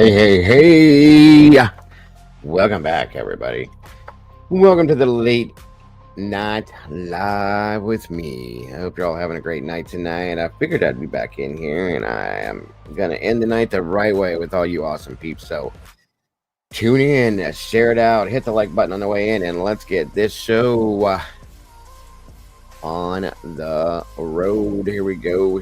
Hey. Welcome back, everybody. Welcome to the late night live with me. I hope you're all having a great night tonight. I figured I'd be back in here, and I am going to end the night the right way with all you awesome peeps. So tune in, share it out, hit the like button on the way in, and let's get this show on the road. Here we go.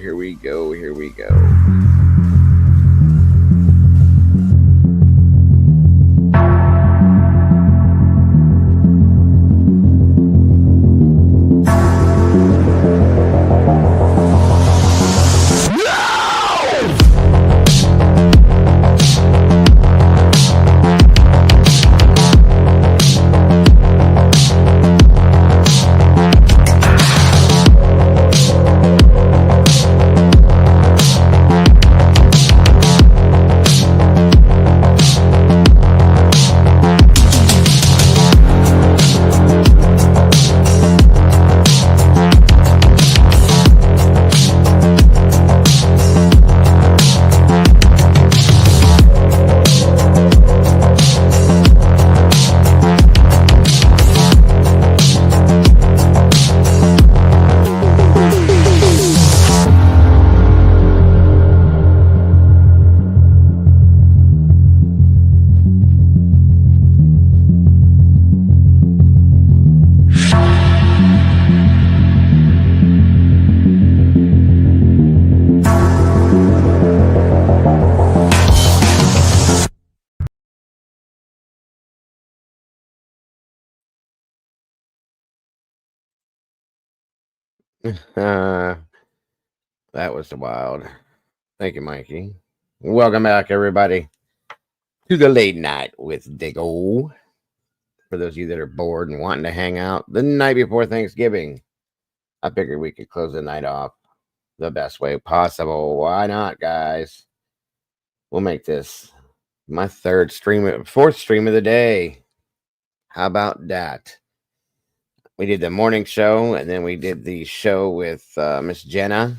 That was wild. Thank you, Mikey. Welcome back, everybody, to the late night with Dago. For those of you that are bored and wanting to hang out the night before Thanksgiving, I figured we could close the night off the best way possible. Why not, guys? We'll make this my fourth stream of the day. How about that? We did the morning show, and then we did the show with Miss Jenna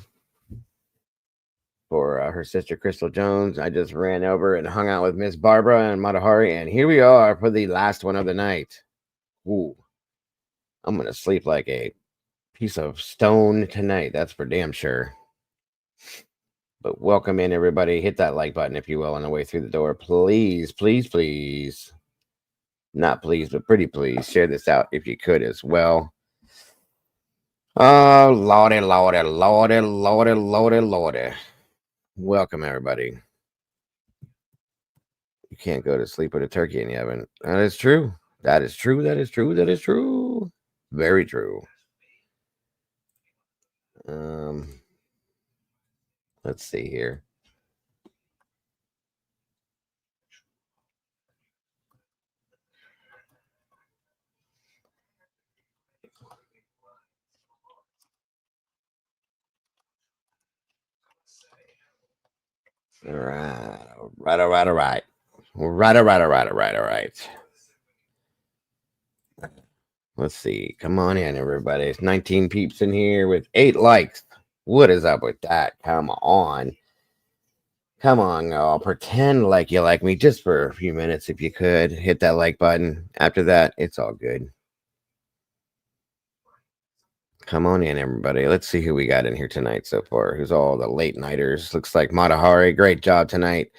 for her sister Crystal Jones. I just ran over and hung out with Miss Barbara and Matahari, and here we are for the last one of the night. Ooh, I'm gonna sleep like a piece of stone tonight. That's for damn sure. But welcome in, everybody. Hit that like button, if you will, on the way through the door. Please. Not please, but pretty please. Share this out if you could as well. Oh, lordy. Welcome, everybody. You can't go to sleep with a turkey in the oven. That is true. Very true. Let's see here. All right. Let's see. Come on in, everybody. It's 19 peeps in here with 8 likes. What is up with that? Come on, y'all. Pretend like you like me just for a few minutes if you could. Hit that like button. After that, it's all good. Come on in, everybody. Let's see who we got in here tonight so far. Who's all the late nighters? Looks like Matahari. Great job tonight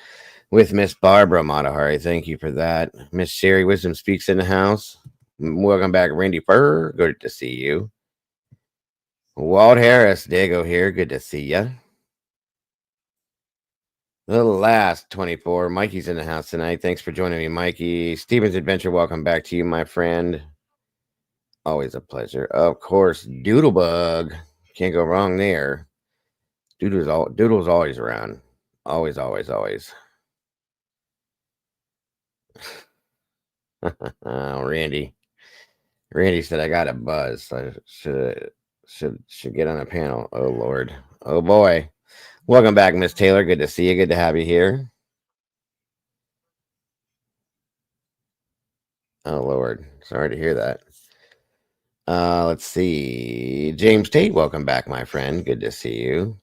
with Miss Barbara Matahari. Thank you for that. Miss Sherry Wisdom Speaks in the house. Welcome back, Randy Fur. Good to see you. Walt Harris, Dago here. Good to see ya. The last 24. Mikey's in the house tonight. Thanks for joining me, Mikey. Steven's Adventure, welcome back to you, my friend. Always a pleasure. Of course, Doodlebug. Can't go wrong there. Doodle's always around. Always. Randy. Randy said I got a buzz. I should get on a panel. Oh Lord. Oh boy. Welcome back, Miss Taylor. Good to see you. Good to have you here. Oh Lord. Sorry to hear that. Let's see. James Tate, welcome back, my friend. Good to see you.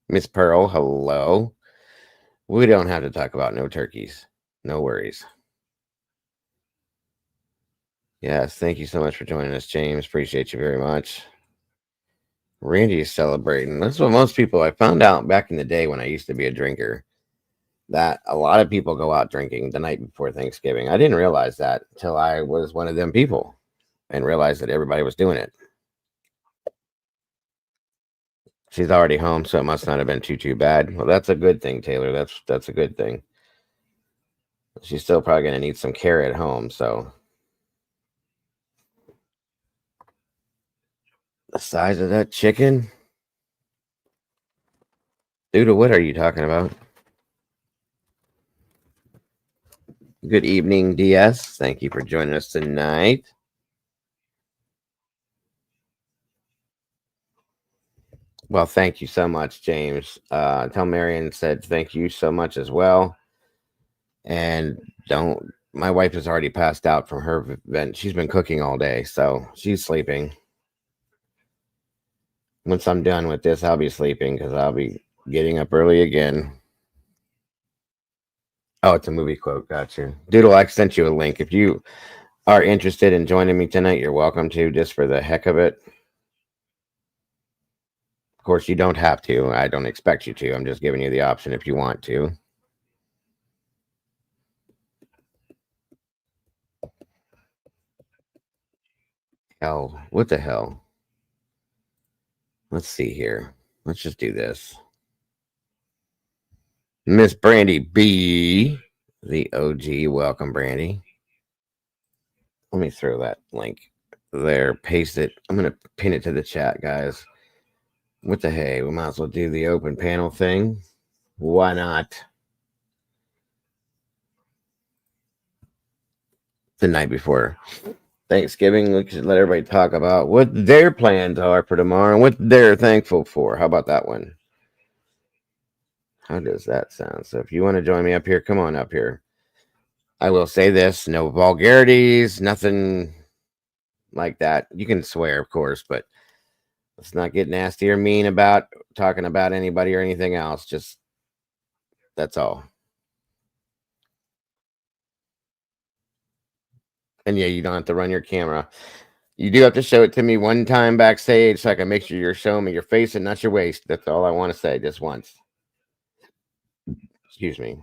Miss Pearl, hello. We don't have to talk about no turkeys. No worries. Yes, thank you so much for joining us, James. Appreciate you very much. Randy is celebrating. That's what most people I found out back in the day when I used to be a drinker, that a lot of people go out drinking the night before Thanksgiving. I didn't realize that until I was one of them people and realized that everybody was doing it. She's already home, so it must not have been too bad. Well, that's a good thing, Taylor. That's a good thing. She's still probably gonna need some care at home, so the size of that chicken. Dude, what are you talking about? Good evening, DS. Thank you for joining us tonight. Well, thank you so much, James. Tell Marion said thank you so much as well. And don't, my wife has already passed out from her event. She's been cooking all day, so she's sleeping. Once I'm done with this, I'll be sleeping because I'll be getting up early again. Oh, it's a movie quote. Gotcha. Doodle, I sent you a link. If you are interested in joining me tonight, you're welcome to, just for the heck of it. Of course, you don't have to. I don't expect you to. I'm just giving you the option if you want to. Hell, what the hell? Let's see here. Let's just do this. Miss Brandy B, the OG. Welcome, Brandy. Let me throw that link there, paste it. I'm going to pin it to the chat, guys. What the hey? We might as well do the open panel thing. Why not? The night before Thanksgiving, we should let everybody talk about what their plans are for tomorrow and what they're thankful for. How about that one? How does that sound? So if you want to join me up here, come on up here. I will say this, no vulgarities, nothing like that. You can swear, of course, but let's not get nasty or mean about talking about anybody or anything else. Just that's all. And yeah, you don't have to run your camera. You do have to show it to me one time backstage so I can make sure you're showing me your face and not your waist. That's all I want to say, just once. Excuse me.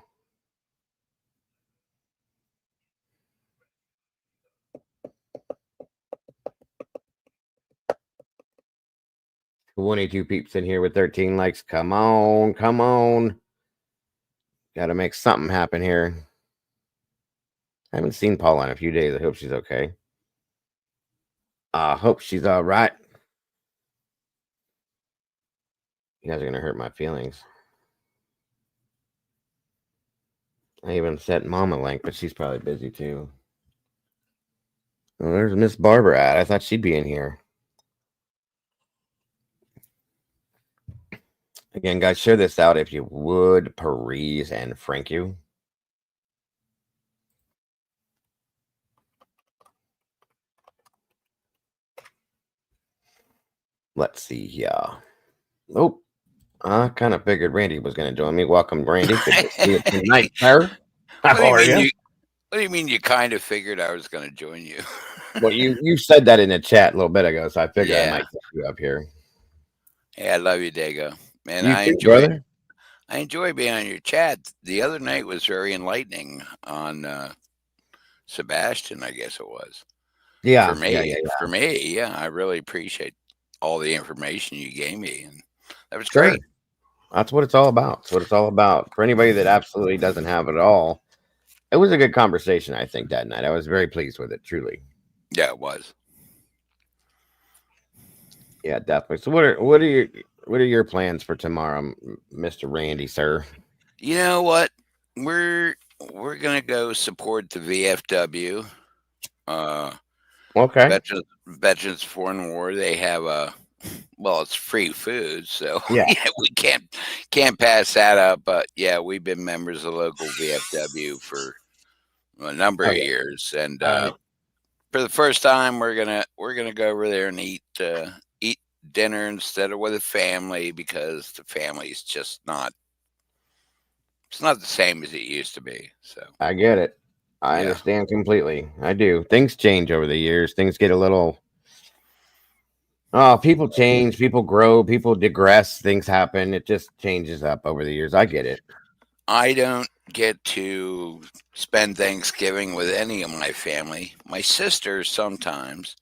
22 peeps in here with 13 likes. Come on, come on. Got to make something happen here. I haven't seen Paula in a few days. I hope she's okay. I hope she's all right. You guys are going to hurt my feelings. I even sent Mom a link, but she's probably busy too. Well, there's Miss Barbara at. I thought she'd be in here. Again, guys, share this out if you would. Paris and thank you. Let's see here. Oh, I kind of figured Randy was going to join me. Welcome, Randy. Good to see you tonight, sir. How are you? What do you mean you kind of figured I was going to join you? Well, you said that in the chat a little bit ago, so I figured I Yeah. might get you up here. Hey, I love you, Dago. Man, You too, brother. I enjoy being on your chat. The other night was very enlightening on Sebastian, I guess it was. Yeah. For me, yeah, I really appreciate all the information you gave me, and that was Sure. great. That's what it's all about. That's what it's all about. For anybody that absolutely doesn't have it all, it was a good conversation, I think, that night. I was very pleased with it, truly. Yeah, it was. Yeah, definitely. So what are your plans for tomorrow, Mr. Randy, sir? You know what? We're gonna go support the VFW. Uh, Okay. Veterans Foreign War. They have a well, it's free food, so Yeah. yeah, we can't pass that up. But yeah, we've been members of local VFW for a number of Okay. years, and All right. for the first time, we're gonna go over there and eat dinner instead of with a family because the family's just not it's not the same as it used to be. So I get it. I yeah, understand completely. I do. Things change over the years. Things get a little. Oh, people change. People grow. People digress. Things happen. It just changes up over the years. I get it. I don't get to spend Thanksgiving with any of my family. My sisters sometimes,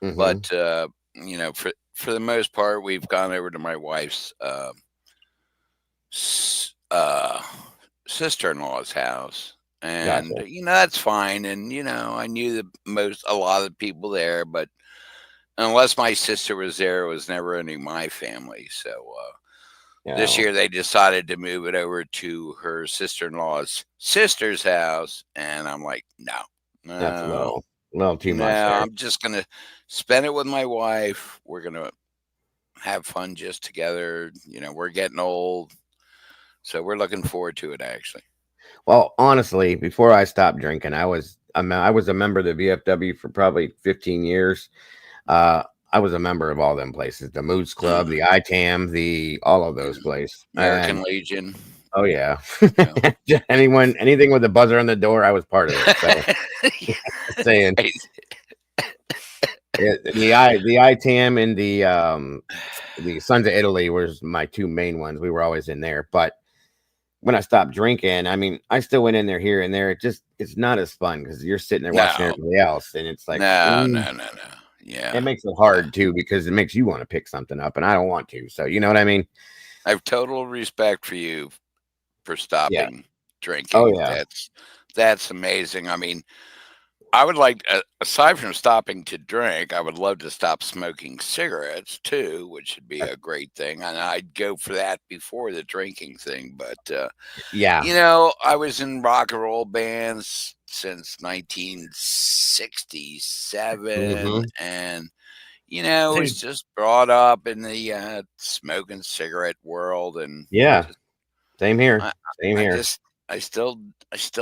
Hmm. but for the most part, we've gone over to my wife's s- uh, sister-in-law's house, and Gotcha. that's fine. And I knew a lot of the people there, but unless my sister was there, it was never any of my family. So this Yeah. year they decided to move it over to her sister-in-law's sister's house, and I'm like, no, That's a no, little too much no. there. I'm just gonna spend it with my wife. We're gonna have fun just together. We're getting old, so we're looking forward to it. Actually, Well, honestly, before I stopped drinking, I was a member of the VFW for probably 15 years. Uh, I was a member of all them places, the Moods Club, mm, the ITAM, the all of those places. American And Legion. oh yeah, Yeah. anything with a buzzer on the door, I was part of it. So just saying, the ITAM and the Sons of Italy was my two main ones. We were always in there, but when I stopped drinking, I mean, I still went in there here and there. It's not as fun because you're sitting there watching No, everybody else, and it's like no, no, no, no. Yeah, it makes it yeah. hard too because it makes you want to pick something up, and I don't want to. So you know what I mean? I have total respect for you for Yeah. stopping Oh drinking. yeah. That's amazing. I mean, I would like, aside from stopping to drink, I would love to stop smoking cigarettes too, which would be a great thing. And I'd go for that before the drinking thing. But Yeah. I was in rock and roll bands since 1967, Hmm. and Hey, was just brought up in the smoking cigarette world, and Yeah. just Same here. I, Same I here. just I still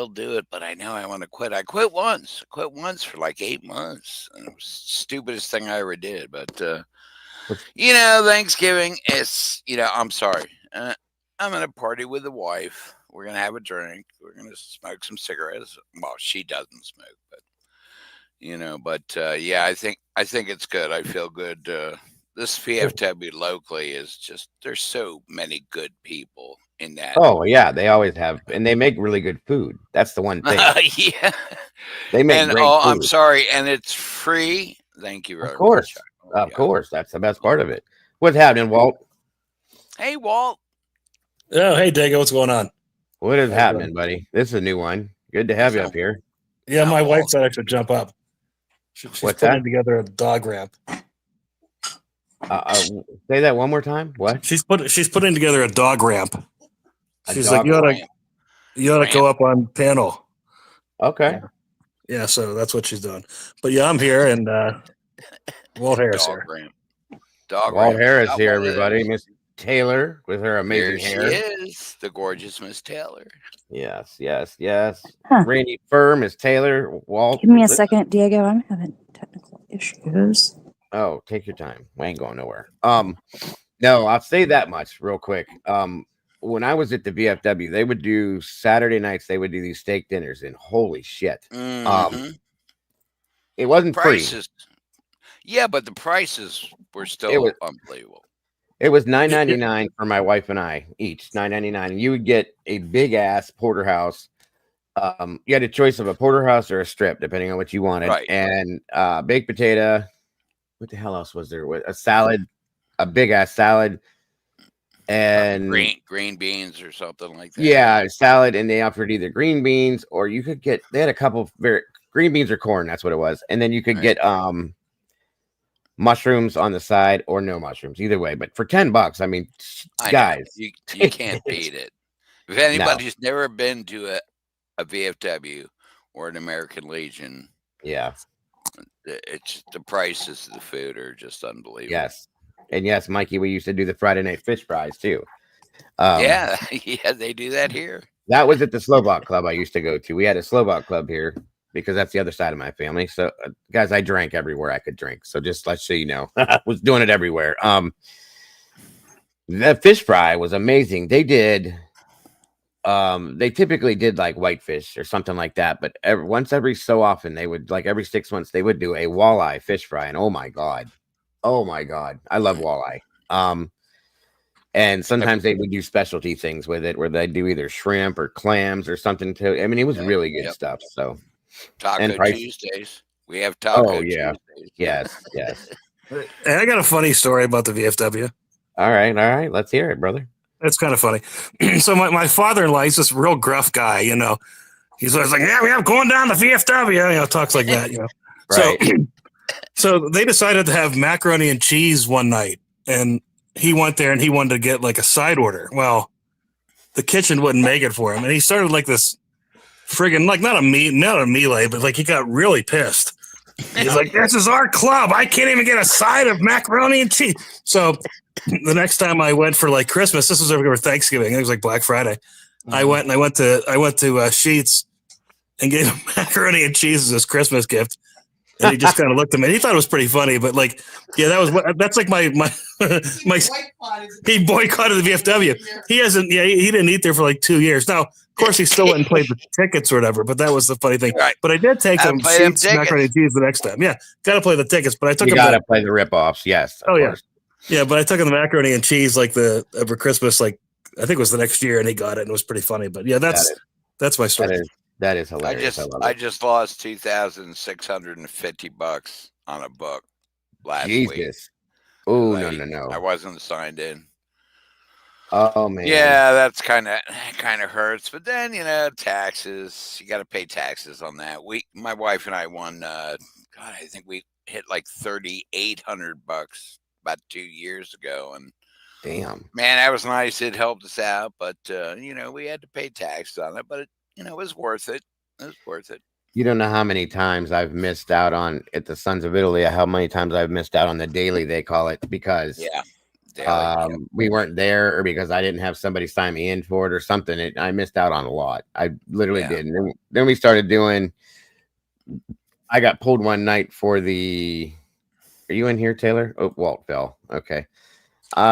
do it, but I know I want to quit. I quit once. I quit once for like 8 months. And it was the stupidest thing I ever did. But Which Thanksgiving is I'm sorry. I'm gonna party with the wife. We're gonna have a drink. We're gonna smoke some cigarettes. Well, she doesn't smoke, but yeah, I think it's good. I feel good. This VFW locally is just there's so many good people in that. oh yeah, they always have, and they make really good food. That's the one thing. Yeah, They make and great oh, I'm food. sorry, and it's free. Thank you Of very much. course. Oh, Of yeah, course. That's the best yeah. part of it. What's happening, Walt? Hey, Walt. oh, hey, Dago, what's going on? What is How you doing? happening, buddy? This is a new one. Good to have What's you up? up here. Yeah, Hi, my wife Walt. said I should jump up. She's What's putting that? together a dog ramp. Say that one more time. What? She's putting together a dog ramp. A She's like, dog Ramp. you ought to go Ramp. up on panel. Okay. Yeah, so that's what she's doing. But yeah, I'm here, and Walt Harris Dog here. ramp. Dog Walt ramp. Harris Got here, one of everybody. those. Miss Taylor with her There amazing she hair. is, the gorgeous Miss Taylor. Yes, yes, yes. Huh. Randy Fur, Miss Taylor, Walt. Give me a second, Diego. I'm having technical issues. Oh, take your time. We ain't going nowhere. No, I'll say that much real quick. When I was at the VFW, they would do Saturday nights, they would do these steak dinners, and holy shit. Mm-hmm. It wasn't free. Prices. Yeah, but the prices were It still was unbelievable. it was $9.99 for my wife and I each, $9.99. And you would get a big ass porterhouse. You had a choice of a porterhouse or a strip, depending on what you wanted. Right. And baked potato. What the hell else was there? A salad, a big ass salad, and Green beans or something like that. yeah, salad. And they offered either green beans or you could get. They had a couple of green beans or corn. That's what it was. And then you could Right. get mushrooms on the side or no mushrooms, either way. But for $10, I mean, I know. guys, You can't beat it. If anybody's never been to a VFW or an American Legion, yeah, it's the prices of the food are just unbelievable. yes, and yes, Mikey, we used to do the Friday night fish fries too. Yeah, yeah, they do that here. That was at the Slovak Club I used to go to. We had a Slovak Club here because that's the other side of my family. So, guys, I drank everywhere I could drink. So just let's so you know, I was doing it everywhere. The fish fry was amazing. They did They typically did like whitefish or something like that, but once every so often they would, like every 6 months, they would do a walleye fish fry, and oh my god, I love walleye. And sometimes they would do specialty things with it, where they do either shrimp or clams or something too. I mean, it was really good stuff. So Taco price. Tuesdays. We have Taco yeah. Tuesdays. Yes. And I got a funny story about the VFW. All right. Let's hear it, brother. It's kind of funny. So my father-in-law, he's this real gruff guy, you know. He's always like, yeah, we have going down the VFW, you know, talks like that, you know. Right. So they decided to have macaroni and cheese one night, and he went there and he wanted to get like a side order. Well, the kitchen wouldn't make it for him, and he started like this friggin' like not a melee, but like he got really pissed. He's like, this is our club. I can't even get a side of macaroni and cheese. So the next time I went for like Christmas, this was over Thanksgiving. It was like Black Friday. Mm-hmm. I went to Sheetz and gave him macaroni and cheese as his Christmas gift. And he just kind of looked at me. He thought it was pretty funny, but like, yeah, that's like my he boycotted the VFW. He hasn't, he didn't eat there for like 2 years. Now, of course, he still went and played the tickets or whatever, but that was the funny thing. Right. But I did take him Sheetz macaroni and cheese the next time. Yeah, got to play the tickets, but I took him. You got to play the ripoffs, yes. Oh yeah, yeah. But I took him the macaroni and cheese like over Christmas, like I think it was the next year, and he got it, and it was pretty funny. But yeah, that's my story. That is hilarious. I just lost $2,650 on a book last week. Oh no! I wasn't signed in. Oh man. Yeah, that's kind of hurts. But then taxes. You got to pay taxes on that. My wife and I won. God, I think we hit like $3,800 about 2 years ago, and damn, man, that was nice. It helped us out, but we had to pay taxes on it. But it was worth it. It was worth it. You don't know how many times I've missed out on at the Sons of Italy. How many times I've missed out on the daily, they call it, because we weren't there, or because I didn't have somebody sign me in for it or something. I missed out on a lot. I literally did. And then we started doing. I got pulled one night for the. Are you in here, Taylor? Oh, Walt fell. Okay.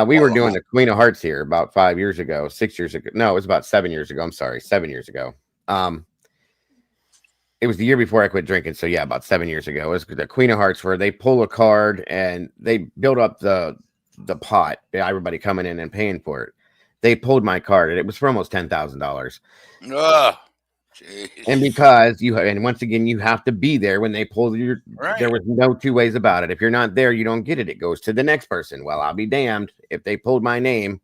We were doing the Queen of Hearts here about 5 years ago, 6 years ago. No, it was about 7 years ago. I'm sorry, 7 years ago. It was the year before I quit drinking. So yeah, about 7 years ago. It was the Queen of Hearts, where they pull a card and they build up the pot. Everybody coming in and paying for it. They pulled my card, and it was for almost $10,000. And because and once again, you have to be there when they pull your. Right. There was no two ways about it. If you're not there, you don't get it. It goes to the next person. Well, I'll be damned if they pulled my name.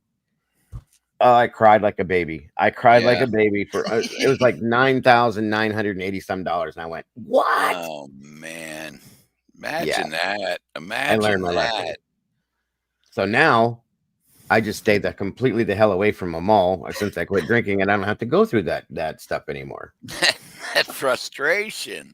I cried like a baby. Like a baby for it was like $9,980 some, and I went, what? Oh man, imagine that. Imagine I learned my lesson. So now I just stay completely the hell away from them all since I quit drinking, and I don't have to go through that stuff anymore. That frustration.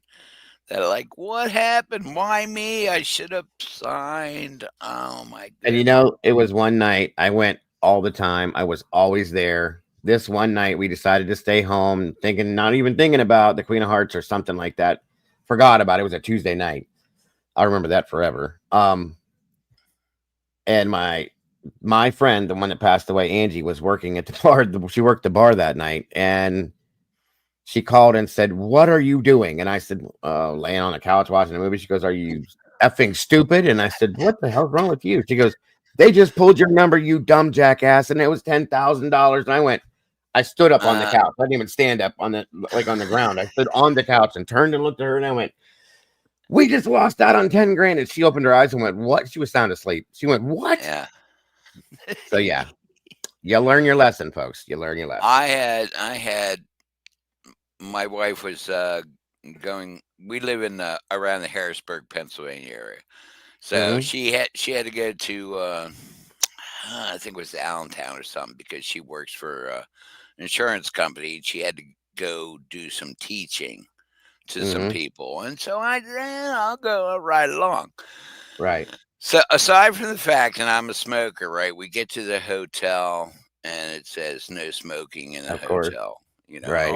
That like, what happened? Why me? I should have signed. Oh my God. And it was one night I went all the time. I was always there. This one night we decided to stay home, not even thinking about the Queen of Hearts or something like that. Forgot about it. It was a Tuesday night. I remember that forever. And my friend, the one that passed away, Angie, was working at the bar. She worked the bar that night, and she called and said, "What are you doing?" And I said, "Laying on the couch watching a movie." She goes, "Are you effing stupid?" And I said, "What the hell's wrong with you?" She goes, "They just pulled your number, you dumb jackass, and it was $10,000." And I stood up on the couch. I didn't even stand up on the ground. I stood on the couch and turned and looked at her, and I went, "We just lost out on 10 grand." And she opened her eyes and went, "What?" She was sound asleep. She went, "What?" Yeah. So yeah, you learn your lesson, folks. You learn your lesson. I had. My wife was going. We live in around the Harrisburg, Pennsylvania area, so she had to go to I think it was Allentown or something, because she works for an insurance company. She had to go do some teaching to some people, and so I'll go. I'll ride along. Right. So aside from the fact that I'm a smoker, right? We get to the hotel and it says no smoking in the hotel. Right.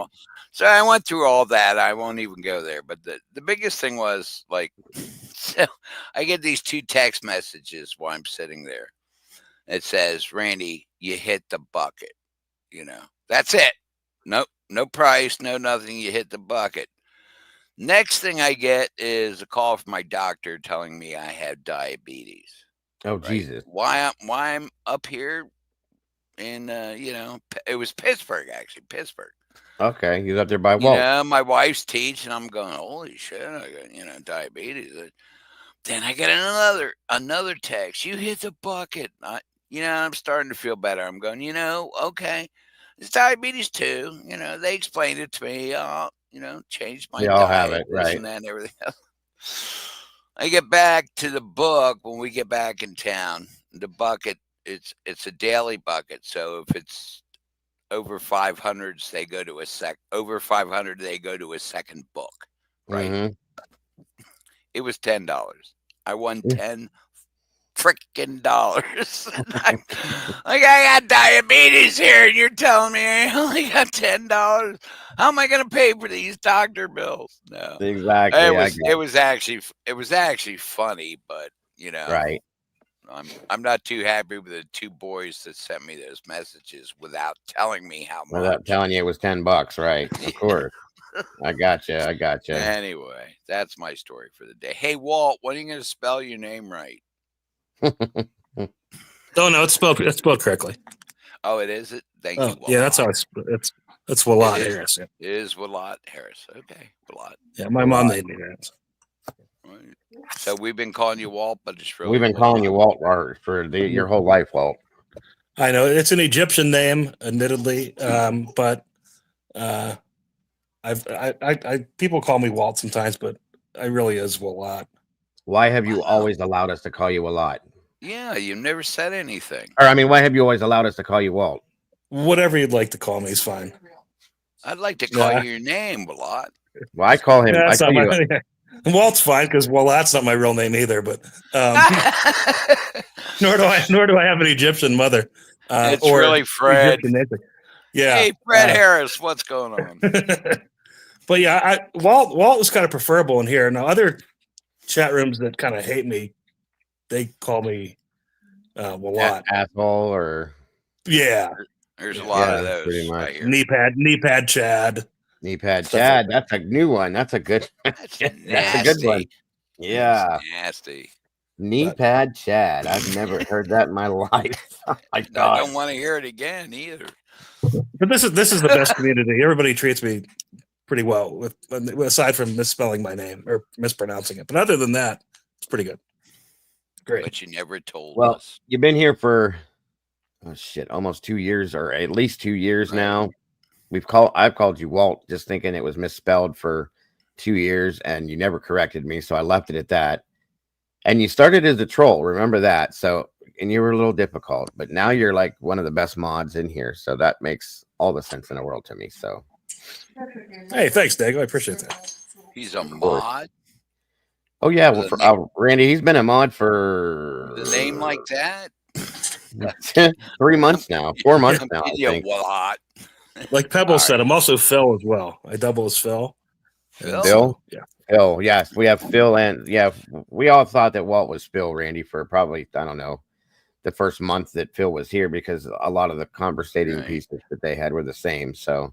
So I went through all that. I won't even go there. But the biggest thing was like, so I get these 2 text messages while I'm sitting there. It says, "Randy, you hit the bucket." That's it. Nope, no price, no nothing. You hit the bucket. Next thing I get is a call from my doctor telling me I have diabetes. Oh, Right? Jesus. Why I'm up here in it was Pittsburgh, actually, Pittsburgh. Okay. He's up there by Walt. My wife's teaching. I'm going, holy shit, I got diabetes. Then I get another text. You hit the bucket. I'm starting to feel better. I'm going, okay, it's diabetes too. They explained it to me. Changed my We all have diet, it, this right? and that, and everything else. I get back to the book when we get back in town. The bucket, it's a daily bucket. So if it's over 500s, they go to over 500, they go to a second book, right? Mhm. It was $10. I won $10 freaking dollars. I got diabetes here, and you're telling me I only got $10. How am I going to pay for these doctor bills? No, Exactly. it was actually funny, but Right. I'm not too happy with the two boys that sent me those messages without telling me how Without much. telling you it was $10, right? Of course. I gotcha. Anyway, that's my story for the day. Hey, Walt, when are you going to spell your name right? Oh no, it's spelled correctly. Oh, it is? Thank you, Walt. Yeah, that's how it's Willot Harris. Yeah. It is Willot Harris. Okay, Willot. Yeah, my mom named me that. Right. So we've been calling you Walt, but it's really We've been calling you Walt for your whole life, Walt. I know it's an Egyptian name, admittedly, but people call me Walt sometimes, but I really is Willot. Why have you always allowed us to call you a lot? Yeah, you've never said anything. Or I mean, why have you always allowed us to call you Walt? Whatever you'd like to call me is fine. I'd like to call you your name, Willot. Well, I call him. Yeah, I call you. Walt's fine because that's not my real name either. But nor do I have an Egyptian mother. It's or really Fred. Yeah. Hey, Fred Harris, what's going on? But yeah, Walt was kind of preferable in here. Now other chat rooms that kind of hate me, they call me Willot. Asshole or There's a lot of those. Pretty much. Knee pad Chad. Knee pad Chad. That's a new one. That's a good. That's That's a good one. Yeah. That's nasty. Knee pad Chad. I've never heard that in my life. Oh my God. I don't want to hear it again either. But this is the best community. Everybody treats me pretty well, aside from misspelling my name or mispronouncing it. But other than that, it's pretty good. Great. But you never told Well, us. you've been here for almost 2 years, or at least 2 years now. I've called you Walt, just thinking it was misspelled for 2 years, and you never corrected me, so I left it at that. And you started as a troll, remember that? So, and you were a little difficult, but now you're like one of the best mods in here, so that makes all the sense in the world to me. So, hey, thanks, Dago. I appreciate that. He's a mod. Oh yeah, well, Randy, he's been a mod for the name like that. 3 months now, 4 months now. I think. Like Pebbles said, I'm also Phil as well. I double as Phil. Phil? Yeah. Phil, yes. We have Phil, and we all thought that Walt was Phil, Randy, for probably, I don't know, the first month that Phil was here, because a lot of the conversating pieces that they had were the same. So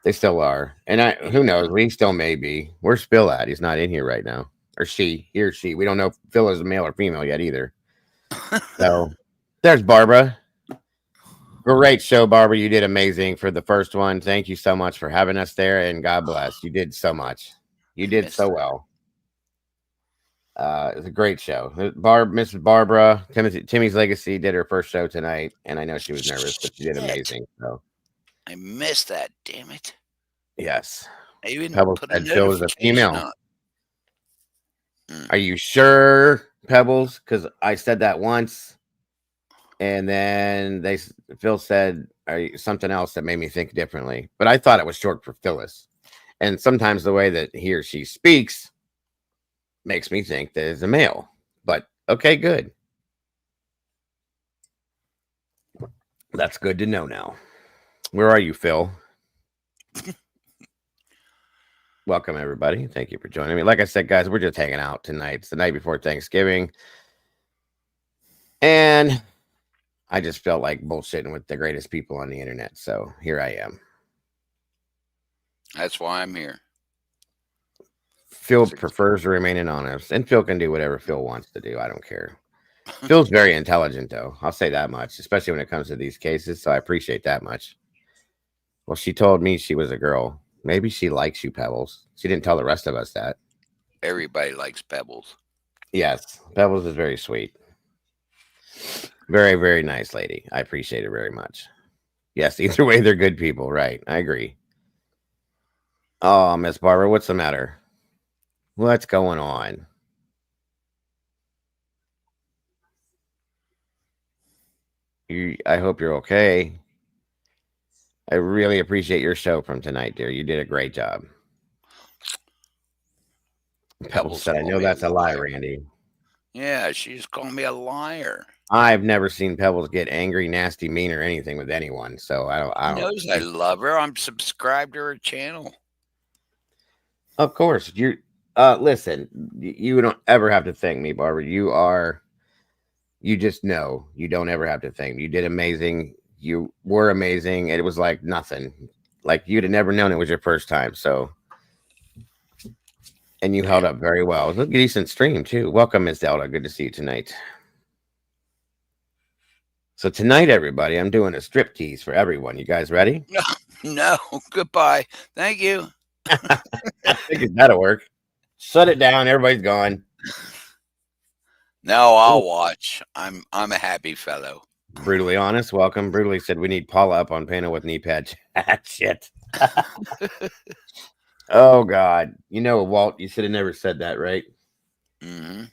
they still are. And who knows? We still may be. Where's Phil at? He's not in here right now. Or she. He or she. We don't know if Phil is a male or female yet either. So there's Barbara. Great show, Barbara. You did amazing for the first one. Thank you so much for having us there, and God bless. You did so much. You did so well. It's a great show. Mrs. Barbara, Timmy's Legacy did her first show tonight, and I know she was nervous, but she did amazing. So I missed that. Damn it. Yes. I even Pebbles put said Phil is a female. on. Are you sure, Pebbles? Because I said that once, and then Phil said something else that made me think differently. But I thought it was short for Phyllis. And sometimes the way that he or she speaks makes me think that it's a male. But okay, good. That's good to know now. Where are you, Phil? Welcome, everybody. Thank you for joining me. Like I said, guys, we're just hanging out tonight. It's the night before Thanksgiving. And I just felt like bullshitting with the greatest people on the internet. So here I am. That's why I'm here. Phil Six- prefers remaining honest, and Phil can do whatever Phil wants to do. I don't care. Phil's very intelligent, though. I'll say that much, especially when it comes to these cases. So I appreciate that much. Well, she told me she was a girl. Maybe she likes you, Pebbles. She didn't tell the rest of us that. Everybody likes Pebbles. Yes, Pebbles is very sweet. Very, very nice lady. I appreciate it very much. Yes, either way, they're good people. Right. I agree. Oh, Miss Barbara, what's the matter? What's going on? I hope you're okay. I really appreciate your show from tonight, dear. You did a great job. Pebbles said, I called know me a that's a lie, liar. Randy. Yeah, she just called me a liar. I've never seen Pebbles get angry, nasty, mean, or anything with anyone. So I She don't. knows I love her. I'm subscribed to her channel. Of course, you. Listen, you don't ever have to thank me, Barbara. You just know. You don't ever have to thank me. You did amazing. You were amazing. It was like nothing. Like you'd have never known it was your first time. So, and you held up very well. It was a decent stream too. Welcome, Miss Delta. Good to see you tonight. So tonight, everybody, I'm doing a striptease for everyone. You guys ready? No, goodbye. Thank you. I think that'll work. Shut it down. Everybody's gone. No, I'll watch. I'm a happy fellow. Brutally honest. Welcome. Brutally said we need Paula up on panel with knee pad chat. Shit. Oh God. You know, Walt, you should have never said that, right? Mm-hmm.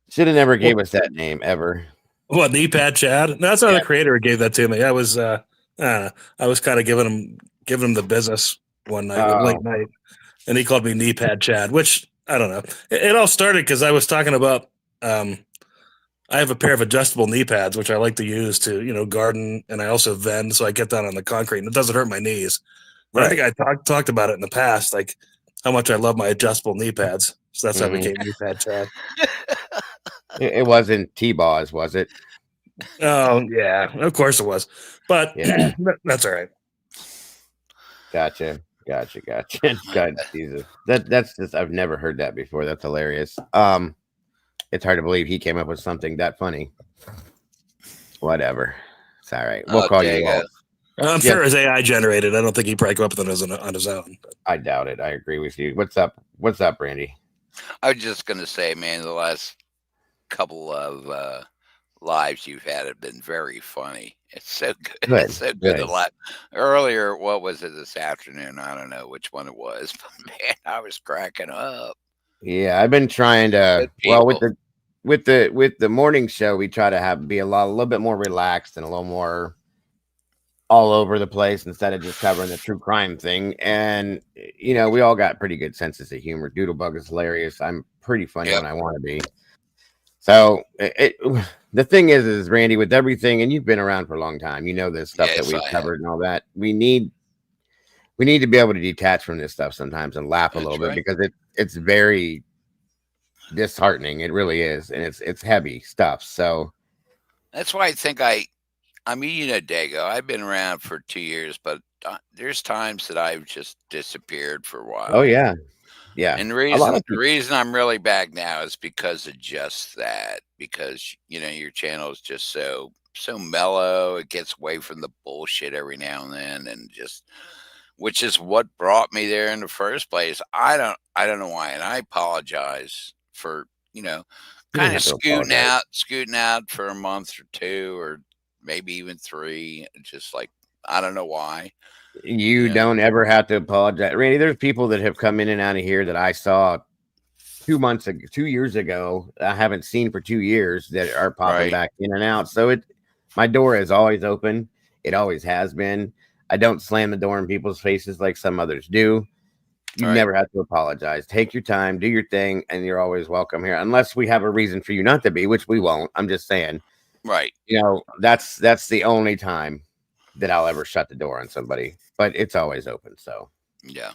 Should have never gave us that name ever. What, knee pad Chad? No, that's not Yeah. the creator who gave that to me. I was kind of giving him the business one night, late night, and he called me knee pad Chad, which I don't know. It all started because I was talking about I have a pair of adjustable knee pads which I like to use to garden, and I also vend, so I get down on the concrete and it doesn't hurt my knees. But I think I talked about it in the past, like how much I love my adjustable knee pads. So that's how I became knee pad Chad. It wasn't T-Boz, was it? Oh yeah, of course it was, but Yeah. that's all right. Gotcha. God, Jesus. That's just I've never heard that before. That's hilarious. It's hard to believe he came up with something that funny. Whatever. It's all right. We'll call you Walt. I'm sure it was AI generated. I don't think he probably came up with it on his own. I doubt it. I agree with you. What's up? What's up, Randy? I was just gonna say, man, the last couple of lives you've had have been very funny. It's so good. It's so good to laugh. Earlier, what was it this afternoon? I don't know which one it was, but man, I was cracking up. Yeah, I've been trying to. Well, with the morning show, we try to be a little bit more relaxed and a little more all over the place instead of just covering the true crime thing. And we all got pretty good senses of humor. Doodlebug is hilarious. I'm pretty funny when I want to be. So the thing is Randy, with everything, and you've been around for a long time, you know this stuff that we've covered and all that. We need to be able to detach from this stuff sometimes and laugh a little bit because it's very disheartening. It really is, and it's heavy stuff. So that's why I think I mean, Dago, I've been around for 2 years, but there's times that I've just disappeared for a while. Oh yeah. Yeah. And the reason I'm really back now is because of just that, because your channel is just so mellow. It gets away from the bullshit every now and then, and which is what brought me there in the first place. I don't know why, and I apologize for kind of scooting out for a month or two, or maybe even 3. Just like I don't know why. You don't ever have to apologize, Randy. There's people that have come in and out of here that I saw 2 years ago. I haven't seen for 2 years that are popping back in and out. So my door is always open. It always has been. I don't slam the door in people's faces like some others do. You never have to apologize. Take your time, do your thing, and you're always welcome here. Unless we have a reason for you not to be, which we won't. I'm just saying. Right. That's the only time that I'll ever shut the door on somebody, but it's always open. So yeah,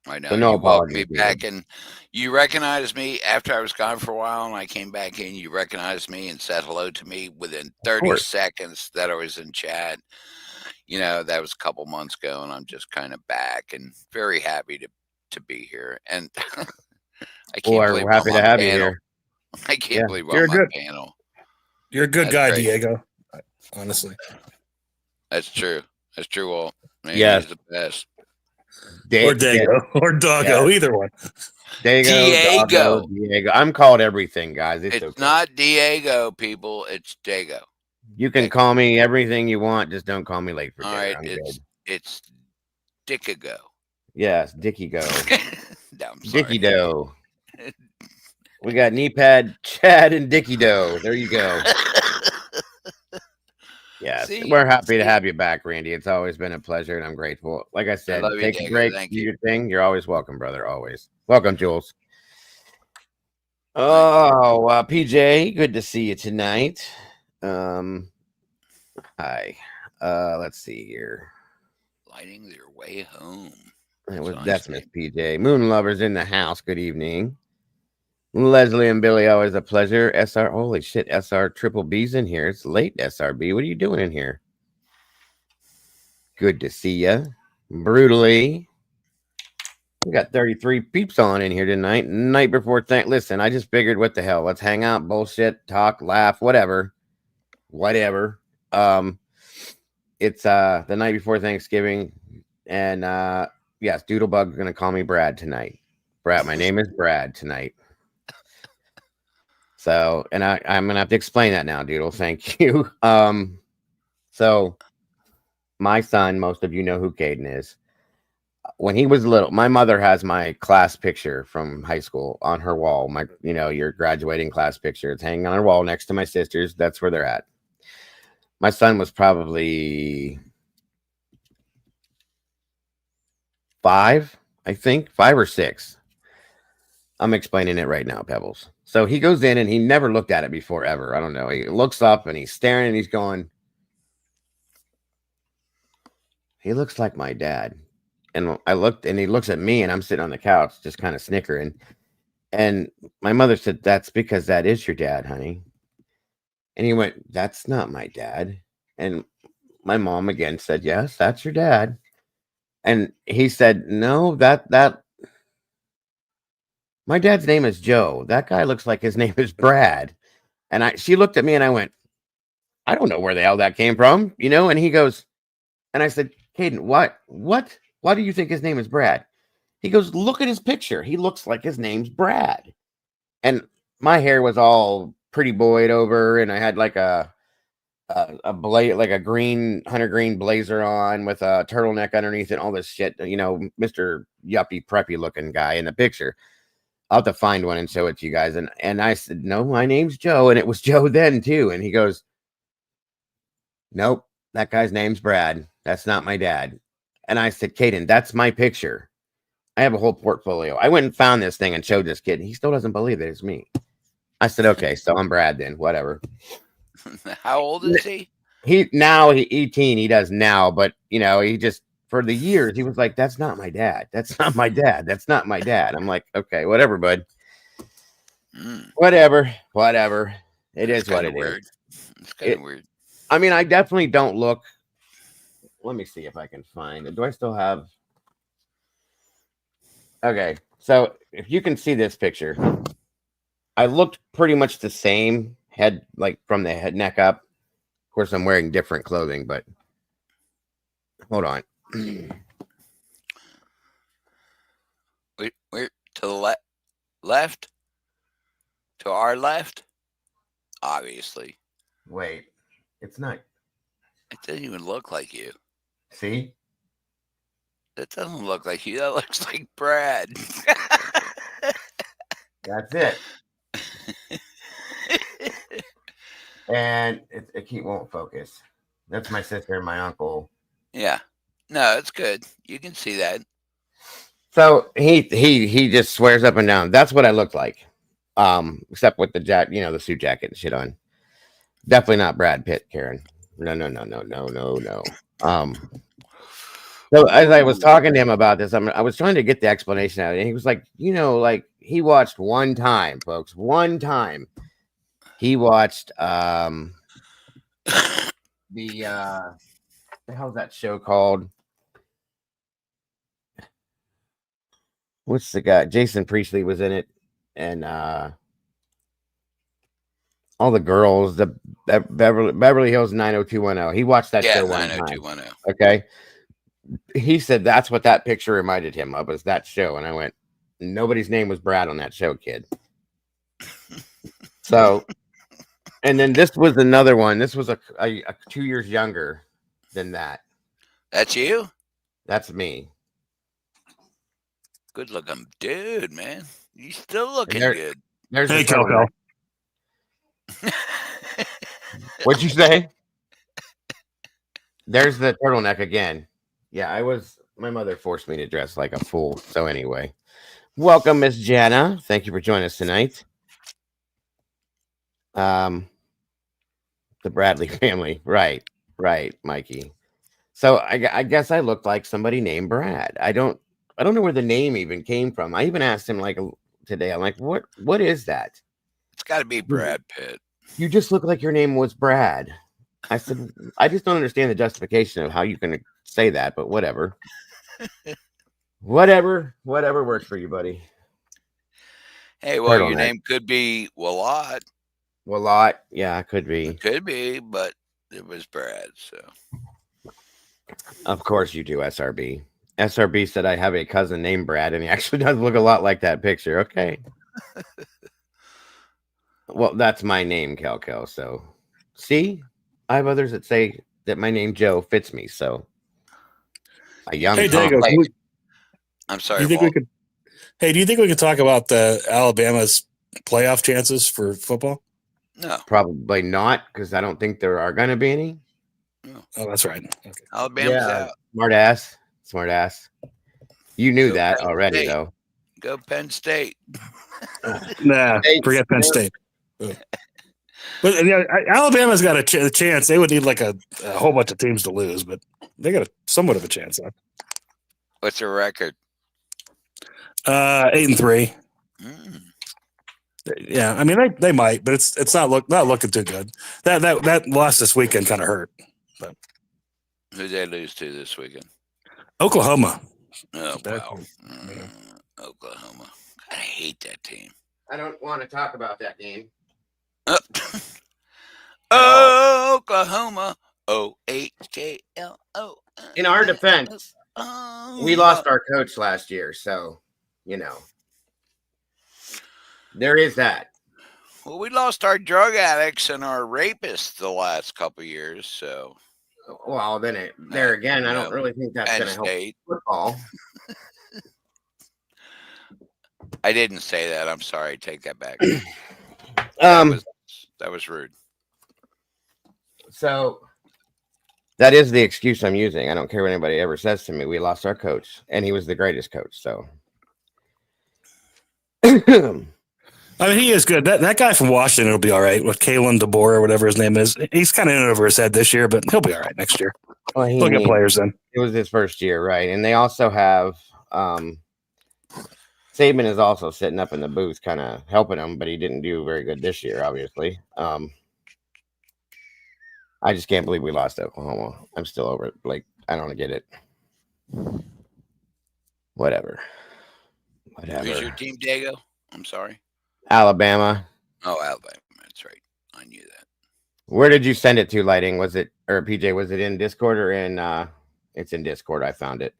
I know. So no you welcomed apologies. Me back, and you recognized me after I was gone for a while, and I came back in. You recognized me and said hello to me within 30 seconds that I was in chat. that was a couple months ago, and I'm just kind of back and very happy to be here. And I can't believe We're happy I'm to on have you panel. here. I can't Yeah. believe You're I'm on good. panel. You're a good That's guy, great. Diego. Honestly. That's true. That's true, Walt. Man, Yes. he's the best. Or Dago. Or Dago. Either one. Dago, Diego. Diego. I'm called everything, guys. It's okay. Not Diego, people. It's Dago. You can call me everything you want. Just don't call me late for All dinner. right, I'm good. it's Dickago. Yes, Dicky Go. No, I'm sorry. Dicky Doe. We got knee pad, Chad, and Dicky Doe. There you go. Yes, we're happy to have you back, Randy. It's always been a pleasure, and I'm grateful. Like I said, take a break, do your thing. You're always welcome, brother. Always welcome, Jules. Oh, PJ, good to see you tonight. Hi. Let's see here. Lighting their way home. That's Miss PJ. Moon Lovers in the house. Good evening. Leslie and Billy, always a pleasure. SR, holy shit, SR Triple B's in here. It's late, SRB. What are you doing in here? Good to see you. Brutally. We got 33 peeps on in here tonight. Night before listen, I just figured, what the hell? Let's hang out, bullshit, talk, laugh, whatever. Whatever. It's the night before Thanksgiving. And yes, Doodlebug's gonna call me Brad tonight. Brad, my name is Brad tonight. So, and I'm gonna have to explain that now, Doodle. Thank you. So my son, most of you know who Caden is. When he was little, my mother has my class picture from high school on her wall. Your graduating class picture. It's hanging on her wall next to my sister's. That's where they're at. My son was probably 5, I think, 5 or 6. I'm explaining it right now, Pebbles. So he goes in and he never looked at it before, ever. I don't know. He looks up and he's staring and he's going, he looks like my dad. And I looked and he looks at me and I'm sitting on the couch just kind of snickering. And my mother said, that's because that is your dad, honey. And he went, that's not my dad. And my mom again said, yes, that's your dad. And he said, no, that my dad's name is Joe. That guy looks like his name is Brad. And she looked at me and I went, I don't know where the hell that came from, And he goes, and I said, Caden, what? Why do you think his name is Brad? He goes, look at his picture. He looks like his name's Brad. And my hair was all pretty boyed over, and I had like a green hunter green blazer on with a turtleneck underneath it, all this shit. Mr. Yuppie preppy looking guy in the picture. I'll have to find one and show it to you guys. And I said, no, my name's Joe. And it was Joe then too. And he goes, nope, that guy's name's Brad. That's not my dad. And I said, Caden, that's my picture. I have a whole portfolio. I went and found this thing and showed this kid. He still doesn't believe that it's me. I said, okay, so I'm Brad then, whatever. How old is he? He's 18. He does now, but he just, for the years, he was like, that's not my dad. That's not my dad. That's not my dad. I'm like, okay, whatever, bud. Whatever. It is what it is. It's kind of weird. I mean, I definitely don't look. Let me see if I can find it. Do I still have? Okay, so if you can see this picture, I looked pretty much the same head, like from the head neck up. Of course, I'm wearing different clothing, but hold on. We're to the left? To our left? Obviously. Wait, it's not. It doesn't even look like you. See? That doesn't look like you. That looks like Brad. That's it. And it won't focus. That's my sister and my uncle. Yeah. No, it's good. You can see that. So he just swears up and down. That's what I looked like. Except with the the suit jacket and shit on. Definitely not Brad Pitt, Karen. No. So as I was talking to him about this, I was trying to get the explanation out of it. And he was like, he watched one time, folks. One time. He watched the the hell's that show called? What's the guy? Jason Priestley was in it, and all the girls, the Beverly Hills 90210. He watched that Yeah, show one time. 90210. Okay, he said that's what that picture reminded him of, was that show, and I went, nobody's name was Brad on that show, kid. So, and then this was another one. This was a 2 years younger than that. That's you? That's me. Good looking dude, man. You still looking there- good. There's Hey, the turtleneck. What'd you say? There's the turtleneck again. Yeah, my mother forced me to dress like a fool. So anyway, welcome, Miss Jana. Thank you for joining us tonight. The Bradley family. Right, Mikey. So I guess I looked like somebody named Brad. I don't know where the name even came from. I even asked him like today. I'm like, what is that? It's got to be Brad Pitt. You just look like your name was Brad. I said, I just don't understand the justification of how you can say that, but whatever. Whatever works for you, buddy. Hey, well, your Turtleneck. name could be Walot. Walot, yeah, could be. It could be, but it was Brad. So, Of course you do, SRB. SRB said I have a cousin named Brad, and he actually does look a lot like that picture. Okay. Well, that's my name, Cal. So, see, I have others that say that my name Joe fits me. So, a young Hey, Tom. Dago, I'm do sorry. you think Walt. we could? Hey, do you think we could talk about the Alabama's playoff chances for football? No, Probably not, because I don't think there are going to be any. Oh, that's right. Okay. Alabama's out. Smart ass. You knew Go that Penn already, State. though. Go Penn State. Nah, forget Penn State. But yeah, Alabama's got a chance. They would need like a whole bunch of teams to lose, but they got somewhat of a chance. What's your record? 8-3. Mm. Yeah, I mean they might, but it's not looking too good. That loss this weekend kind of hurt. Who they lose to this weekend? Oklahoma. Oh, That's- wow. Oklahoma. I hate that team. I don't want to talk about that game. Oklahoma. OHKLO. In our defense, we lost our coach last year, so there is that. Well, we lost our drug addicts and our rapists the last couple of years. So, Well, then there again, I don't No. really think that's Penn going to help State. football. I didn't say that. I'm sorry. Take that back. That was rude. So that is the excuse I'm using. I don't care what anybody ever says to me. We lost our coach, and he was the greatest coach. So, I mean, he is good. That guy from Washington will be all right with Kalen DeBoer or whatever his name is. He's kind of in over his head this year, but he'll be all right next year. well, He'll get players then. It was his first year, right? And they also have Saban is also sitting up in the booth, kind of helping him, but he didn't do very good this year, obviously. I just can't believe we lost Oklahoma. I'm still over it. Like, I don't get it. Whatever. Who's your team, Dago? I'm sorry. Alabama. Oh, Alabama. That's right. I knew that. Where did you send it to, Lighting? Was it, or PJ, was it in Discord or in, it's in Discord. I found it.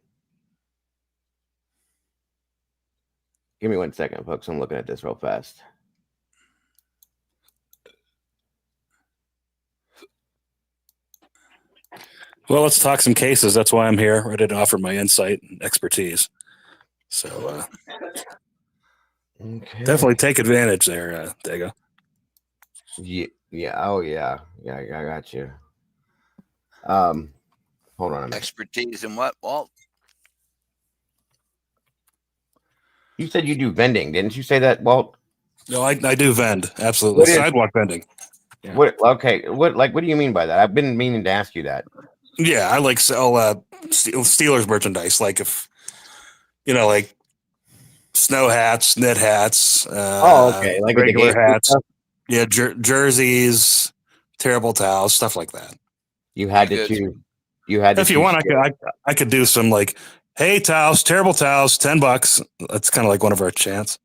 Give me 1 second, folks. I'm looking at this real fast. Well, let's talk some cases. That's why I'm here, ready to offer my insight and expertise. So Okay. definitely take advantage there, Dago. Yeah. Oh, yeah. Yeah, I got you. Hold on a minute. Expertise in what, Walt? You said you do vending, didn't you say that, Walt? No, I do vend. Absolutely. What is- Sidewalk vending. Yeah. What? Okay. What do you mean by that? I've been meaning to ask you that. Yeah, I like sell Steelers merchandise. Like if, like snow hats, knit hats. Okay. Like at the regular game hats. stuff? Yeah, jerseys, terrible towels, stuff like that. You had Pretty to good. choose. You had to If you teach want, Steelers. I could do some like, hey, towels, terrible towels, $10. That's kind of like one of our chants.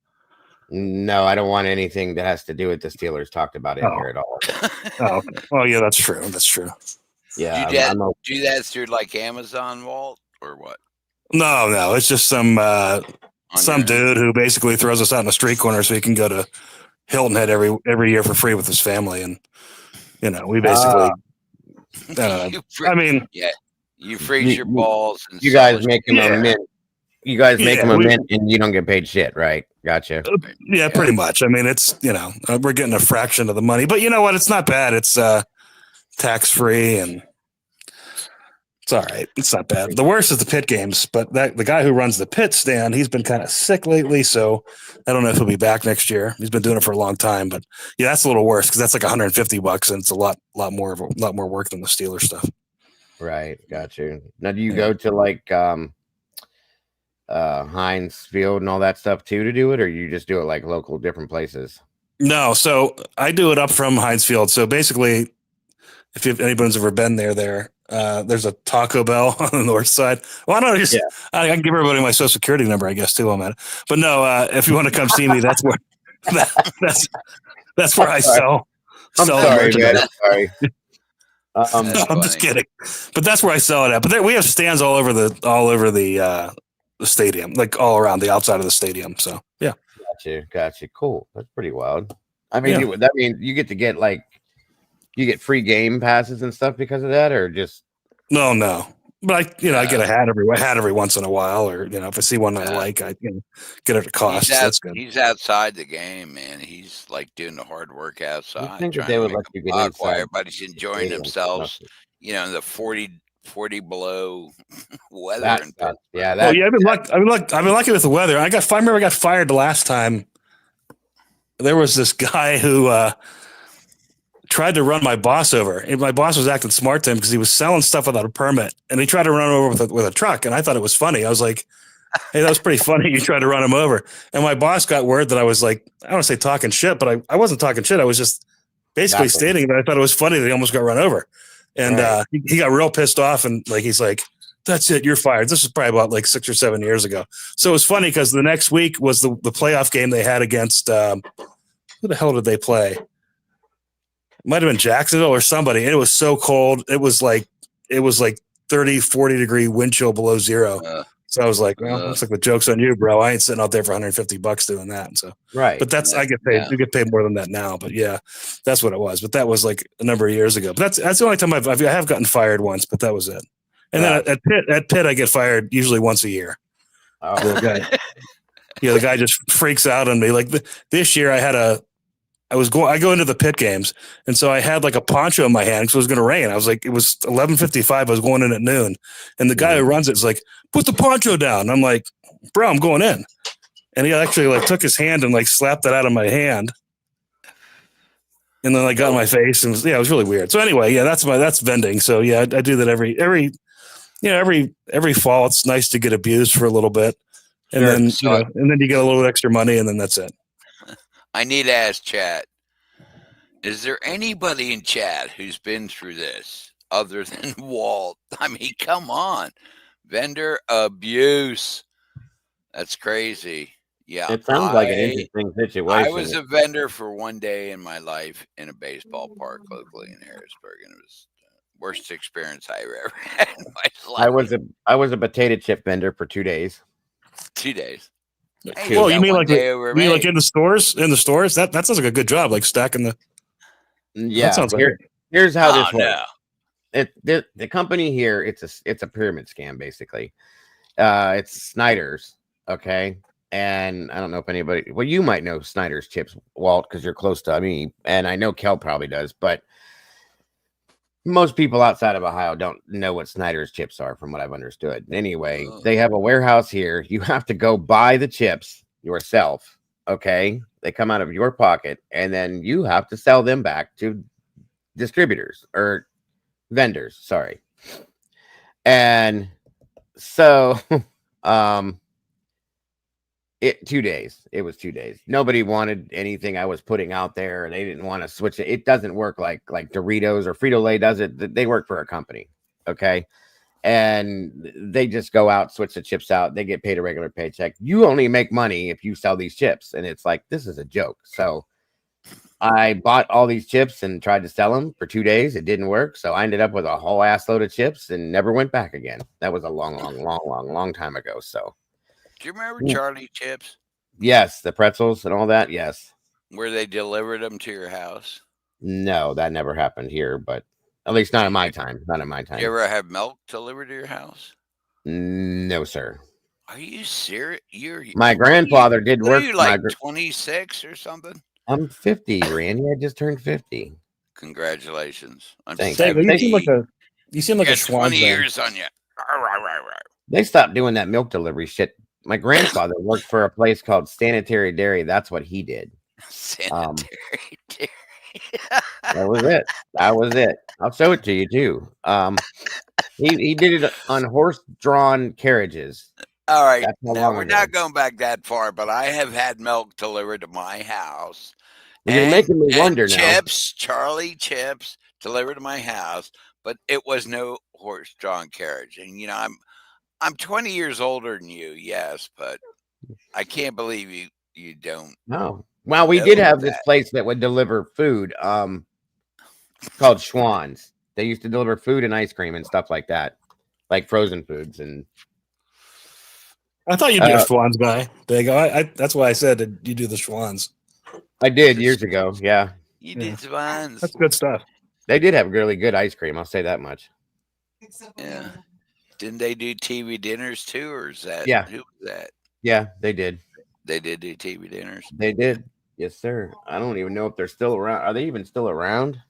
No, I don't want anything that has to do with the Steelers talked about in Oh. here at all. Oh, okay. Well, yeah, that's true. That's true. Yeah, do that, I'm okay. do that through like Amazon, Walt, or what? No, it's just some On your dude who basically throws us out in the street corner so he can go to Hilton Head every year for free with his family, and we basically. You I mean, yeah, you freeze your balls and You sell guys the make him Yeah. a mint. You guys make Yeah, him a we- mint, and you don't get paid shit, right? Gotcha. yeah, pretty much. I mean, it's we're getting a fraction of the money, but you know what? It's not bad. It's tax free and it's all right. It's not bad. The worst is the pit games, but the guy who runs the pit stand, he's been kind of sick lately, so I don't know if he'll be back next year. He's been doing it for a long time, but yeah, that's a little worse because that's like $150, and it's a lot more work than the Steelers stuff. Right, got you. Now, do you go to like Heinz Field and all that stuff too to do it, or you just do it like local different places? No, so I do it up from Heinz Field. So basically, if anybody's ever been there, there's a Taco Bell on the north side. Well, I don't know. I can give everybody my social security number, I guess, too. I'm at it. But no, if you want to come see me, that's where that's where I sell. I'm sorry, man. merchandise. I'm sorry. That's I'm just funny. kidding, but that's where I sell it at. But we have stands all over the stadium, like all around the outside of the stadium. So yeah, Got you. Cool. That's pretty wild. I mean, Yeah. that means you get to get you get free game passes and stuff because of that, or just no. But I get a hat every once in a while, or if I see one I like, I get it at cost. That's good. He's outside the game, man. He's like doing the hard work outside. think that trying they to would make let you a get buck while inside everybody's enjoying stadium themselves. stuff. In the 40 below weather. That And sucks. Yeah, Well, yeah, I've been lucky with the weather. I remember I got fired the last time. There was this guy who tried to run my boss over. And my boss was acting smart to him because he was selling stuff without a permit, and he tried to run over with a truck. And I thought it was funny. I was like, "Hey, that was pretty funny. You tried to run him over." And my boss got word that I was like, I don't want to say talking shit, but I wasn't talking shit. I was just basically Nothing. stating that I thought it was funny that he almost got run over. And Right. he got real pissed off, and he's like, "That's it, you're fired." This was probably about like 6 or 7 years ago. So it was funny because the next week was the playoff game they had against who the hell did they play? It might have been Jacksonville or somebody. And it was so cold. It was like 30, 40 degree wind chill below zero. So I was like, well, looks like the joke's on you, bro. I ain't sitting out there for $150 doing that. And so, right. but I get paid. Yeah. You get paid more than that now. But yeah, that's what it was. But that was like a number of years ago. But that's the only time I have gotten fired once. But that was it. And then at Pitt, I get fired usually once a year. Oh, The guy just freaks out on me. Like this year, I go into the Pitt games, and so I had like a poncho in my hand because it was going to rain. I was like, it was 11:55. I was going in at noon, and the guy who runs it is like, "Put the poncho down." And I'm like, "Bro, I'm going in." And he actually took his hand and slapped it out of my hand, and then got in my face, and it was really weird. So anyway, yeah, that's vending. So yeah, I do that every fall. It's nice to get abused for a little bit, and Sure. then and then you get a little extra money, and then that's it. I need to ask chat, is there anybody in chat who's been through this other than Walt? I mean, come on. Vendor abuse. That's crazy. Yeah. it sounds like an interesting situation. I was a vendor for one day in my life in a baseball park locally in Harrisburg, and it was the worst experience I ever had in my life. I was a potato chip vendor for 2 days. 2 days. Hey, Well, got you mean one like day over in me. the stores? In the stores, that sounds like a good job, like stacking the. Yeah, That sounds like here's how Oh, this works. no. The company here, it's a pyramid scam basically. It's Snyder's, okay, and I don't know if anybody. Well, you might know Snyder's chips, Walt, because you're close to me, and I know Kel probably does, but most people outside of Ohio don't know what Snyder's chips are, from what I've understood. Anyway, they have a warehouse here. You have to go buy the chips yourself. Okay, they come out of your pocket, and then you have to sell them back to distributors or vendors. Sorry. And so, it 2 days. It was 2 days. Nobody wanted anything I was putting out there, and they didn't want to switch it. It doesn't work like Doritos or Frito-Lay does it. They work for a company. Okay. and they just go out, switch the chips out. They get paid a regular paycheck. You only make money if you sell these chips. And it's like, this is a joke. So I bought all these chips and tried to sell them for 2 days. It didn't work. So I ended up with a whole ass load of chips and never went back again. That was a long time ago. So Do you remember Charlie Chips? yes, the pretzels and all that. Yes. Where they delivered them to your house? No, that never happened here, but at least not in my time. Not in my time. You ever have milk delivered to your house? No, sir. Are you serious? My grandfather did what work. Are you like 26 or something? I'm 50, Randy. I just turned 50. Congratulations. I'm Thanks. Dago, you seem 70. like a You got Schwan's 20 man. years on you. They stopped doing that milk delivery shit. My grandfather worked for a place called Sanitary Dairy. That's what he did. Sanitary dairy. That was it. That was it. I'll show it to you too. He did it on horse-drawn carriages. All right. That's how Now, long we're ago. not going back that far, but I have had milk delivered to my house. You're making me wonder now. Chips, Charlie Chips, delivered to my house, but it was no horse-drawn carriage. And, I'm 20 years older than you, yes, but I can't believe you don't. No. Well, we did have this place that would deliver food, called Schwann's. They used to deliver food and ice cream and stuff like that, like frozen foods. And I thought you'd be a Schwan's guy. Dago. That's why I said that you do the Schwan's. I did years ago. Yeah, You did Schwann's. That's good stuff. they did have really good ice cream. I'll say that much. Yeah. Didn't they do TV dinners too, or is that who was that? Yeah, they did. They did do TV dinners. They did. Yes, sir. I don't even know if they're still around. Are they even still around?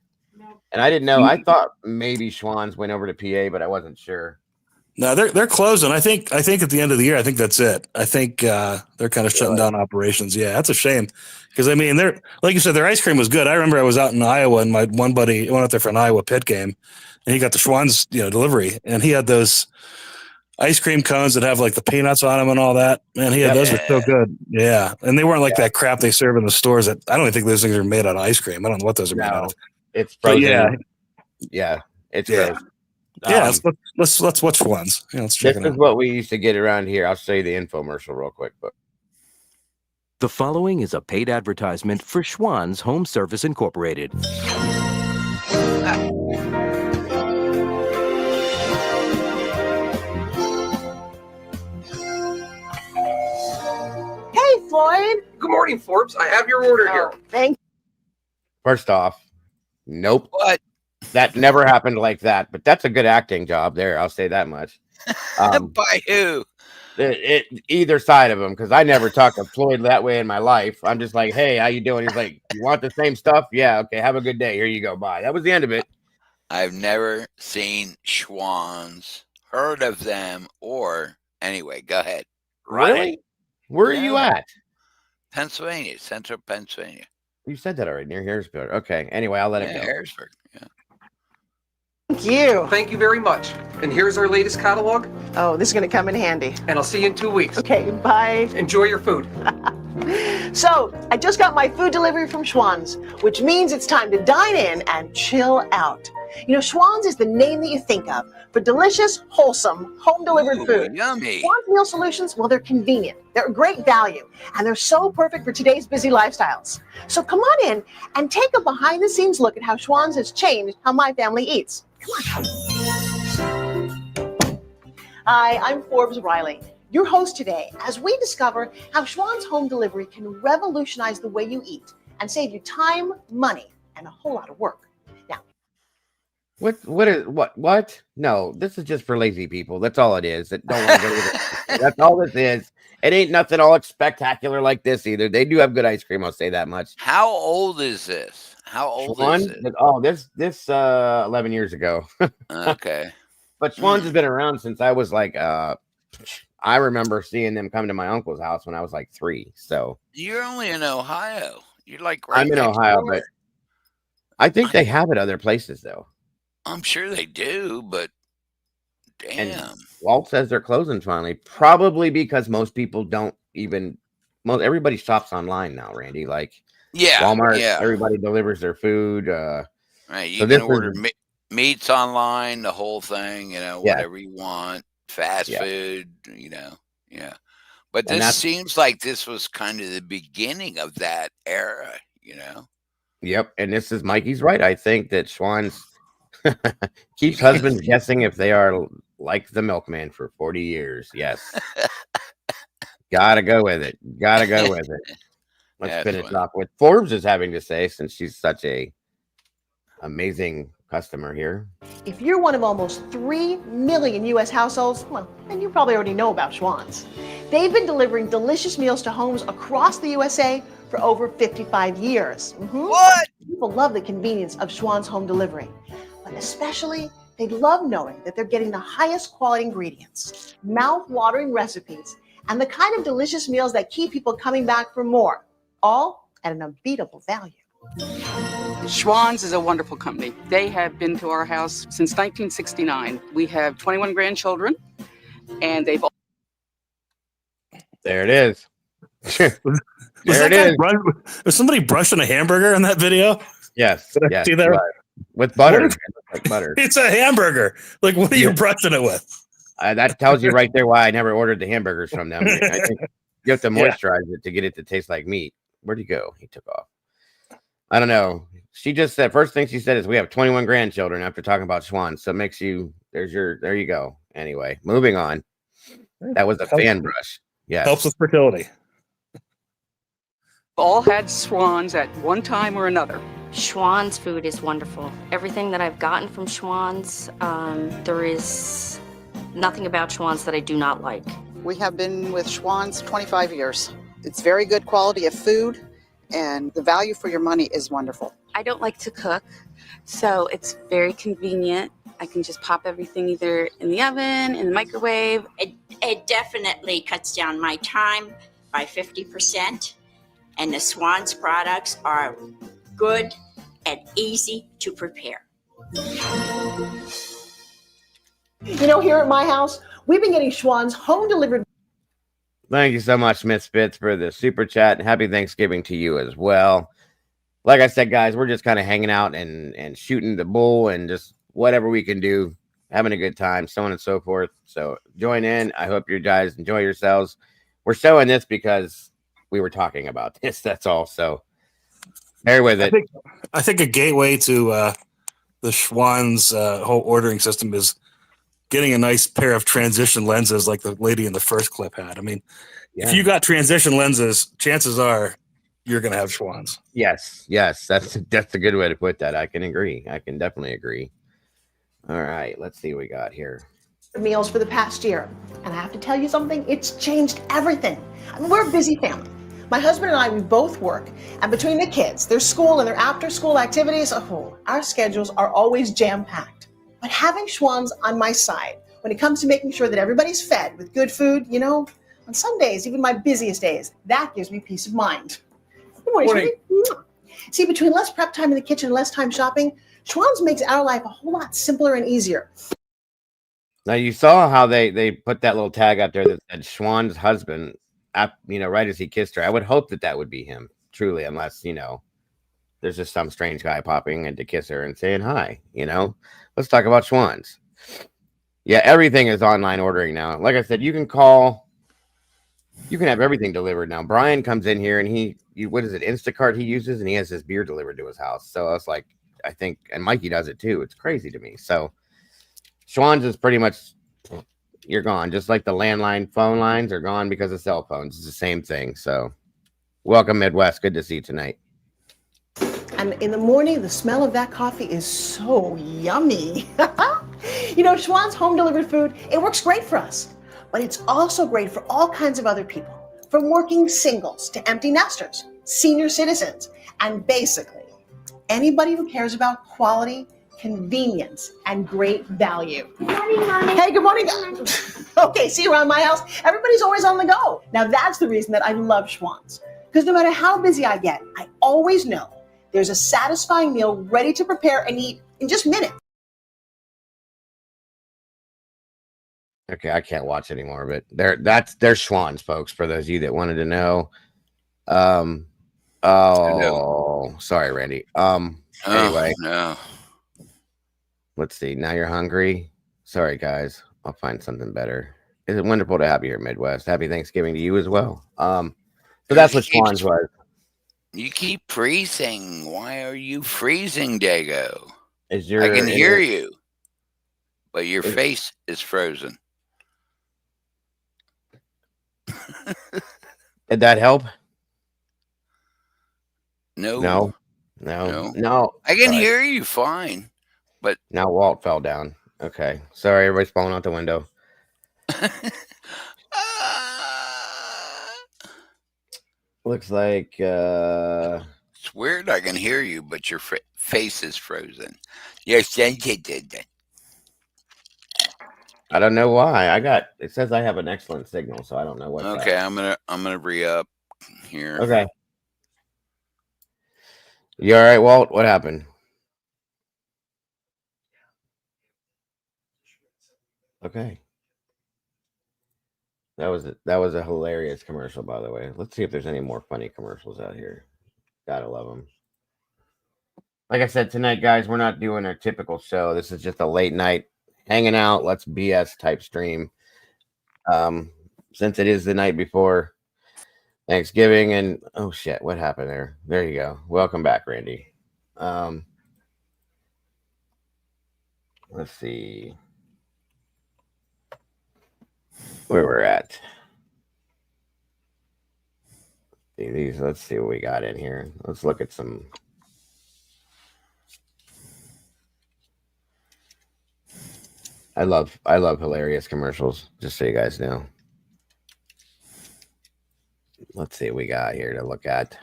And I didn't know. I thought maybe Schwann's went over to PA, but I wasn't sure. No, they're closing. I think at the end of the year, I think that's it. I think they're kind of shutting down operations. Yeah, that's a shame because I mean, they're like you said, their ice cream was good. I remember I was out in Iowa and my one buddy went out there for an Iowa pit game, and he got the Schwann's delivery, and he had those ice cream cones that have like the peanuts on them and all that. Man, those were so good. Yeah, and they weren't like that crap they serve in the stores. That I don't even think those things are made out of ice cream. I don't know what those are made out of. It's frozen. But yeah, it's frozen. Yeah, let's watch ones. Yeah, let's check this it out. is what we used to get around here. I'll show you the infomercial real quick. But the following is a paid advertisement for Schwann's Home Service Incorporated. Hey, Floyd. Good morning, Forbes. I have your order here. Thank first off, nope. What? That never happened like that. But that's a good acting job there. I'll say that much. By who? Either side of them, because I never talked to Floyd that way in my life. I'm just like, hey, how you doing? He's like, you want the same stuff? Yeah, okay, have a good day. Here you go. Bye. That was the end of it. I've never seen Schwann's, heard of them, or anyway, go ahead. Really? Where are you at? Pennsylvania, central Pennsylvania. You said that already, near Harrisburg. Okay. Anyway, I'll let it go. Harrisburg. Yeah. you. Thank you very much. And here's our latest catalog. Oh, this is going to come in handy. And I'll see you in 2 weeks. Okay, bye. Enjoy your food. So, I just got my food delivery from Schwann's, which means it's time to dine in and chill out. You know, Schwann's is the name that you think of for delicious, wholesome, home-delivered food. Yummy. Schwann's Meal Solutions, well, they're convenient, they're a great value, and they're so perfect for today's busy lifestyles. So come on in and take a behind-the-scenes look at how Schwann's has changed how my family eats. Come on. Hi, I'm Forbes Riley, your host today, as we discover how Schwann's home delivery can revolutionize the way you eat and save you time, money, and a whole lot of work. What? No, this is just for lazy people. That's all it is. That don't want to go to the, that's all this is. It ain't nothing all spectacular like this either. They do have good ice cream. I'll say that much. How old is this? How old is it? Oh, this 11 years ago. Okay. But Schwann's has been around since I was like, I remember seeing them come to my uncle's house when I was like 3. So you're only in Ohio. You're like I'm in Ohio, but I think they have it other places though. I'm sure they do, but damn. And Walt says they're closing finally, probably because most people don't even. Everybody shops online now, Randy. Like Walmart, everybody delivers their food. Right, you can order Meats online, the whole thing, Yeah. whatever you want, fast Yeah. food, yeah. But And this that's seems like this was kind of the beginning of that era, yep. And this is Mikey's right. I think that Schwann's keeps husbands guessing if they are like the milkman for 40 years. Yes. Gotta go with it. Gotta go with it. Let's That's finish funny. off with Forbes is having to say, since she's such a amazing customer here. If you're one of almost 3 million U.S. households, well, then you probably already know about Schwann's. They've been delivering delicious meals to homes across the USA for over 55 years. What? People love the convenience of Schwann's home delivery, but especially they love knowing that they're getting the highest quality ingredients, mouth-watering recipes, and the kind of delicious meals that keep people coming back for more, all at an unbeatable value. Schwann's is a wonderful company. They have been to our house since 1969. We have 21 grandchildren, and they've There it is. Was somebody brushing a hamburger in that video? Yes. Did I Yes. see that? Right. With butter. What is- It looks like butter. It's a hamburger. Like, what are you brushing it with? That tells you right there why I never ordered the hamburgers from them. I think you have to moisturize it to get it to taste like meat. Where'd he go? He took off. I don't know. She just said, first thing she said is we have 21 grandchildren after talking about Schwann. So it makes you, there you go. Anyway, moving on. That was a fan brush. Yeah. Helps with fertility. all had Schwann's at one time or another. Schwann's food is wonderful. Everything that I've gotten from Schwann's, there is nothing about Schwann's that I do not like. We have been with Schwann's 25 years. It's very good quality of food, and the value for your money is wonderful. I don't like to cook, so it's very convenient. I can just pop everything either in the oven, in the microwave. It definitely cuts down my time by 50%, and the Schwann's products are good and easy to prepare. You know, here at my house, we've been getting Schwann's home delivered. Thank you so much, Miss Spitz, for the super chat. Happy Thanksgiving to you as well. Like I said, guys, we're just kind of hanging out and shooting the bull and just whatever we can do, having a good time, so on and so forth. So join in. I hope you guys enjoy yourselves. We're showing this because we were talking about this. That's all. So bear with it. I think a gateway to the Schwann's whole ordering system is getting a nice pair of transition lenses like the lady in the first clip had. I mean, if you got transition lenses, chances are you're going to have Schwann's. Yes. That's a good way to put that. I can agree. I can definitely agree. All right. Let's see what we got here. Meals for the past year. And I have to tell you something, it's changed everything. I mean, we're a busy family. My husband and I, we both work. And between the kids, their school and their after-school activities, our schedules are always jam-packed. But having Schwann's on my side, when it comes to making sure that everybody's fed with good food, you know, on some days, even my busiest days, that gives me peace of mind. Good morning, sweetie. See, between less prep time in the kitchen and less time shopping, Schwann's makes our life a whole lot simpler and easier. Now, you saw how they put that little tag out there that said Schwann's husband, right as he kissed her. I would hope that would be him, truly, unless, there's just some strange guy popping in to kiss her and saying hi, Let's talk about Schwann's. Yeah, everything is online ordering now. Like I said, you can call. You can have everything delivered now. Brian comes in here and what is it, Instacart he uses, and he has his beer delivered to his house. So I was like, I think, and Mikey does it too. It's crazy to me. So Schwann's is pretty much, you're gone. Just like the landline phone lines are gone because of cell phones. It's the same thing. So welcome, Midwest. Good to see you tonight. And in the morning, the smell of that coffee is so yummy. Schwann's home delivered food, it works great for us, but it's also great for all kinds of other people, from working singles to empty nesters, senior citizens, and basically anybody who cares about quality, convenience, and great value. Good morning, Mommy. Hey, good morning. Okay, see, around my house, everybody's always on the go. Now that's the reason that I love Schwann's, because no matter how busy I get, I always know there's a satisfying meal ready to prepare and eat in just minutes. Okay, I can't watch anymore, but there's Schwann's, folks, for those of you that wanted to know. Sorry, Randy. Anyway. No. Let's see. Now you're hungry. Sorry, guys. I'll find something better. It's wonderful to have you here, Midwest. Happy Thanksgiving to you as well. So that's what Schwann's was. You keep freezing. Why are you freezing, Dago? I can hear you, but your face is frozen. Did that help? No. I can hear you fine, but now Walt fell down. Okay, sorry, everybody's falling out the window. Looks like it's weird. I can hear you, but your face is frozen. Yes, I don't know why. It says I have an excellent signal, so I don't know what. Okay, I'm gonna re-up here. Okay. You all right, Walt? What happened? Okay. That was a hilarious commercial, by the way. Let's see if there's any more funny commercials out here. Gotta love them. Like I said, tonight, guys, we're not doing our typical show. This is just a late night hanging out. Let's BS type stream. Since it is the night before Thanksgiving, and oh shit, what happened there? There you go. Welcome back, Randy. Let's see where we're at. Let's see what we got in here. Let's look at some. I love hilarious commercials, just so you guys know. Let's see what we got here to look at.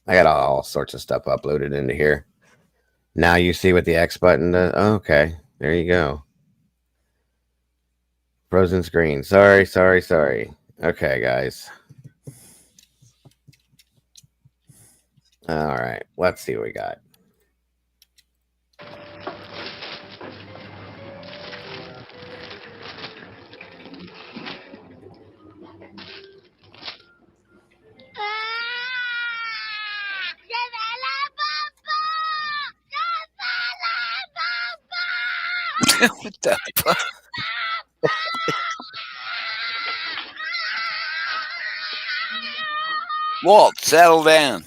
I got all sorts of stuff uploaded into here. Now you see what the X button does. Oh, okay, there you go. Frozen screen. Sorry. Okay, guys. All right, let's see what we got. What the fuck? Walt, settle down.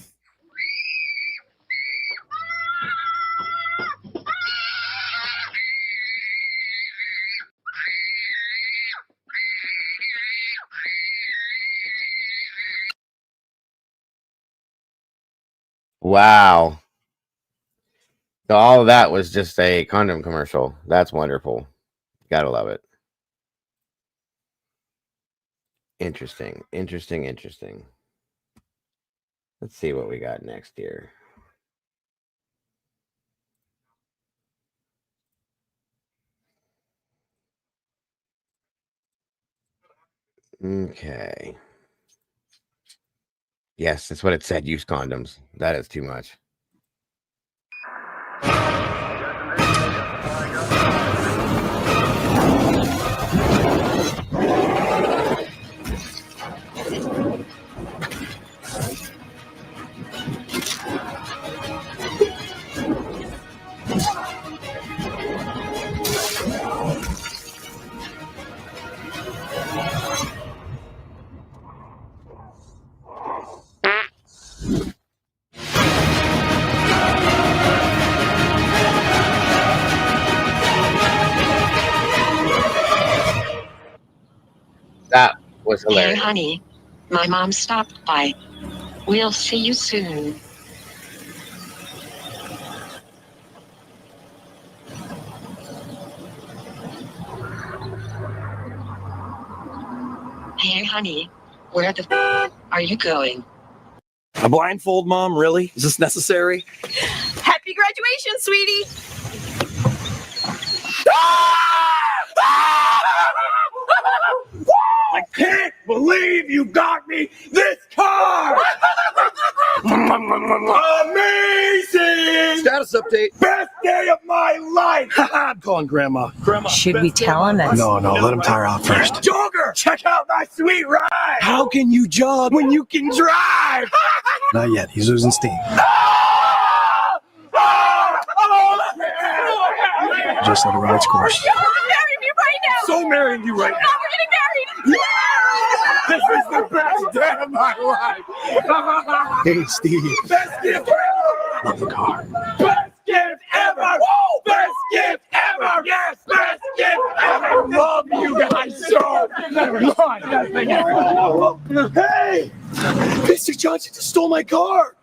Wow. So all of that was just a condom commercial. That's wonderful. Gotta love it. Interesting. Let's see what we got next here. Okay. Yes, that's what it said. Use condoms. That is too much. That was hilarious. Hey, honey, my mom stopped by. We'll see you soon. Hey, honey, where the are you going? A blindfold, Mom? Really? Is this necessary? Happy graduation, sweetie! I can't believe you got me this car! Amazing! Status update. Best day of my life! I'm calling Grandma. Grandma. Should we tell him that? No, let him tire out first. Jogger! Check out my sweet ride! How can you jog when you can drive? Not yet. He's losing steam. just let it run its course. You're marrying me right now. So marrying you right now. We're getting married. This is the best day of my life. Hey, Steve. Best gift ever. Love the car. Best gift ever. Woo! Best gift ever. Yes, best gift ever. Love you guys so. Hey, Mr. Johnson just stole my car.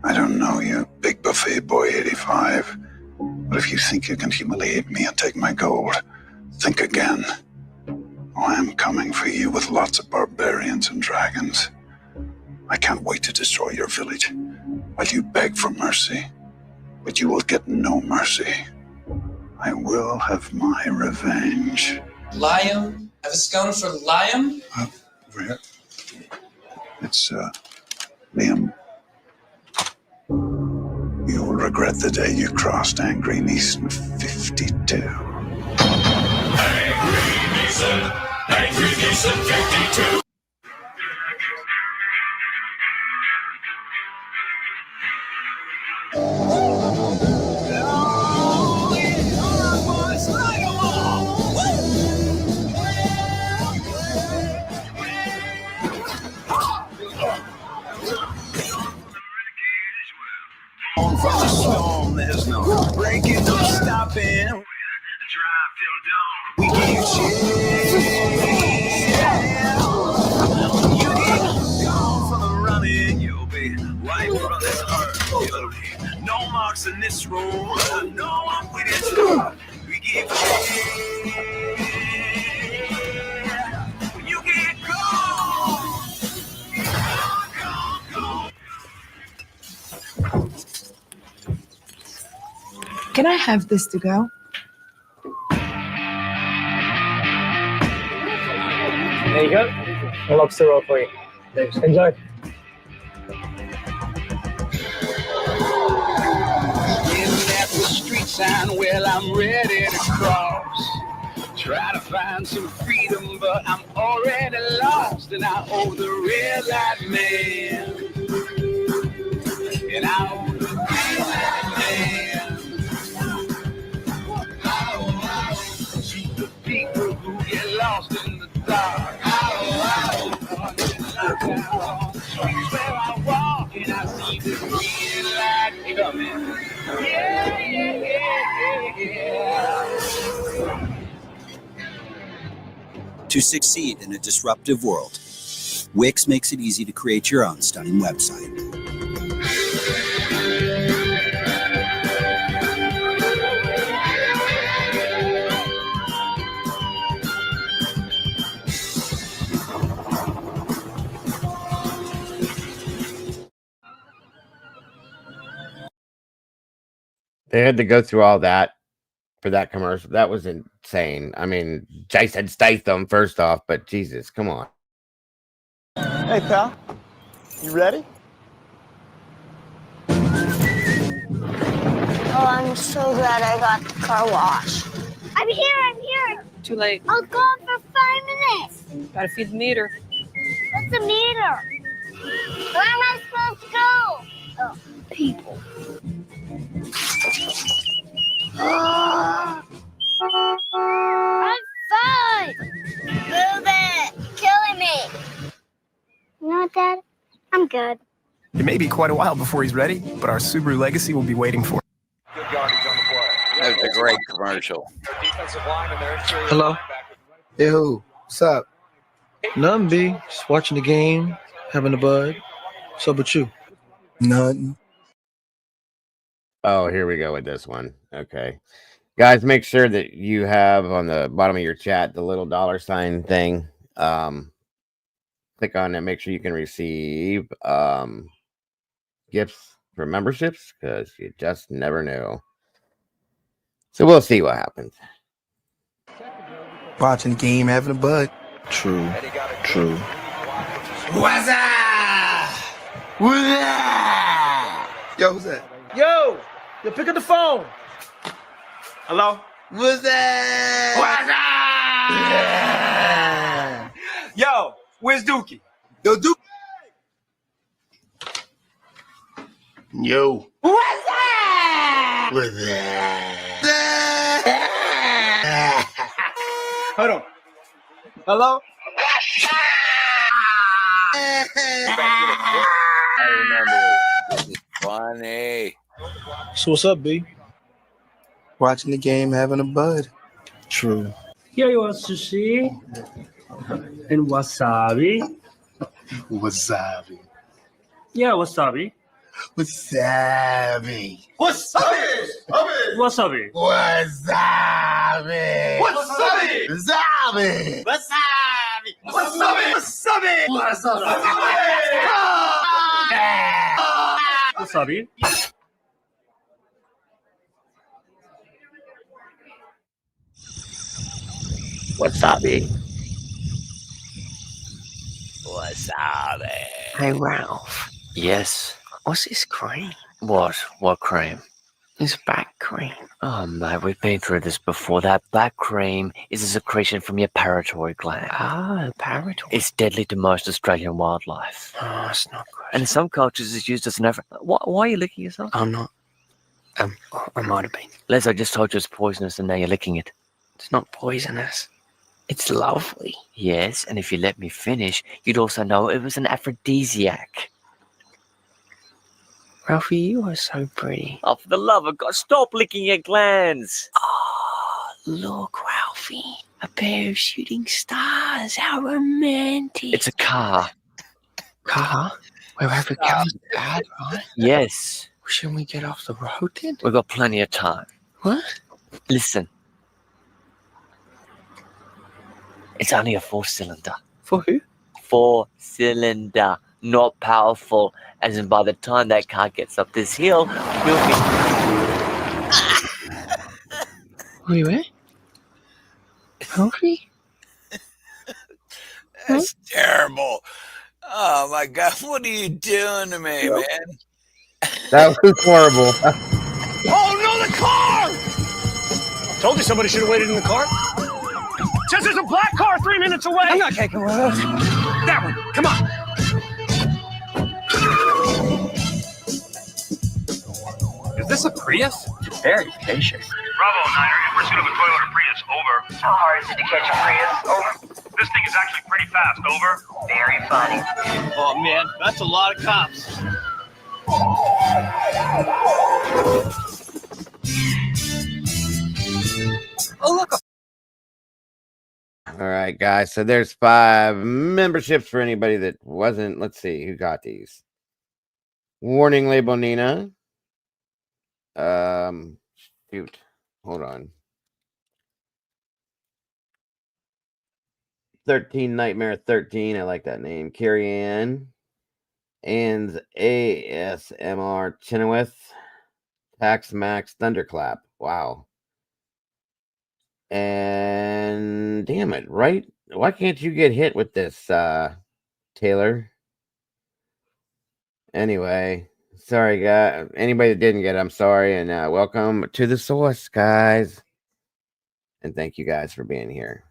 I don't know you, Big Buffet Boy 85, but if you think you can humiliate me and take my gold, think again. Oh, I'm coming for you with lots of barbarians and dragons. I can't wait to destroy your village while you beg for mercy, but you will get no mercy. I will have my revenge. Liam? Have a scone for Liam? Over here. It's, Liam. You will regret the day you crossed Angry Neeson 52. Angry Neeson 52. From the storm, there's no breaking, no stopping. The drive till dawn. We give chills. You get gone from the running, you'll be wiped from this earth. You'll be no marks in this room. No one with it. We give chills. When you get gone. Can I have this to go? There you go. A lobster roll for you. Enjoy. Getting at the street sign, well, I'm ready to cross. Try to find some freedom, but I'm already lost. And I owe the red light man. And I owe the red light man. To the people who get lost in the dark. Streets where I walk and I see the green light coming. Yeah, yeah, yeah, yeah. To succeed in a disruptive world, Wix makes it easy to create your own stunning website. They had to go through all that for that commercial. That was insane. I mean, Jason Statham first off, but Jesus, come on. Hey, pal. You ready? Oh, I'm so glad I got the car wash. I'm here. Too late. I'll go for 5 minutes. Gotta feed the meter. What's the meter? Where am I supposed to go? Oh, people. I'm fine. Move it. You're killing me. You know what, Dad? I'm good. It may be quite a while before he's ready, but our Subaru Legacy will be waiting for him. That was a great commercial. Hello? Yo, what's up? Nothing, B. Just watching the game, having a bud. What's up with you? Nothing. Oh, here we go with this one. Okay. Guys, make sure that you have on the bottom of your chat the little $sign thing. Click on it. Make sure you can receive gifts for memberships because you just never know. So we'll see what happens. Watching the game, having a bud. True. What's up? Yo, who's that? Yo! Yo, pick up the phone. Hello? What's that? Yo, where's Dookie? Yo, Dookie. Yo. What's that? What's that? Hold on. Hello? I remember. This is funny. So what's up, B? Watching the game, having a bud. True. Here you are sushi and wasabi. Wasabi. Yeah, wasabi. Wasabi. Wasabi! Wasabi. Wasabi. Wasabi! Wasabi. Wasabi! Wasabi! Wasabi! Wasabi. Wasabi. Wasabi. Hey, Ralph. Yes. What's this cream? What? What cream? This back cream. Oh, mate, we've been through this before. That back cream is a secretion from your parotid gland. Ah, parotid. It's deadly to most Australian wildlife. Oh, it's not good. And in some cultures, it's used as an Why are you licking yourself? I'm not. I might have been. Les, I just told you it's poisonous, and now you're licking it. It's not poisonous. It's lovely. Yes, and if you let me finish, you'd also know it was an aphrodisiac. Ralphie, you are so pretty. Oh, for the love of God, stop licking your glands. Oh, look, Ralphie. A pair of shooting stars. How romantic. It's a car. Car? Wherever it comes bad, right? Yes. Shouldn't we get off the road then? We've got plenty of time. What? Listen. It's only a 4-cylinder. For who? 4-cylinder. Not powerful. As in, by the time that car gets up this hill, we'll be... Wait, where? Hungry? That's terrible. Oh my God, what are you doing to me, man? That was horrible. Oh no, the car! Told you somebody should have waited in the car. Says there's a black car 3 minutes away. I'm not taking one of those. That one. Come on. Is this a Prius? Very patient. Bravo, Niner. In pursuit of a Toyota Prius. Over. How hard is it to catch a Prius? Over. This thing is actually pretty fast. Over. Very funny. Oh man, that's a lot of cops. Oh, look. All right, guys. So there's 5 memberships for anybody that wasn't. Let's see who got these. Warning label Nina. Shoot. Hold on. 13 Nightmare 13. I like that name. Carrie Ann. And ASMR Chenoweth. Tax Max Thunderclap. Wow. And damn it, right? Why can't you get hit with this, Taylor? Anyway, sorry, guys. Anybody that didn't get it, I'm sorry. And welcome to the source, guys. And thank you guys for being here.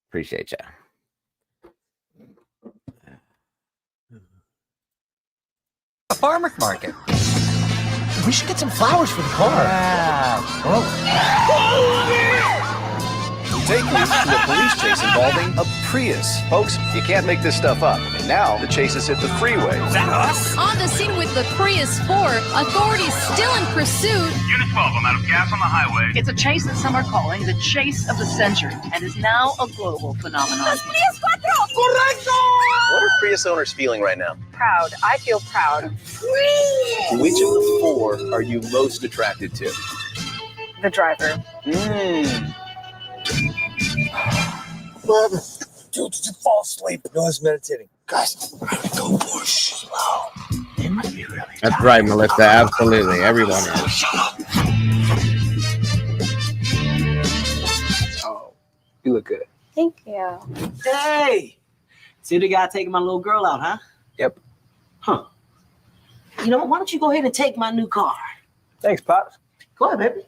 Appreciate ya. A farmer's market. We should get some flowers for the car. Take me to a police chase involving a Prius. Folks, you can't make this stuff up. And now the chase is hit the freeway. Is that us? On the scene with the Prius 4, authorities still in pursuit. Unit 12, I'm out of gas on the highway. It's a chase that some are calling the chase of the century and is now a global phenomenon. What are Prius owners feeling right now? Proud. I feel proud. Which of the 4 are you most attracted to? The driver. What happened? Dude, did you fall asleep? No, I was meditating. Guys, I'm gonna go more slow. They might be really That's right, Melissa. Absolutely. Everyone is. Shut up. Oh, you look good. Thank you. Hey! See the guy taking my little girl out, huh? Yep. Huh. You know, why don't you go ahead and take my new car? Thanks, Pops. Go ahead, baby.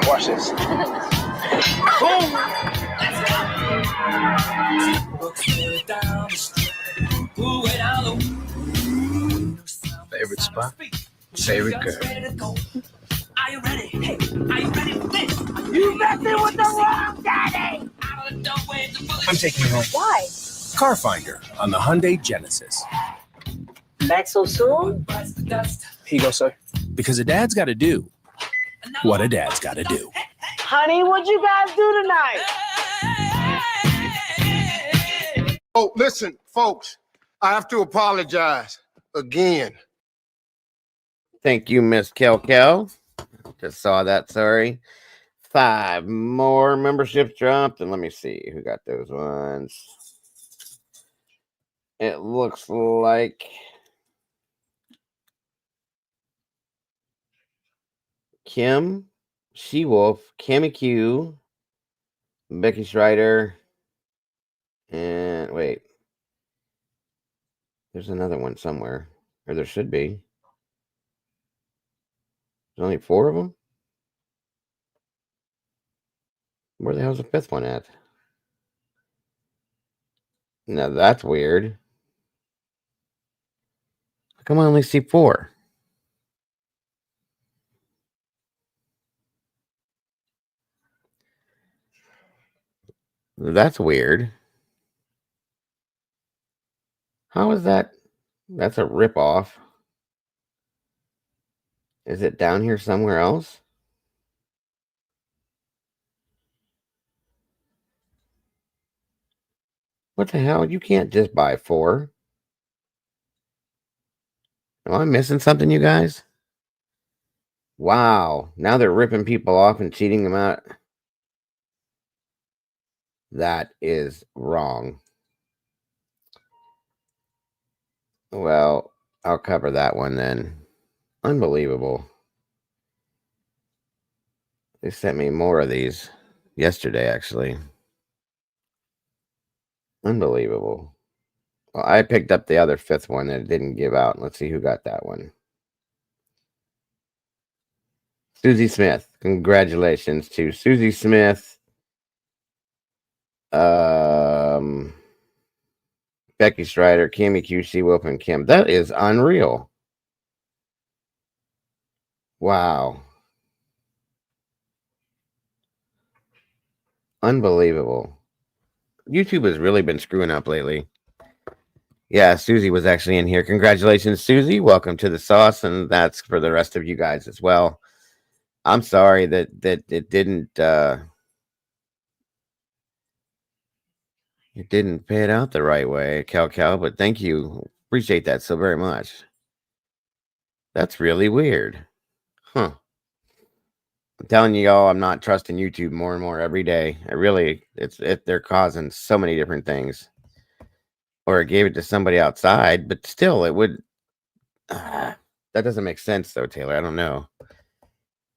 Watch this. Favorite spot? Favorite girl? Are you ready? Hey, are you ready for this? You messing with the wrong daddy! I'm taking you home. Why? Car Finder on the Hyundai Genesis. Back so soon? Here you go, sir. Because a dad's got to do what a dad's got to do. Honey, what'd you guys do tonight? Oh, listen, folks, I have to apologize again. Thank you, Miss Kel. Just saw that, sorry. 5 more memberships dropped, and let me see who got those ones. It looks like Kim, She-Wolf, Cammy Q, Becky Schreider, and wait. There's another one somewhere, or there should be. There's only 4 of them? Where the hell's the 5th one at? Now that's weird. How come I only see 4? That's weird. How is that? That's a ripoff. Is it down here somewhere else? What the hell? You can't just buy 4. Am I missing something, you guys? Wow. Now they're ripping people off and cheating them out. That is wrong. Well, I'll cover that one then. Unbelievable. They sent me more of these yesterday, actually. Unbelievable. Well, I picked up the other 5th one that it didn't give out. Let's see who got that one. Susie Smith. Congratulations to Susie Smith. Becky Strider, Cammy Q, She-Wolf, and Kim. That is unreal. Wow. Unbelievable. YouTube has really been screwing up lately. Yeah, Susie was actually in here. Congratulations, Susie. Welcome to the sauce, and that's for the rest of you guys as well. I'm sorry that it didn't pay it out the right way, Cal, but thank you. Appreciate that so very much. That's really weird. Huh. I'm telling you all, I'm not trusting YouTube more and more every day. They're causing so many different things. Or I gave it to somebody outside, but still, it would. That doesn't make sense, though, Taylor. I don't know.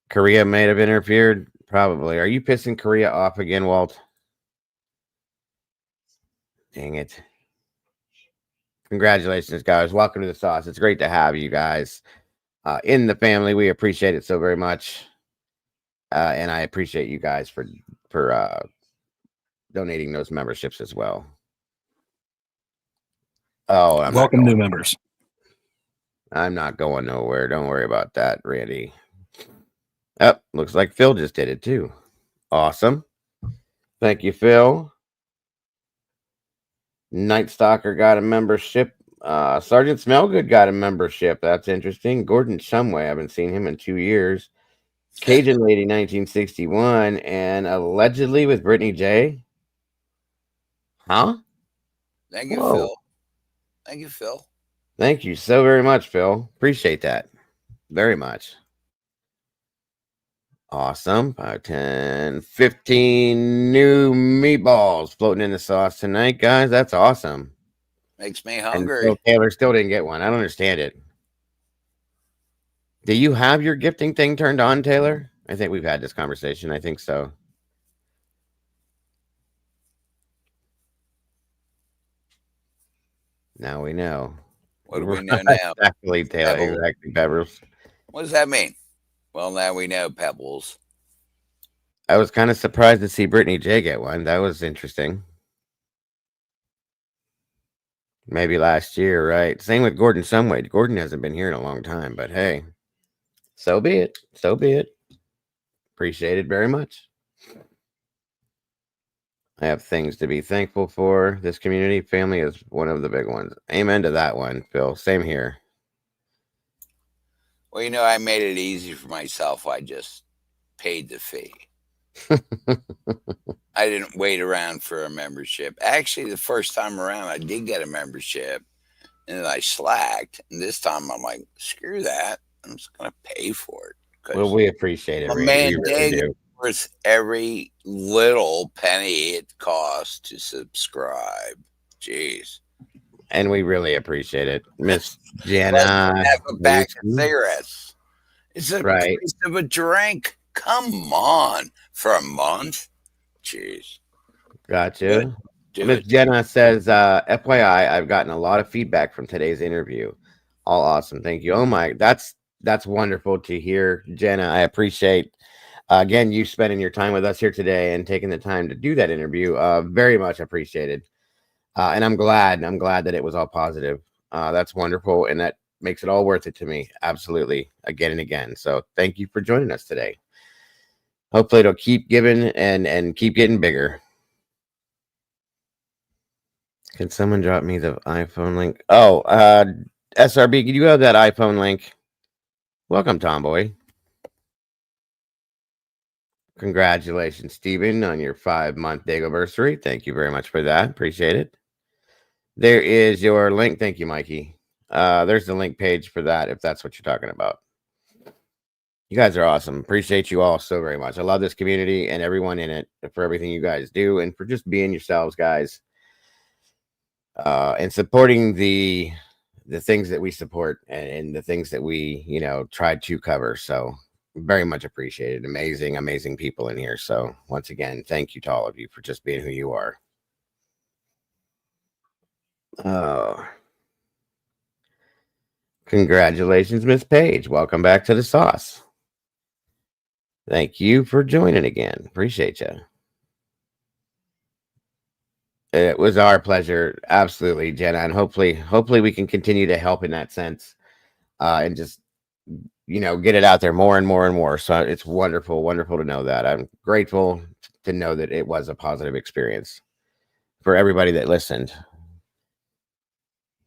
Korea may have interfered. Probably. Are you pissing Korea off again, Walt? Dang it. Congratulations, guys. Welcome to the sauce. It's great to have you guys in the family. We appreciate it so very much. And I appreciate you guys for donating those memberships as well. Oh, Welcome new members. I'm not going nowhere. Don't worry about that, Randy. Oh, looks like Phil just did it too. Awesome. Thank you, Phil. Night Stalker got a membership. Sergeant Smellgood got a membership. That's interesting. Gordon Shumway. I haven't seen him in 2 years. Cajun Lady 1961 and allegedly with Brittany J. Huh? Thank you, Phil. Thank you, Phil. Thank you so very much, Phil. Appreciate that very much. Awesome. 5, 10, 15 new meatballs floating in the sauce tonight, guys. That's awesome. Makes me hungry. And Taylor still didn't get one. I don't understand it. Do you have your gifting thing turned on, Taylor? I think we've had this conversation. I think so. Now we know. What do we know now? Exactly, Taylor. Pebbles. Exactly, Pebbles. What do we know now? Exactly, Taylor. Pebbles. Exactly, Pebbles. What does that mean? Well, now we know, Pebbles. I was kind of surprised to see Brittany J get one. That was interesting. Maybe last year, right? Same with Gordon Someway. Gordon hasn't been here in a long time, but hey, so be it. So be it. Appreciate it very much. I have things to be thankful for. This community family is one of the big ones. Amen to that one, Phil. Same here. Well, you know, I made it easy for myself. I just paid the fee. I didn't wait around for a membership. Actually, the first time around, I did get a membership, and then I slacked. And this time, I'm like, screw that. I'm just going to pay for it. Well, we appreciate it, Randy. Man, We really Dago do. worth every little penny it costs to subscribe. Jeez. And we really appreciate it. Miss Like, Jenna. have a pack of Lucy. cigarettes. It's a Right. price of a drink. Come on. For a month? Jeez. Gotcha. Do Miss it. Jenna says, FYI, I've gotten a lot of feedback from today's interview. All awesome. Thank you. Oh my, that's wonderful to hear, Jenna. I appreciate again you spending your time with us here today and taking the time to do that interview. Very much appreciated. And I'm glad that it was all positive. That's wonderful, and that makes it all worth it to me. Absolutely, again and again. So thank you for joining us today. Hopefully it'll keep giving and keep getting bigger. Can someone drop me the iPhone link? Oh, SRB, can you have that iPhone link? Welcome, Tomboy. Congratulations, Stephen, on your 5-month Dagoversary. Thank you very much for that. Appreciate it. There is your link. Thank you, Mikey. There's the link page for that, if that's what you're talking about. You guys are awesome. Appreciate you all so very much. I love this community and everyone in it for everything you guys do and for just being yourselves, guys. And supporting the things that we support and the things that we, you know, try to cover. So very much appreciated. Amazing people in here. So once again, thank you to all of you for just being who you are. Oh, congratulations, Miss Page. Welcome back to the sauce. Thank you for joining again. Appreciate you. It was our pleasure. Absolutely, Jenna. And hopefully we can continue to help in that sense. And just, you know, get it out there more and more and more. So it's wonderful to know that. I'm grateful to know that it was a positive experience for everybody that listened.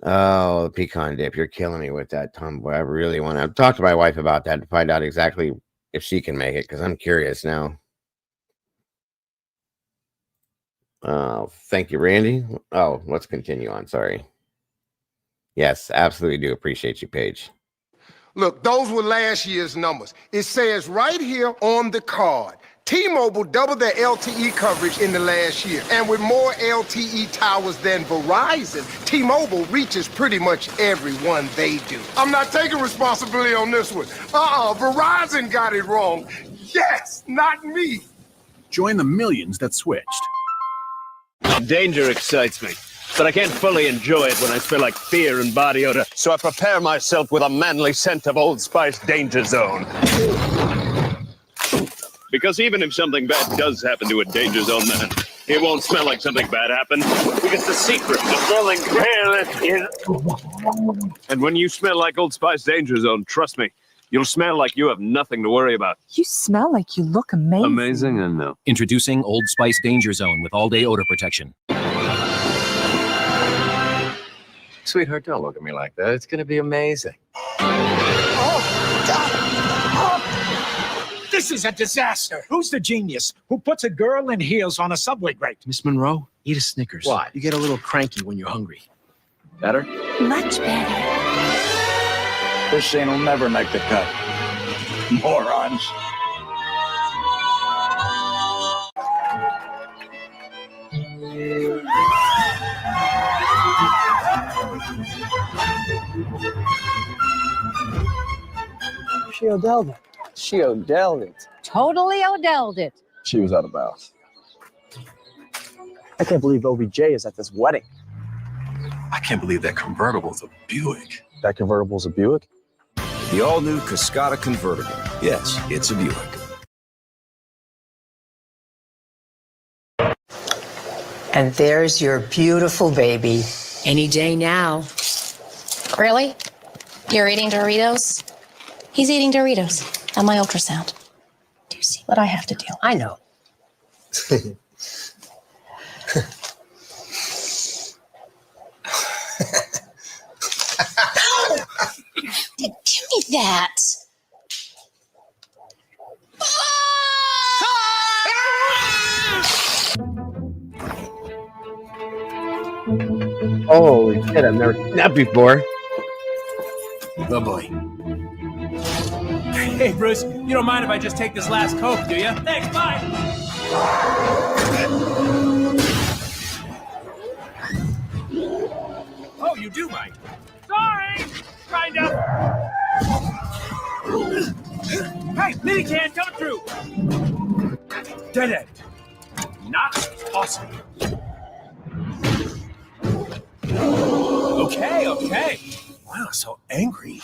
Oh, the pecan dip. You're killing me with that, Tomboy. I really want to talk to my wife about that to find out exactly if she can make it, because I'm curious now. Oh, thank you, Randy. Oh, let's continue on. Sorry. Yes, absolutely do appreciate you, Paige. Look, those were last year's numbers. It says right here on the card, T-Mobile doubled their LTE coverage in the last year. And with more LTE towers than Verizon, T-Mobile reaches pretty much everyone they do. I'm not taking responsibility on this one. Verizon got it wrong. Yes, not me. Join the millions that switched. Danger excites me, but I can't fully enjoy it when I smell like fear and body odor, so I prepare myself with a manly scent of Old Spice Danger Zone. Because even if something bad does happen to a Danger Zone man, it won't smell like something bad happened, because the secret to smelling careless is... And when you smell like Old Spice Danger Zone, trust me, you'll smell like you have nothing to worry about. You smell like you look amazing. Amazing, I know. Introducing Old Spice Danger Zone with all-day odor protection. Sweetheart, don't look at me like that. It's going to be amazing. This is a disaster. Who's the genius who puts a girl in heels on a subway grate? Miss Monroe, eat a Snickers. Why? You get a little cranky when you're hungry. Better? Much better. This scene will never make the cut. Morons. She Odelled it. She Odelled it. Totally Odelled it. She was out of bounds. I can't believe OBJ is at this wedding. I can't believe that convertible's a Buick. That convertible's a Buick? The all-new Cascada convertible. Yes, it's a Buick. And there's your beautiful baby. Any day now. Really? You're eating Doritos? He's eating Doritos on my ultrasound. Do you see what I have to do? I know. Give me that. Holy shit, I've never seen that before. Oh boy. Hey, Bruce, you don't mind if I just take this last Coke, do you? Thanks, bye. Oh, you do mind. Sorry! Kind of. Hey, mini can coming through. Dead end. Not possible. Okay. Wow, so angry.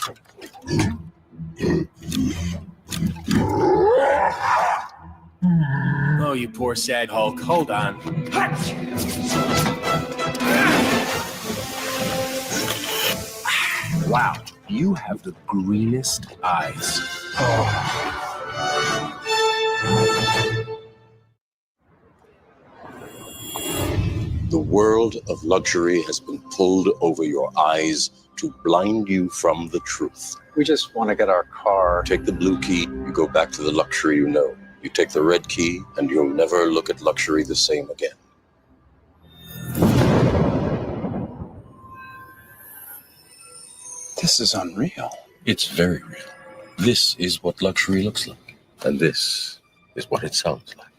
Oh, you poor sad Hulk. Hold on. Wow, you have the greenest eyes. The world of luxury has been pulled over your eyes to blind you from the truth. We just want to get our car. Take the blue key, you go back to the luxury you know. You take the red key, and you'll never look at luxury the same again. This is unreal. It's very real. This is what luxury looks like. And this is what it sounds like.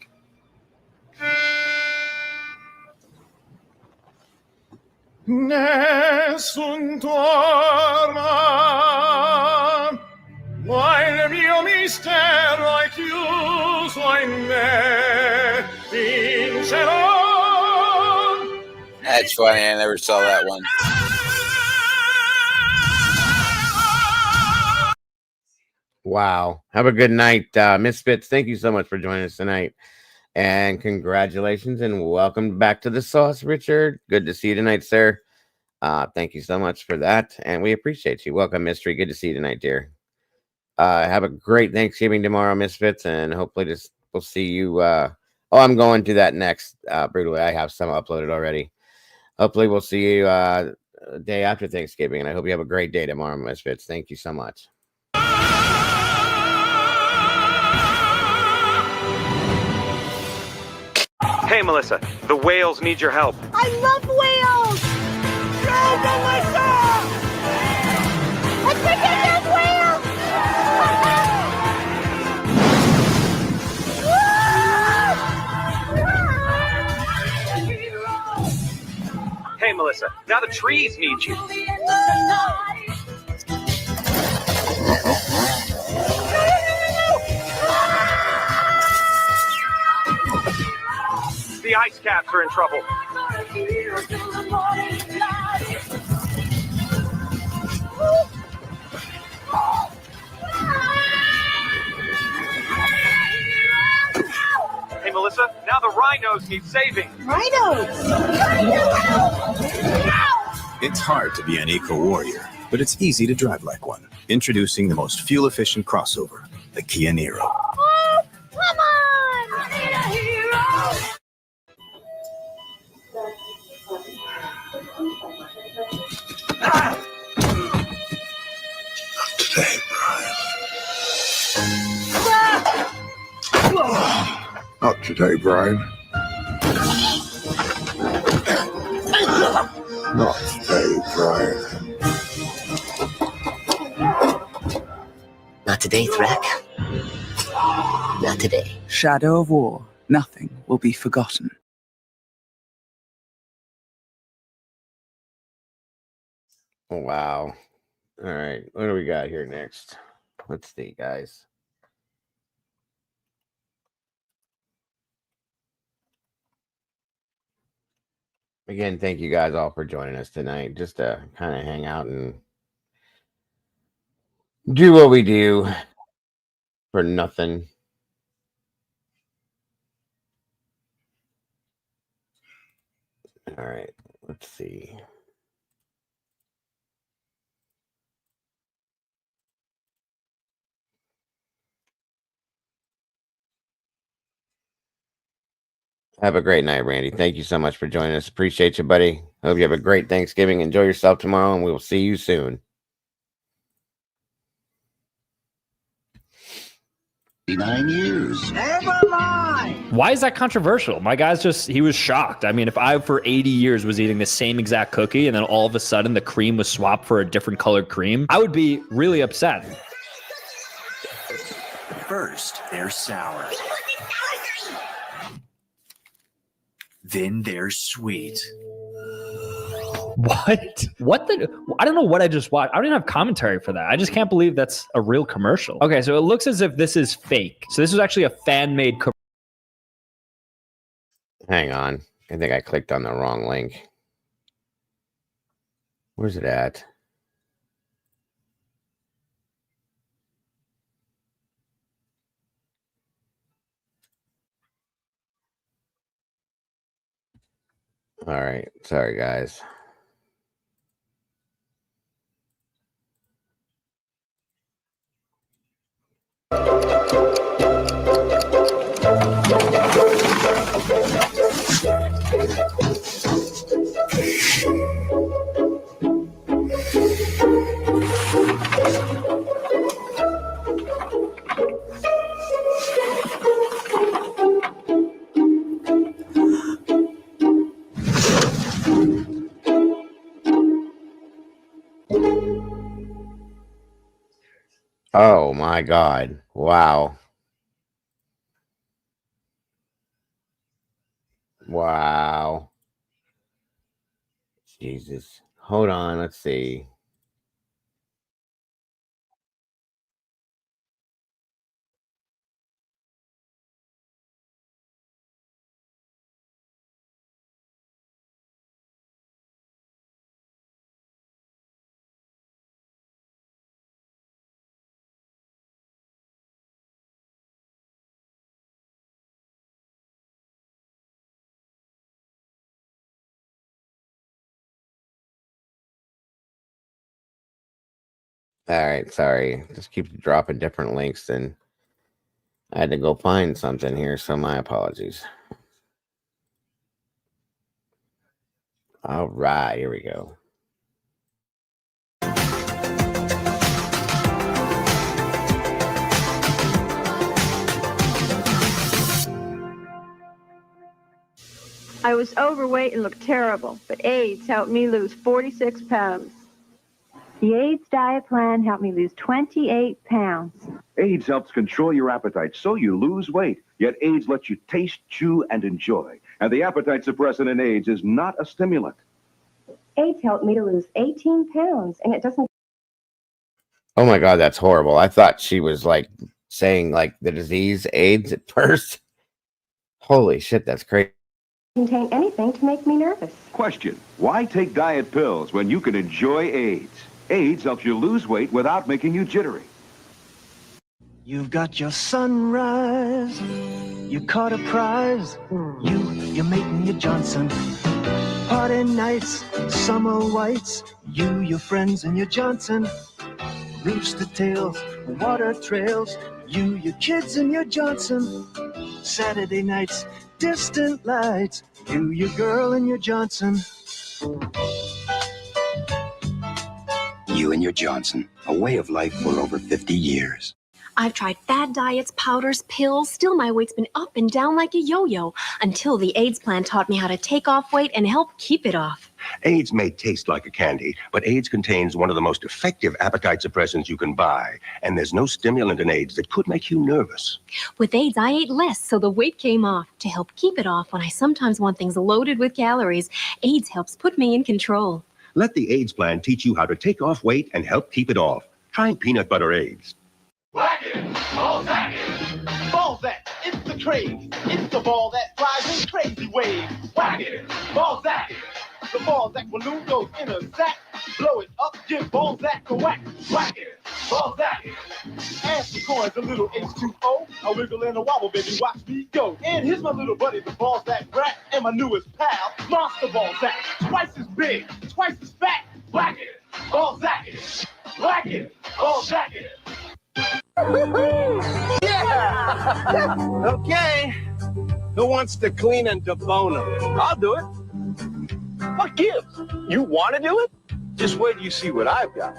Nessun torna, vuoi il mio mistero è chiuso in me, vincerò. That's funny. I never saw that one. Wow. Have a good night, Misfits. Thank you so much for joining us tonight. And congratulations and welcome back to the sauce, Richard. Good to see you tonight, sir. Thank you so much for that. And we appreciate you. Welcome, Mystery. Good to see you tonight, dear. Have a great Thanksgiving tomorrow, Misfits. And hopefully we'll see you. I'm going to that next, brutally. I have some uploaded already. Hopefully we'll see you day after Thanksgiving. And I hope you have a great day tomorrow, Misfits. Thank you so much. Hey, Melissa, the whales need your help. I love whales! Go, Melissa! Let's pick up those Hey, Melissa, now the trees need you. The ice caps are in trouble. Hey, Melissa, now the rhinos need saving. Rhinos! It's hard to be an eco-warrior, but it's easy to drive like one. Introducing the most fuel-efficient crossover, the Kia Niro. Oh, come on! I need a hero! Today, Not today, Brian. Not today, Brian. Not today, Thrak. Not today. Shadow of War. Nothing will be forgotten. Oh, wow. All right. What do we got here next? Let's see, guys. Again, thank you guys all for joining us tonight. Just to kind of hang out and do what we do for nothing. All right, let's see. Have a great night, Randy. Thank you so much for joining us. Appreciate you, buddy. Hope you have a great Thanksgiving. Enjoy yourself tomorrow, and we will see you soon. 9 years. Never mind. Why is that controversial? My guy's he was shocked. I mean, if I for 80 years was eating the same exact cookie and then all of a sudden the cream was swapped for a different colored cream, I would be really upset. First, they're sour. Then they're sweet. What? What the? I don't know what I just watched. I don't even have commentary for that. I just can't believe that's a real commercial. Okay, so it looks as if this is fake. So this was actually a fan-made commercial. Hang on. I think I clicked on the wrong link. Where's it at? All right. Sorry, guys. Oh my God. Wow. Wow. Jesus. Hold on. Let's see. All right, sorry. Just keep dropping different links, and I had to go find something here, so my apologies. All right, here we go. I was overweight and looked terrible, but AIDS helped me lose 46 pounds. The AIDS diet plan helped me lose 28 pounds. AIDS helps control your appetite so you lose weight, yet AIDS lets you taste, chew, and enjoy. And the appetite suppressant in AIDS is not a stimulant. AIDS helped me to lose 18 pounds, and it doesn't Oh my God, that's horrible. I thought she was like saying like the disease AIDS at first. Holy shit, that's crazy. contain anything to make me nervous. Question: why take diet pills when you can enjoy AIDS? AIDS helps you lose weight without making you jittery. You've got your sunrise, you caught a prize, you're making your Johnson. Party nights, summer whites, your friends and your Johnson. Rooster tails, water trails, your kids and your Johnson. Saturday nights, distant lights, your girl and your Johnson. You and your Johnson, a way of life for over 50 years. I've tried fad diets, powders, pills. Still, my weight's been up and down like a yo-yo until the AIDS plan taught me how to take off weight and help keep it off. AIDS may taste like a candy, but AIDS contains one of the most effective appetite suppressants you can buy. And there's no stimulant in AIDS that could make you nervous. With AIDS, I ate less, so the weight came off. To help keep it off when I sometimes want things loaded with calories, AIDS helps put me in control. Let the AIDS plan teach you how to take off weight and help keep it off. Try peanut butter AIDS. Whack it, Balzac it. Balzac, it's the craze. It's the ball that flies in crazy waves. Whack it, Balzac it. The Balzac balloon goes in a sack. Blow it up, give Balzac a whack. Whack it, Balzac. Ask the coins a little H2O. I wiggle and a wobble, baby, watch me go. And here's my little buddy, the Balzac rat, and my newest pal, Monster Balzac. Twice as big, twice as fat. Whack it, Balzac it. Whack it, Balzac it. Yeah! Okay. Who wants to clean and debone them? I'll do it. What gives? You want to do it? Just wait till you see what I've got.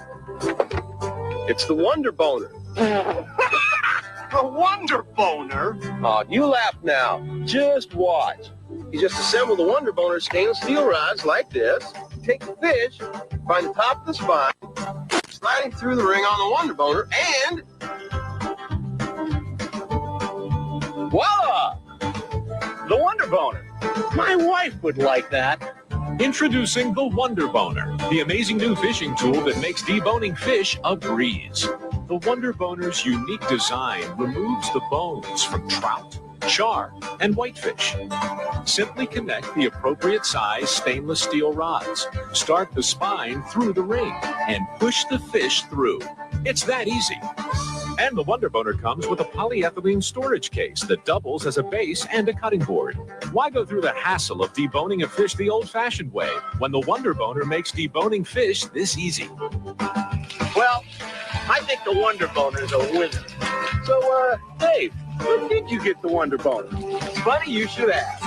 It's the Wonder Boner. The Wonder Boner? Oh, you laugh now. Just watch. You just assemble the Wonder Boner stainless steel rods like this. Take the fish, find the top of the spine, slide him through the ring on the Wonder Boner, and voila! The Wonder Boner. My wife would like that. Introducing the Wonder Boner, the amazing new fishing tool that makes deboning fish a breeze. The Wonder Boner's unique design removes the bones from trout, char, and whitefish. Simply connect the appropriate size stainless steel rods, start the spine through the ring, and push the fish through. It's that easy. And the Wonder Boner comes with a polyethylene storage case that doubles as a base and a cutting board. Why go through the hassle of deboning a fish the old-fashioned way when the Wonder Boner makes deboning fish this easy? Well, I think the Wonder Boner is a winner. So, Dave, where did you get the Wonder Boner? It's funny you should ask.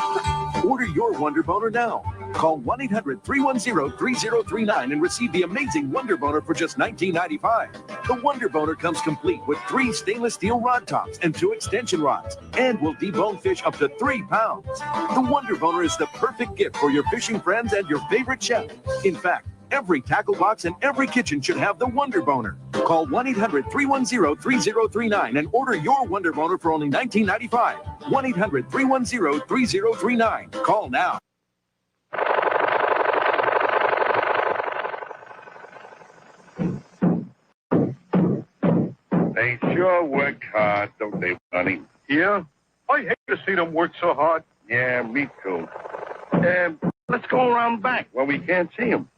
Order your Wonder Boner now. Call 1-800-310-3039 and receive the amazing Wonder Boner for just $19.95. The Wonder Boner comes complete with 3 stainless steel rod tops and 2 extension rods and will debone fish up to 3 pounds. The Wonder Boner is the perfect gift for your fishing friends and your favorite chef. In fact, every tackle box and every kitchen should have the Wonder Boner. Call 1-800-310-3039 and order your Wonder Boner for only $19.95. 1-800-310-3039. Call now. They sure work hard, don't they, Bunny? Yeah? I hate to see them work so hard. Yeah, me too. Let's go around back where we can't see them.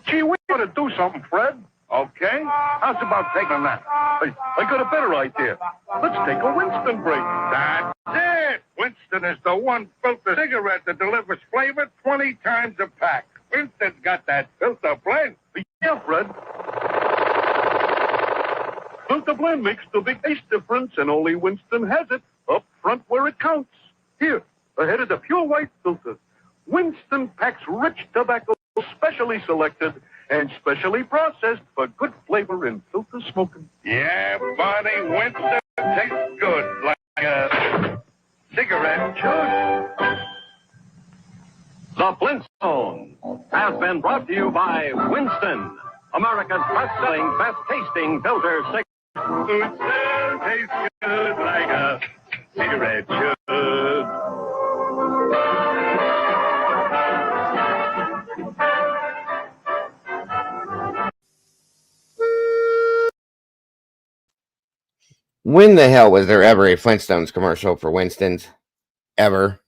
Gee, we ought to do something, Fred. Okay. How's about taking a nap? I got a better idea. Let's take a Winston break. That's it. Winston is the one filter cigarette that delivers flavor 20 times a pack. Winston's got that filter blend. Yeah, Fred. Filter blend makes the big taste difference, and only Winston has it up front where it counts. Here, ahead of the pure white filter. Winston packs rich tobacco, specially selected and specially processed for good flavor in filter smoking. Yeah, Barney, Winston tastes good like a cigarette should. The Flintstones has been brought to you by Winston, America's best-selling, best-tasting filter cigarette. Winston tastes good like a cigarette should. When the hell was there ever a Flintstones commercial for Winston's? Ever?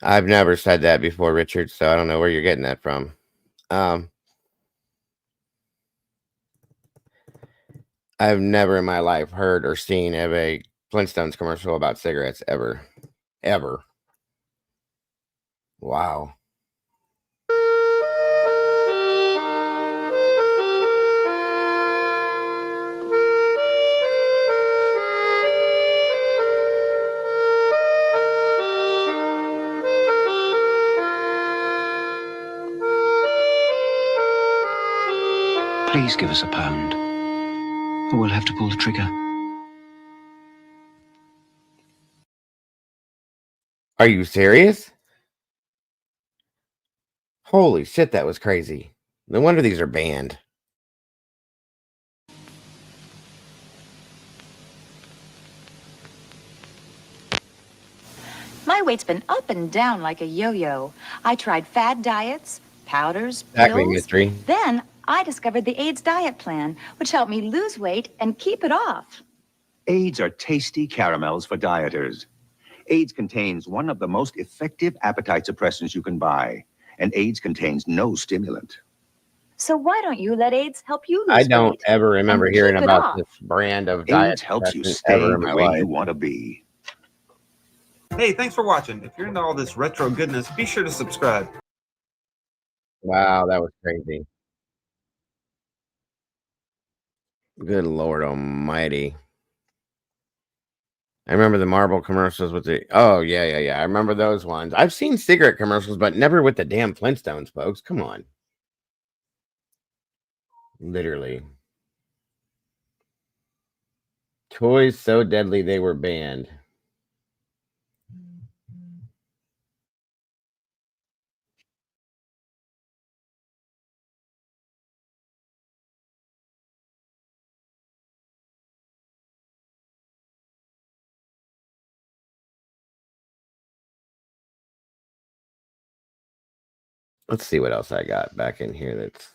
I've never said that before, Richard, so I don't know where you're getting that from. I've never in my life heard or seen of a Flintstones commercial about cigarettes, ever. Ever. Wow. Please give us a pound, or we'll have to pull the trigger. Are you serious? Holy shit, that was crazy. No wonder these are banned. My weight's been up and down like a yo-yo. I tried fad diets, powders, Exactly, pills. Mystery. Then I discovered the AIDS diet plan, which helped me lose weight and keep it off. Aids are tasty caramels for dieters. Aids contains one of the most effective appetite suppressants you can buy, and Aids contains no stimulant. So why don't you let AIDS help you lose I don't weight? ever remember And hearing keep it about off. this brand of diet Aids helps you suppressant stay ever in the my way life. you want to be. Hey, thanks for watching. If you're into all this retro goodness, be sure to subscribe. Wow, that was crazy. Good Lord Almighty. I remember the Marvel commercials with the. Oh, yeah. I remember those ones. I've seen cigarette commercials, but never with the damn Flintstones, folks. Come on. Literally. Toys so deadly they were banned. Let's see what else I got back in here that's.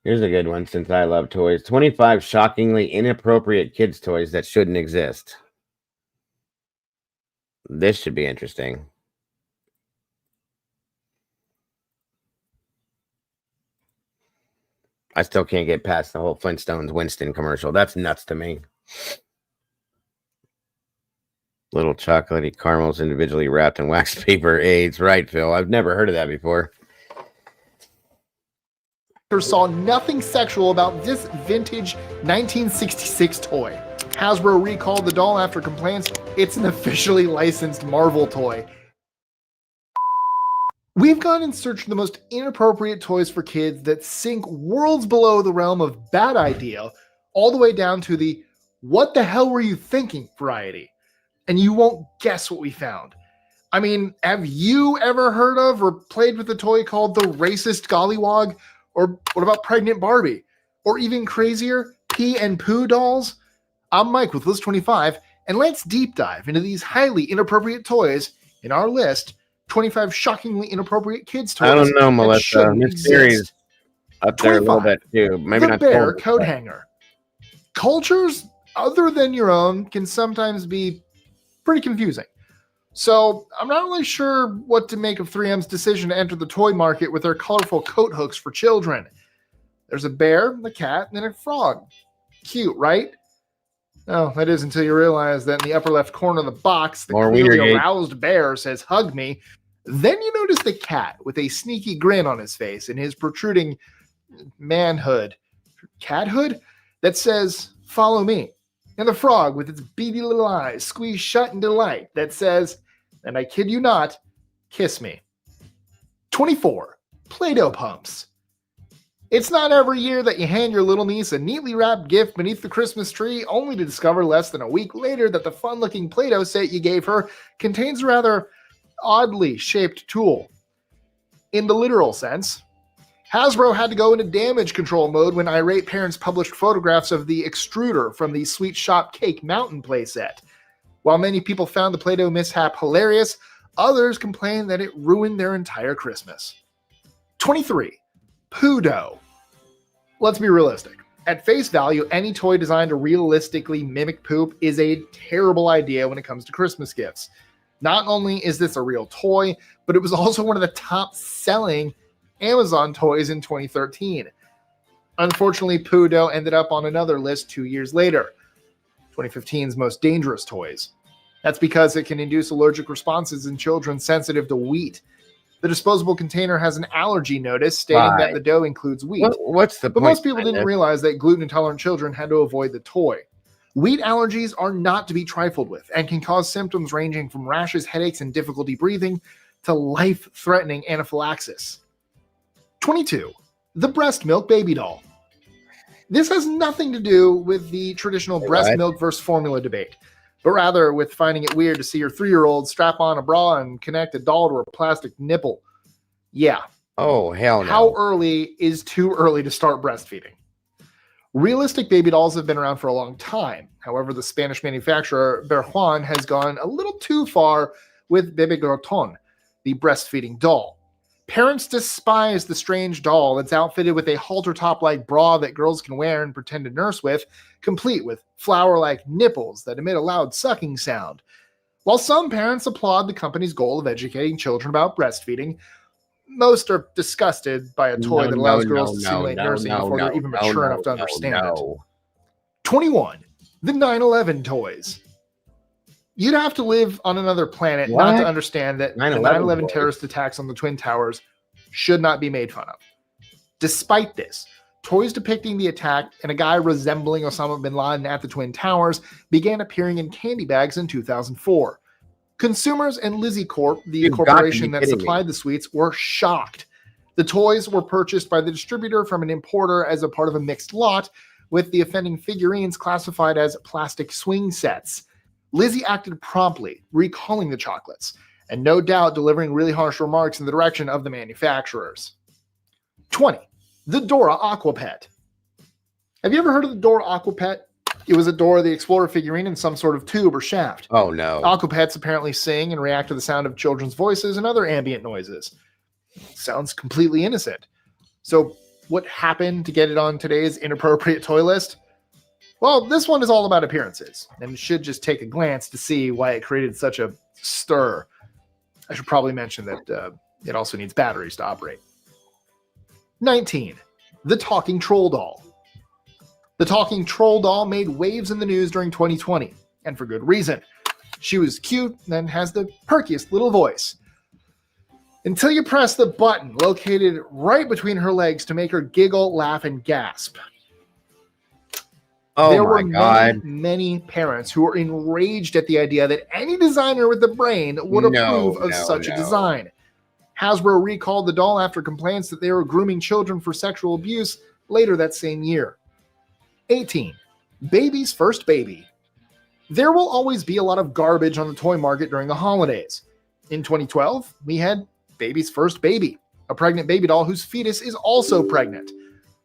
Here's a good one since I love toys. 25 shockingly inappropriate kids' toys that shouldn't exist. This should be interesting. I still can't get past the whole Flintstones Winston commercial. That's nuts to me. Little chocolatey caramels individually wrapped in wax paper aids. Right, Phil. I've never heard of that before. Saw nothing sexual about this vintage 1966 toy. Hasbro recalled the doll after complaints it's an officially licensed Marvel toy. We've gone in search of the most inappropriate toys for kids that sink worlds below the realm of bad idea, all the way down to the what the hell were you thinking variety. And you won't guess what we found. I mean, have you ever heard of or played with a toy called the racist gollywog? Or what about pregnant Barbie? Or even crazier, Pee and Pooh dolls? I'm Mike with List 25, and let's deep dive into these highly inappropriate toys in our list, 25 shockingly inappropriate kids toys. I don't know, that Melissa. shouldn't Miss Theory's exist. up there a little bit too. Maybe The not bear total, coat but- hanger. Cultures other than your own can sometimes be pretty confusing. So I'm not really sure what to make of 3M's decision to enter the toy market with their colorful coat hooks for children. There's a bear, a cat, and then a frog. Cute, right? Oh, that is until you realize that in the upper left corner of the box, the More clearly Wienergate. aroused bear says, "Hug me." Then you notice the cat with a sneaky grin on his face and his protruding manhood, cathood, that says, "Follow me." And the frog with its beady little eyes squeezed shut in delight that says, and I kid you not, "Kiss me." 24. Play-Doh pumps. It's not every year that you hand your little niece a neatly wrapped gift beneath the Christmas tree, only to discover less than a week later that the fun-looking Play-Doh set you gave her contains a rather oddly shaped tool. In the literal sense, Hasbro had to go into damage control mode when irate parents published photographs of the extruder from the Sweet Shop Cake Mountain playset. While many people found the Play-Doh mishap hilarious, others complained that it ruined their entire Christmas. 23. Poo-Doh. Let's be realistic. At face value, any toy designed to realistically mimic poop is a terrible idea when it comes to Christmas gifts. Not only is this a real toy, but it was also one of the top-selling Amazon toys in 2013. Unfortunately, Poo-Doh ended up on another list 2 years later, 2015's most dangerous toys. That's because it can induce allergic responses in children sensitive to wheat. The disposable container has an allergy notice stating Why? that the dough includes wheat. What's the But point most people behind didn't this? realize that gluten-intolerant children had to avoid the toy. Wheat allergies are not to be trifled with and can cause symptoms ranging from rashes, headaches, and difficulty breathing to life-threatening anaphylaxis. 22. The breast milk baby doll. This has nothing to do with the traditional breast What? milk versus formula debate, but rather with finding it weird to see your 3-year-old strap on a bra and connect a doll to a plastic nipple. Yeah. Oh, hell no. How early is too early to start breastfeeding? Realistic baby dolls have been around for a long time. However, the Spanish manufacturer Berjuan has gone a little too far with Bebe Groton, the breastfeeding doll. Parents despise the strange doll that's outfitted with a halter top-like bra that girls can wear and pretend to nurse with, complete with flower-like nipples that emit a loud sucking sound. While some parents applaud the company's goal of educating children about breastfeeding, most are disgusted by a toy that allows girls to simulate nursing before they're even mature enough to understand it. 21. The 9/11 toys. You'd have to live on another planet not to understand that the 9/11 terrorist attacks on the Twin Towers should not be made fun of. Despite this, toys depicting the attack and a guy resembling Osama bin Laden at the Twin Towers began appearing in candy bags in 2004. Consumers and Lizzie Corp, the corporation that supplied the sweets, were shocked. The toys were purchased by the distributor from an importer as a part of a mixed lot, with the offending figurines classified as plastic swing sets. Lizzie acted promptly, recalling the chocolates, and no doubt delivering really harsh remarks in the direction of the manufacturers. 20. The Dora Aquapet. Have you ever heard of the Dora Aquapet? It was a Dora the Explorer figurine in some sort of tube or shaft. Oh, no. Aquapets apparently sing and react to the sound of children's voices and other ambient noises. Sounds completely innocent. So what happened to get it on today's inappropriate toy list? Well, this one is all about appearances, and should just take a glance to see why it created such a stir. I should probably mention that it also needs batteries to operate. 19. The Talking Troll Doll. The Talking Troll Doll made waves in the news during 2020, and for good reason. She was cute and has the perkiest little voice. Until you press the button located right between her legs to make her giggle, laugh, and gasp. Oh, there my were God. many parents who were enraged at the idea that any designer with the brain would approve of such a design. Hasbro recalled the doll after complaints that they were grooming children for sexual abuse later that same year. 18. Baby's First Baby. There will always be a lot of garbage on the toy market during the holidays. In 2012, we had Baby's First Baby, a pregnant baby doll whose fetus is also pregnant.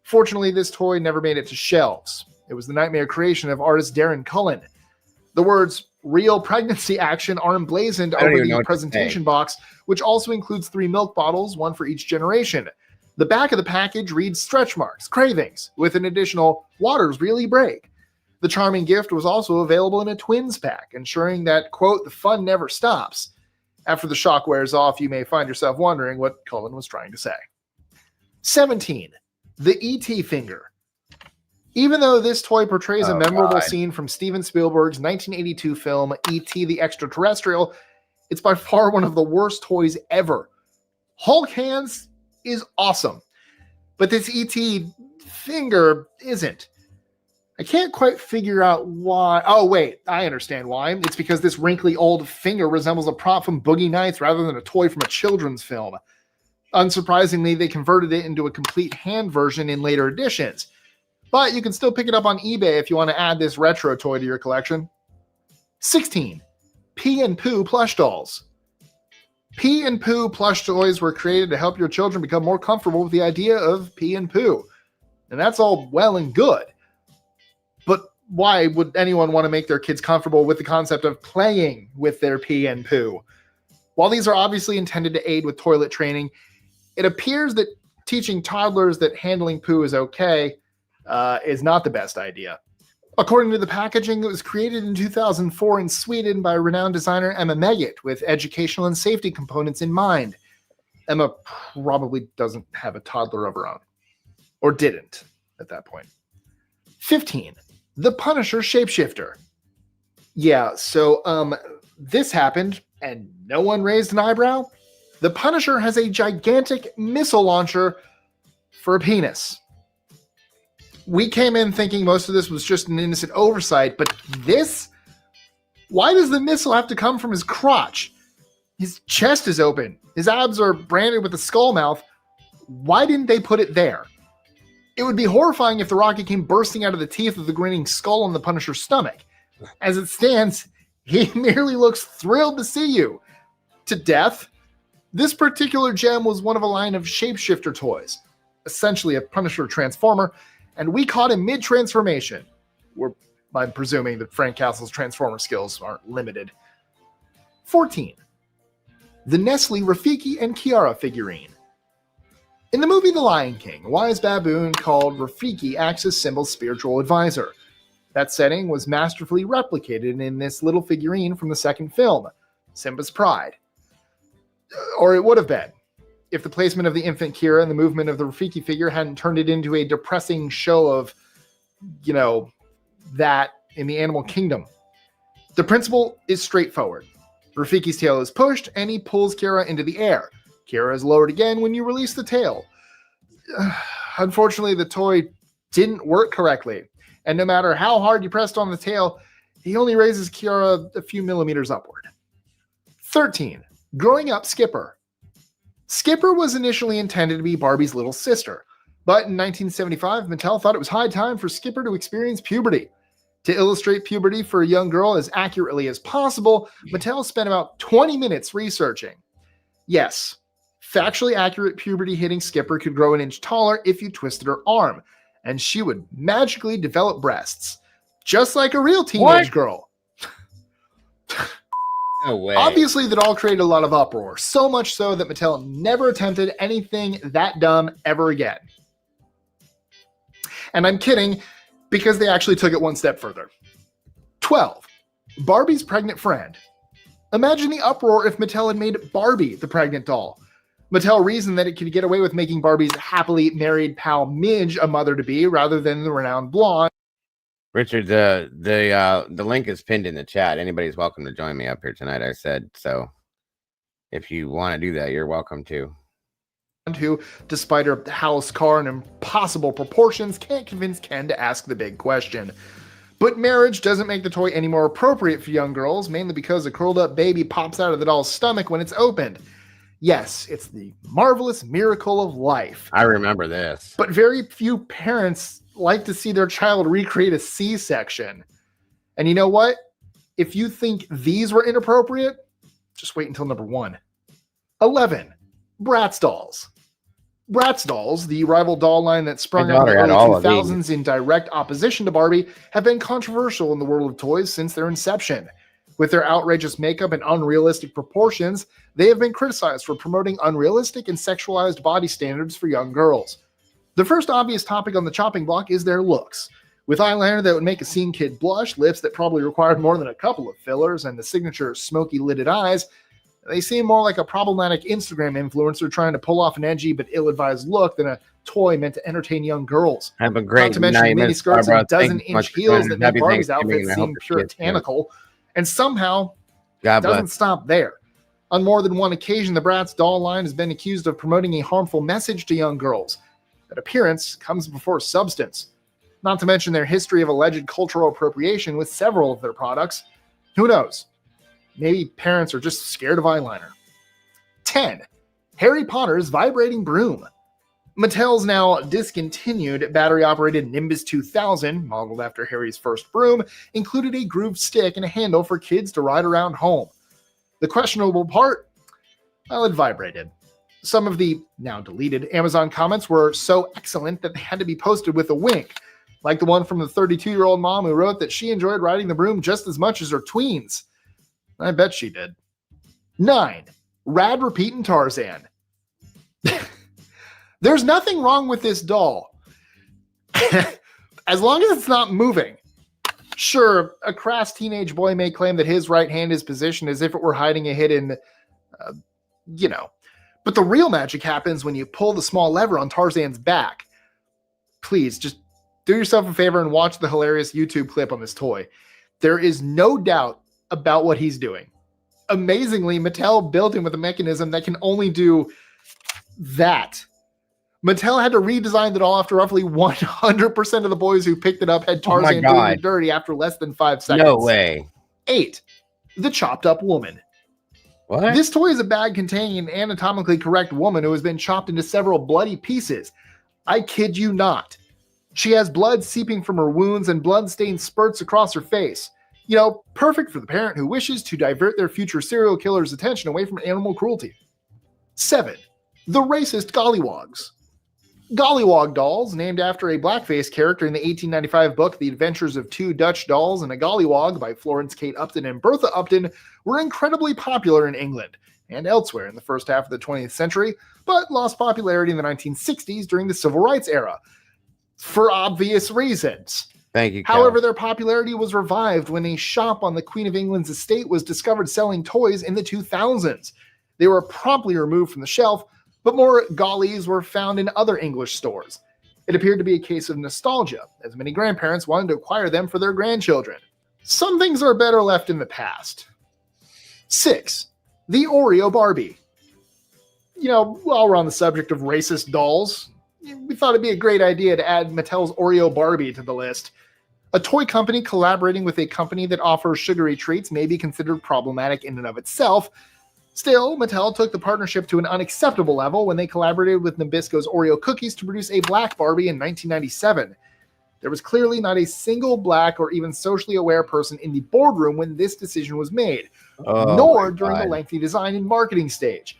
Fortunately, this toy never made it to shelves. It was the nightmare creation of artist Darren Cullen. The words "real pregnancy action" are emblazoned over the presentation box, which also includes 3 milk bottles, one for each generation. The back of the package reads "stretch marks, cravings," with an additional "waters really break." The charming gift was also available in a twins pack, ensuring that, quote, "the fun never stops." After the shock wears off, you may find yourself wondering what Cullen was trying to say. 17. The E.T. Finger. Even though this toy portrays a memorable scene from Steven Spielberg's 1982 film E.T. the Extraterrestrial, it's by far one of the worst toys ever. Hulk hands is awesome, but this E.T. finger isn't. I can't quite figure out why. Oh, wait, I understand why. It's because this wrinkly old finger resembles a prop from Boogie Nights rather than a toy from a children's film. Unsurprisingly, they converted it into a complete hand version in later editions. But you can still pick it up on eBay if you want to add this retro toy to your collection. 16. Pee and Poo plush dolls. Pee and Poo plush toys were created to help your children become more comfortable with the idea of pee and poo. And that's all well and good. But why would anyone want to make their kids comfortable with the concept of playing with their pee and poo? While these are obviously intended to aid with toilet training, it appears that teaching toddlers that handling poo is okay is not the best idea. According to the packaging, it was created in 2004 in Sweden by renowned designer Emma Megget with educational and safety components in mind. Emma probably doesn't have a toddler of her own. Or didn't at that point. 15. The Punisher Shapeshifter. Yeah, so this happened and no one raised an eyebrow? The Punisher has a gigantic missile launcher for a penis. We came in thinking most of this was just an innocent oversight, but this? Why does the missile have to come from his crotch? His chest is open. His abs are branded with a skull mouth. Why didn't they put it there? It would be horrifying if the rocket came bursting out of the teeth of the grinning skull on the Punisher's stomach. As it stands, he merely looks thrilled to see you. To death. This particular gem was one of a line of shapeshifter toys, essentially a Punisher transformer, and we caught him mid-transformation. I'm presuming that Frank Castle's transformer skills aren't limited. 14. The Nestle Rafiki and Kiara figurine. In the movie The Lion King, a wise baboon called Rafiki acts as Simba's spiritual advisor. That setting was masterfully replicated in this little figurine from the second film, Simba's Pride. Or it would have been, if the placement of the infant Kira and the movement of the Rafiki figure hadn't turned it into a depressing show of, that in the animal kingdom. The principle is straightforward. Rafiki's tail is pushed, and he pulls Kira into the air. Kira is lowered again when you release the tail. Unfortunately, the toy didn't work correctly, and no matter how hard you pressed on the tail, he only raises Kira a few millimeters upward. 13. Growing up Skipper. Skipper was initially intended to be Barbie's little sister, but in 1975, Mattel thought it was high time for Skipper to experience puberty. To illustrate puberty for a young girl as accurately as possible, Mattel spent about 20 minutes researching. Yes, factually accurate puberty hitting Skipper could grow an inch taller if you twisted her arm, and she would magically develop breasts, just like a real teenage girl. No way. Obviously, that all created a lot of uproar, so much so that Mattel never attempted anything that dumb ever again. And I'm kidding, because they actually took it one step further. 12. Barbie's pregnant friend. Imagine the uproar if Mattel had made Barbie the pregnant doll. Mattel reasoned that it could get away with making Barbie's happily married pal Midge a mother-to-be rather than the renowned blonde. Richard, the link is pinned in the chat. Anybody's welcome to join me up here tonight, I said. So if you want to do that, you're welcome to. Who, despite her house, car, and impossible proportions, can't convince Ken to ask the big question. But marriage doesn't make the toy any more appropriate for young girls, mainly because a curled up baby pops out of the doll's stomach when it's opened. Yes, it's the marvelous miracle of life. I remember this. But very few parents like to see their child recreate a C-section. And you know what? If you think these were inappropriate, just wait until number 1. 11. Bratz dolls. Bratz dolls, the rival doll line that sprung up in the early 2000s in direct opposition to Barbie, have been controversial in the world of toys since their inception. With their outrageous makeup and unrealistic proportions, they have been criticized for promoting unrealistic and sexualized body standards for young girls. The first obvious topic on the chopping block is their looks. With eyeliner that would make a scene kid blush, lips that probably required more than a couple of fillers, and the signature smoky-lidded eyes, they seem more like a problematic Instagram influencer trying to pull off an edgy but ill-advised look than a toy meant to entertain young girls. Have a great Not to mention night, mini skirts and dozen-inch heels that make Happy Barbie's Thanksgiving, outfit and I hope seem your kids puritanical, and somehow God doesn't bless. stop there. On more than one occasion, the Bratz doll line has been accused of promoting a harmful message to young girls. That appearance comes before substance. Not to mention their history of alleged cultural appropriation with several of their products. Who knows? Maybe parents are just scared of eyeliner. 10. Harry Potter's vibrating broom. Mattel's now discontinued battery-operated Nimbus 2000, modeled after Harry's first broom, included a grooved stick and a handle for kids to ride around home. The questionable part? Well, it vibrated. Some of the, now deleted, Amazon comments were so excellent that they had to be posted with a wink, like the one from the 32-year-old mom who wrote that she enjoyed riding the broom just as much as her tweens. I bet she did. 9. Rad repeating Tarzan. There's nothing wrong with this doll. As long as it's not moving. Sure, a crass teenage boy may claim that his right hand is positioned as if it were hiding a hidden, But the real magic happens when you pull the small lever on Tarzan's back. Please, just do yourself a favor and watch the hilarious YouTube clip on this toy. There is no doubt about what he's doing. Amazingly, Mattel built him with a mechanism that can only do that. Mattel had to redesign the doll after roughly 100% of the boys who picked it up had Tarzan doing it dirty after less than 5 seconds. No way. 8. The chopped up woman. What? This toy is a bag containing an anatomically correct woman who has been chopped into several bloody pieces. I kid you not. She has blood seeping from her wounds and blood-stained spurts across her face. Perfect for the parent who wishes to divert their future serial killer's attention away from animal cruelty. 7. The racist gollywogs. Gollywog dolls, named after a blackface character in the 1895 book The Adventures of Two Dutch Dolls and a Gollywog by Florence Kate Upton and Bertha Upton, were incredibly popular in England, and elsewhere in the first half of the 20th century, but lost popularity in the 1960s during the Civil Rights era, for obvious reasons. Thank you, Cal. However, their popularity was revived when a shop on the Queen of England's estate was discovered selling toys in the 2000s. They were promptly removed from the shelf, but more gollies were found in other English stores. It appeared to be a case of nostalgia, as many grandparents wanted to acquire them for their grandchildren. Some things are better left in the past. 6. The Oreo Barbie. You know, while we're on the subject of racist dolls, we thought it'd be a great idea to add Mattel's Oreo Barbie to the list. A toy company collaborating with a company that offers sugary treats may be considered problematic in and of itself. Still, Mattel took the partnership to an unacceptable level when they collaborated with Nabisco's Oreo cookies to produce a black Barbie in 1997. There was clearly not a single black or even socially aware person in the boardroom when this decision was made, nor during the lengthy design and marketing stage.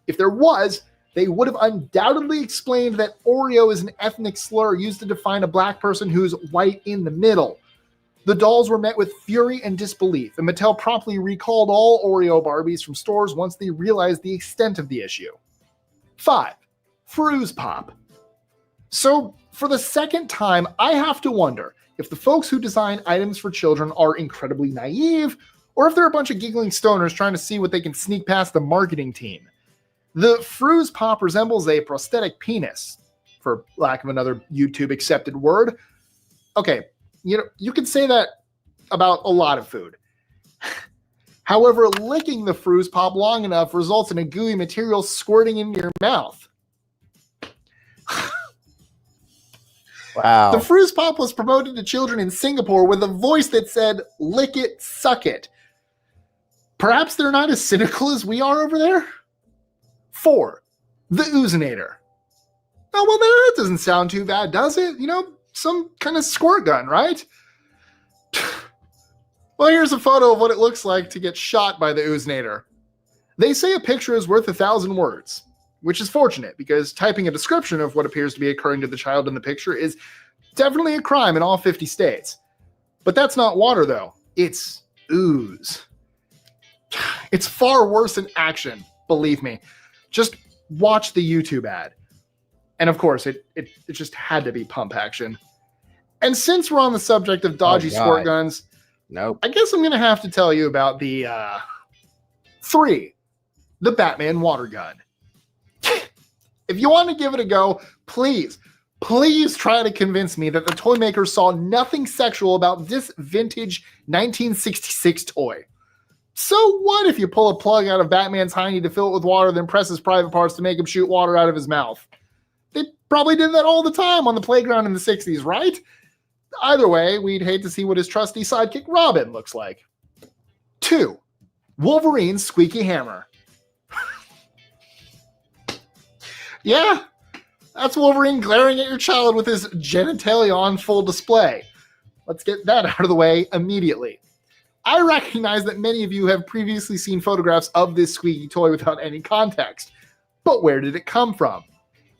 If there was, they would have undoubtedly explained that Oreo is an ethnic slur used to define a black person who's white in the middle. The dolls were met with fury and disbelief, and Mattel promptly recalled all Oreo Barbies from stores once they realized the extent of the issue. 5. Frooze Pop. So, for the second time, I have to wonder if the folks who design items for children are incredibly naive, or if they're a bunch of giggling stoners trying to see what they can sneak past the marketing team. The Frooze Pop resembles a prosthetic penis, for lack of another YouTube-accepted word. Okay, you can say that about a lot of food. However, licking the Frooze Pop long enough results in a gooey material squirting into your mouth. Wow. The Frooze Pop was promoted to children in Singapore with a voice that said, "Lick it, suck it." Perhaps they're not as cynical as we are over there? 4. The Oozinator. Oh, well, that doesn't sound too bad, does it? Some kind of squirt gun, right? Well, here's a photo of what it looks like to get shot by the Oozinator. They say a picture is worth 1,000 words, which is fortunate because typing a description of what appears to be occurring to the child in the picture is definitely a crime in all 50 states. But that's not water, though. It's ooze. It's far worse than action, believe me. Just watch the YouTube ad. And of course, it just had to be pump action. And since we're on the subject of dodgy squirt guns, I guess I'm going to have to tell you about the 3, the Batman water gun. If you want to give it a go, please try to convince me that the toy makers saw nothing sexual about this vintage 1966 toy. So what if you pull a plug out of Batman's hiney to fill it with water, then press his private parts to make him shoot water out of his mouth? They probably did that all the time on the playground in the 60s, right? Either way, we'd hate to see what his trusty sidekick Robin looks like. 2. Wolverine's squeaky hammer. Yeah, that's Wolverine glaring at your child with his genitalia on full display. Let's get that out of the way immediately. I recognize that many of you have previously seen photographs of this squeaky toy without any context. But where did it come from?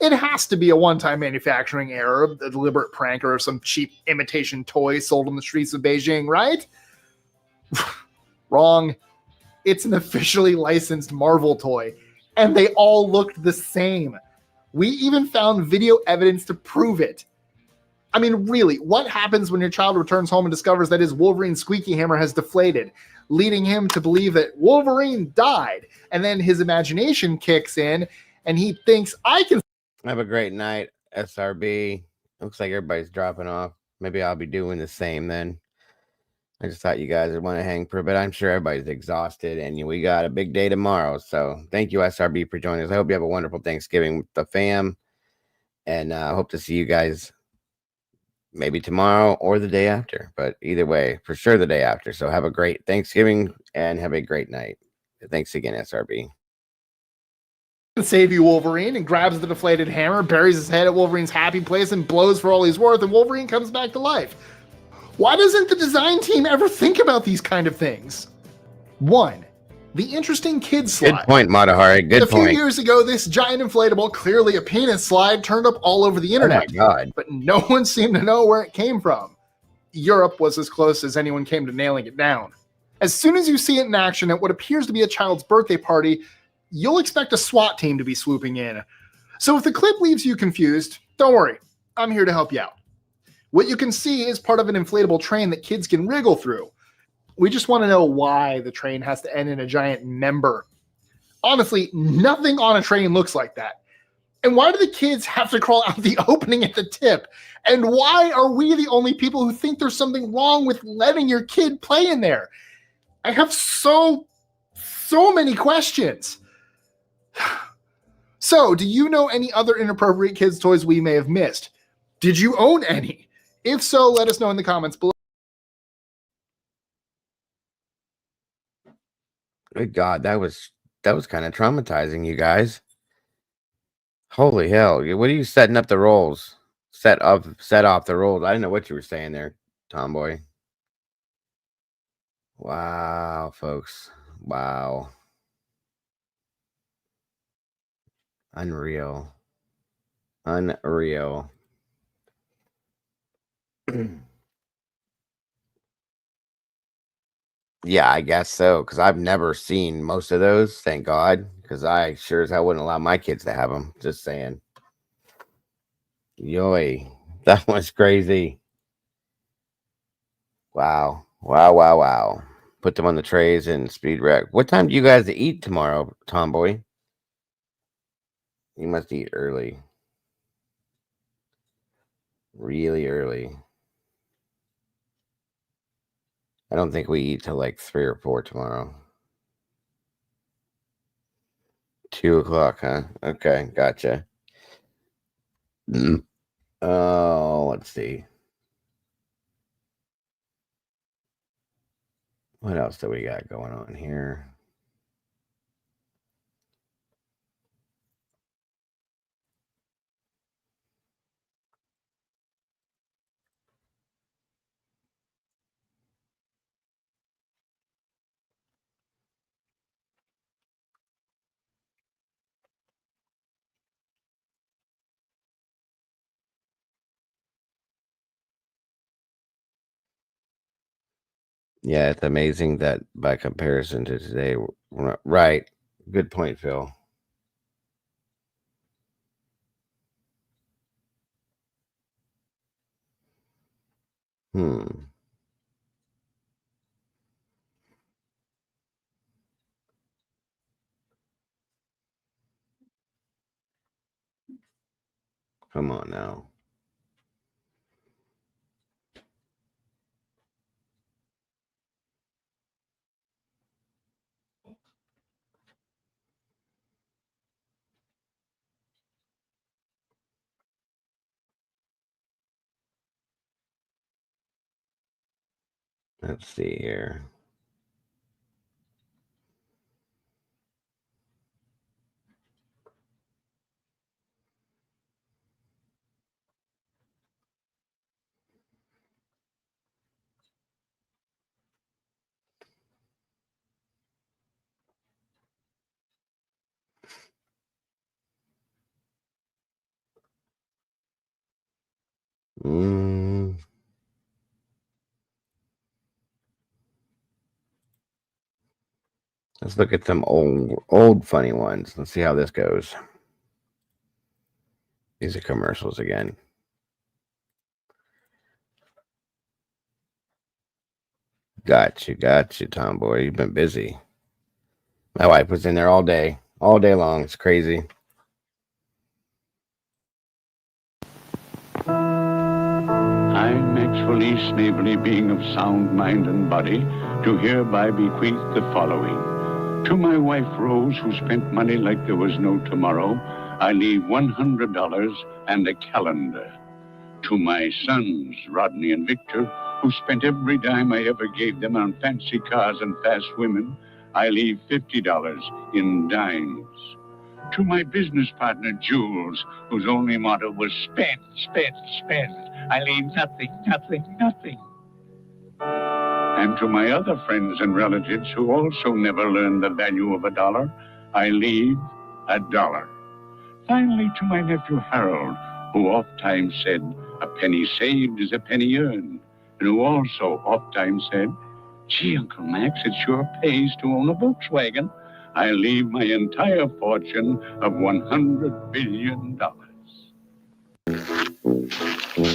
It has to be a one-time manufacturing error, a deliberate prank, or some cheap imitation toy sold on the streets of Beijing, right? Wrong. It's an officially licensed Marvel toy, and they all looked the same. We even found video evidence to prove it. I mean, really, what happens when your child returns home and discovers that his Wolverine squeaky hammer has deflated, leading him to believe that Wolverine died, and then his imagination kicks in, and he thinks, I can... Have a great night, SRB. Looks like everybody's dropping off. Maybe I'll be doing the same then. I just thought you guys would want to hang for a bit. I'm sure everybody's exhausted, and we got a big day tomorrow. So thank you, SRB, for joining us. I hope you have a wonderful Thanksgiving with the fam, and I hope to see you guys maybe tomorrow or the day after. But either way, for sure the day after. So have a great Thanksgiving and have a great night. Thanks again, SRB. Save you, Wolverine, and grabs the deflated hammer, buries his head at Wolverine's happy place, and blows for all he's worth, and Wolverine comes back to life. Why doesn't the design team ever think about these kind of things? 1. The interesting kid slide. Good point, Matahari. Good point. A few years ago, this giant inflatable, clearly a penis slide, turned up all over the internet. Oh my God. But no one seemed to know where it came from. Europe was as close as anyone came to nailing it down. As soon as you see it in action at what appears to be a child's birthday party, you'll expect a SWAT team to be swooping in. So if the clip leaves you confused, don't worry. I'm here to help you out. What you can see is part of an inflatable train that kids can wriggle through. We just want to know why the train has to end in a giant member. Honestly, nothing on a train looks like that. And why do the kids have to crawl out the opening at the tip? And why are we the only people who think there's something wrong with letting your kid play in there? I have so many questions. So, do you know any other inappropriate kids' toys we may have missed? Did you own any? If so, let us know in the comments below. Good God, that was kind of traumatizing, you guys. Holy hell! What are you setting up the rolls? Set off the rolls. I didn't know what you were saying there, Tomboy. Wow, folks. Wow. Unreal. Unreal. Yeah, I guess so, because I've never seen most of those, thank God, because I sure as hell wouldn't allow my kids to have them. Just saying. Yoy. That was crazy. Wow. Wow, wow, wow. Put them on the trays and speed wreck. What time do you guys eat tomorrow, Tomboy? You must eat early. Really early. I don't think we eat till like 3 or 4 tomorrow. 2 o'clock, huh? Okay, gotcha. Oh, let's see. What else do we got going on here? Yeah, it's amazing that by comparison to today, right? Good point, Phil. Come on now. Let's see here. Let's look at some old funny ones. Let's see how this goes. These are commercials again. Got you, Tomboy. You've been busy. My wife was in there all day long. It's crazy. I, Maxwell E. Snavely, being of sound mind and body, do hereby bequeath the following. To my wife, Rose, who spent money like there was no tomorrow, I leave $100 and a calendar. To my sons, Rodney and Victor, who spent every dime I ever gave them on fancy cars and fast women, I leave $50 in dimes. To my business partner, Jules, whose only motto was spend, spend, spend, I leave nothing, nothing, nothing. And to my other friends and relatives who also never learned the value of a dollar, I leave $1. Finally, to my nephew, Harold, who oft-times said, a penny saved is a penny earned, and who also oft-times said, gee, Uncle Max, it sure pays to own a Volkswagen. I leave my entire fortune of $100 billion.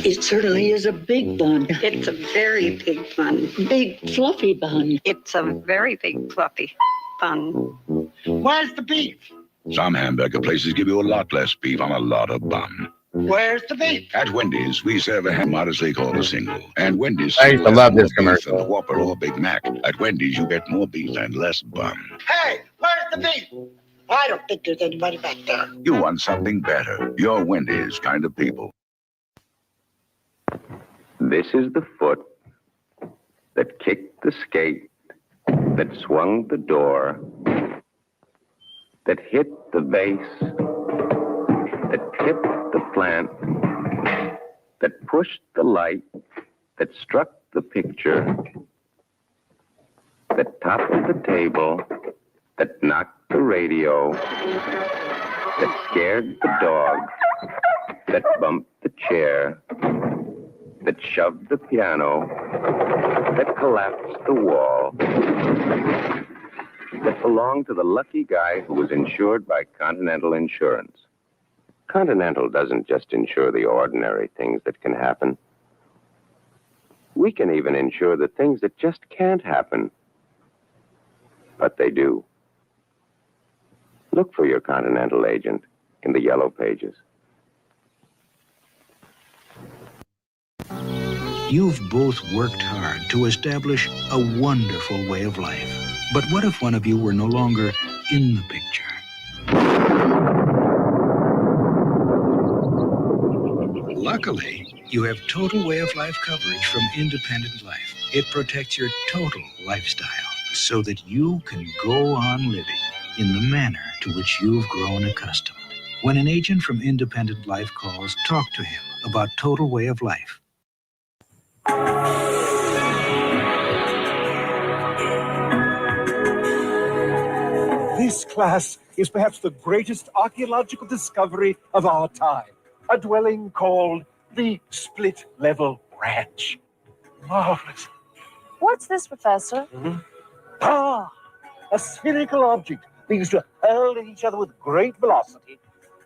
It certainly is a big bun. It's a very big bun. Big, fluffy bun. It's a very big, fluffy bun. Where's the beef? Some hamburger places give you a lot less beef on a lot of bun. Where's the beef? At Wendy's, we serve a ham modestly called a single. And Wendy's I used to single love has more this beef than commercial. the Whopper or Big Mac. At Wendy's, you get more beef and less bun. Hey, where's the beef? I don't think there's anybody back there. You want something better. You're Wendy's kind of people. This is the foot that kicked the skate, that swung the door, that hit the vase, that tipped the plant, that pushed the light, that struck the picture, that toppled the table, that knocked the radio, that scared the dog, that bumped the chair, that shoved the piano, that collapsed the wall, that belonged to the lucky guy who was insured by Continental Insurance. Continental doesn't just insure the ordinary things that can happen. We can even insure the things that just can't happen. But they do. Look for your Continental agent in the yellow pages. You've both worked hard to establish a wonderful way of life. But what if one of you were no longer in the picture? Luckily, you have total way of life coverage from Independent Life. It protects your total lifestyle so that you can go on living in the manner to which you've grown accustomed. When an agent from Independent Life calls, talk to him about total way of life. This class is perhaps the greatest archaeological discovery of our time. A dwelling called the Split Level Ranch. Marvelous. What's this, Professor? Ah, a spherical object they used to hurl at each other with great velocity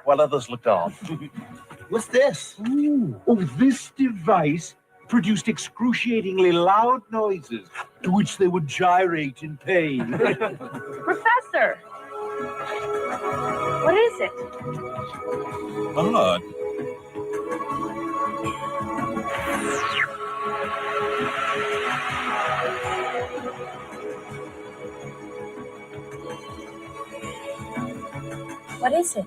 while others looked on. What's this? Oh, this device produced excruciatingly loud noises to which they would gyrate in pain. Professor! What is it? Odd. What is it?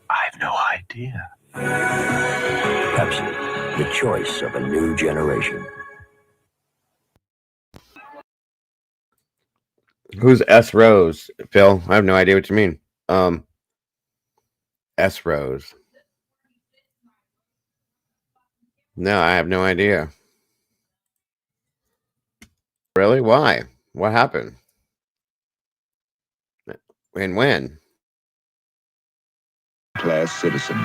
I've no idea. Pepsi, the choice of a new generation. Who's S Rose, Phil? I have no idea what you mean. S Rose. No, I have no idea. Really? Why? What happened? And when? Class citizen.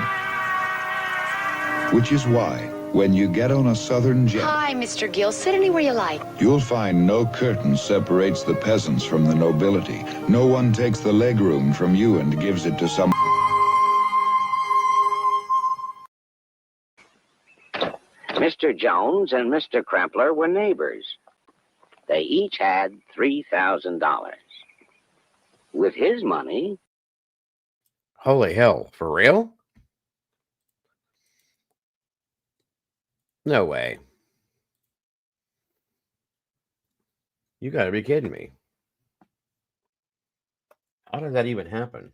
Which is why, when you get on a Southern jet, Hi, Mr. Gill. Sit anywhere you like. you'll find no curtain separates the peasants from the nobility. No one takes the legroom from you and gives it to some... Mr. Jones and Mr. Crampler were neighbors. They each had $3,000. With his money... Holy hell, for real? No way. You gotta be kidding me. How does that even happen?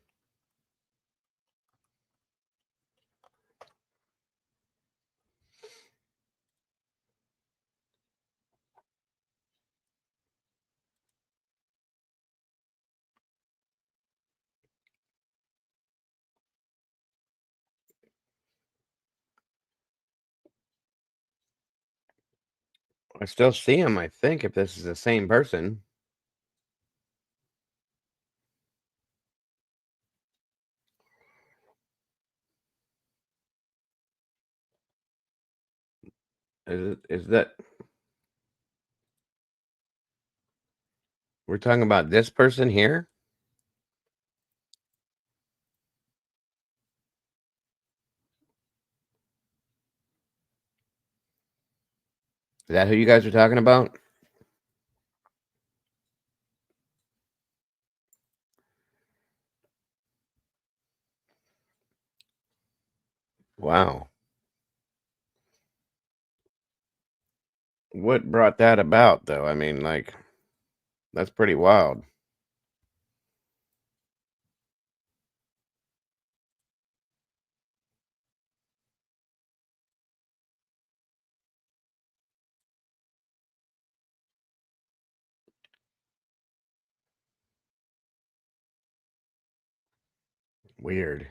I still see him, I think, if this is the same person. Is that We're talking about this person here? Is that who you guys are talking about? Wow. What brought that about, though? I mean, like, that's pretty wild. Weird.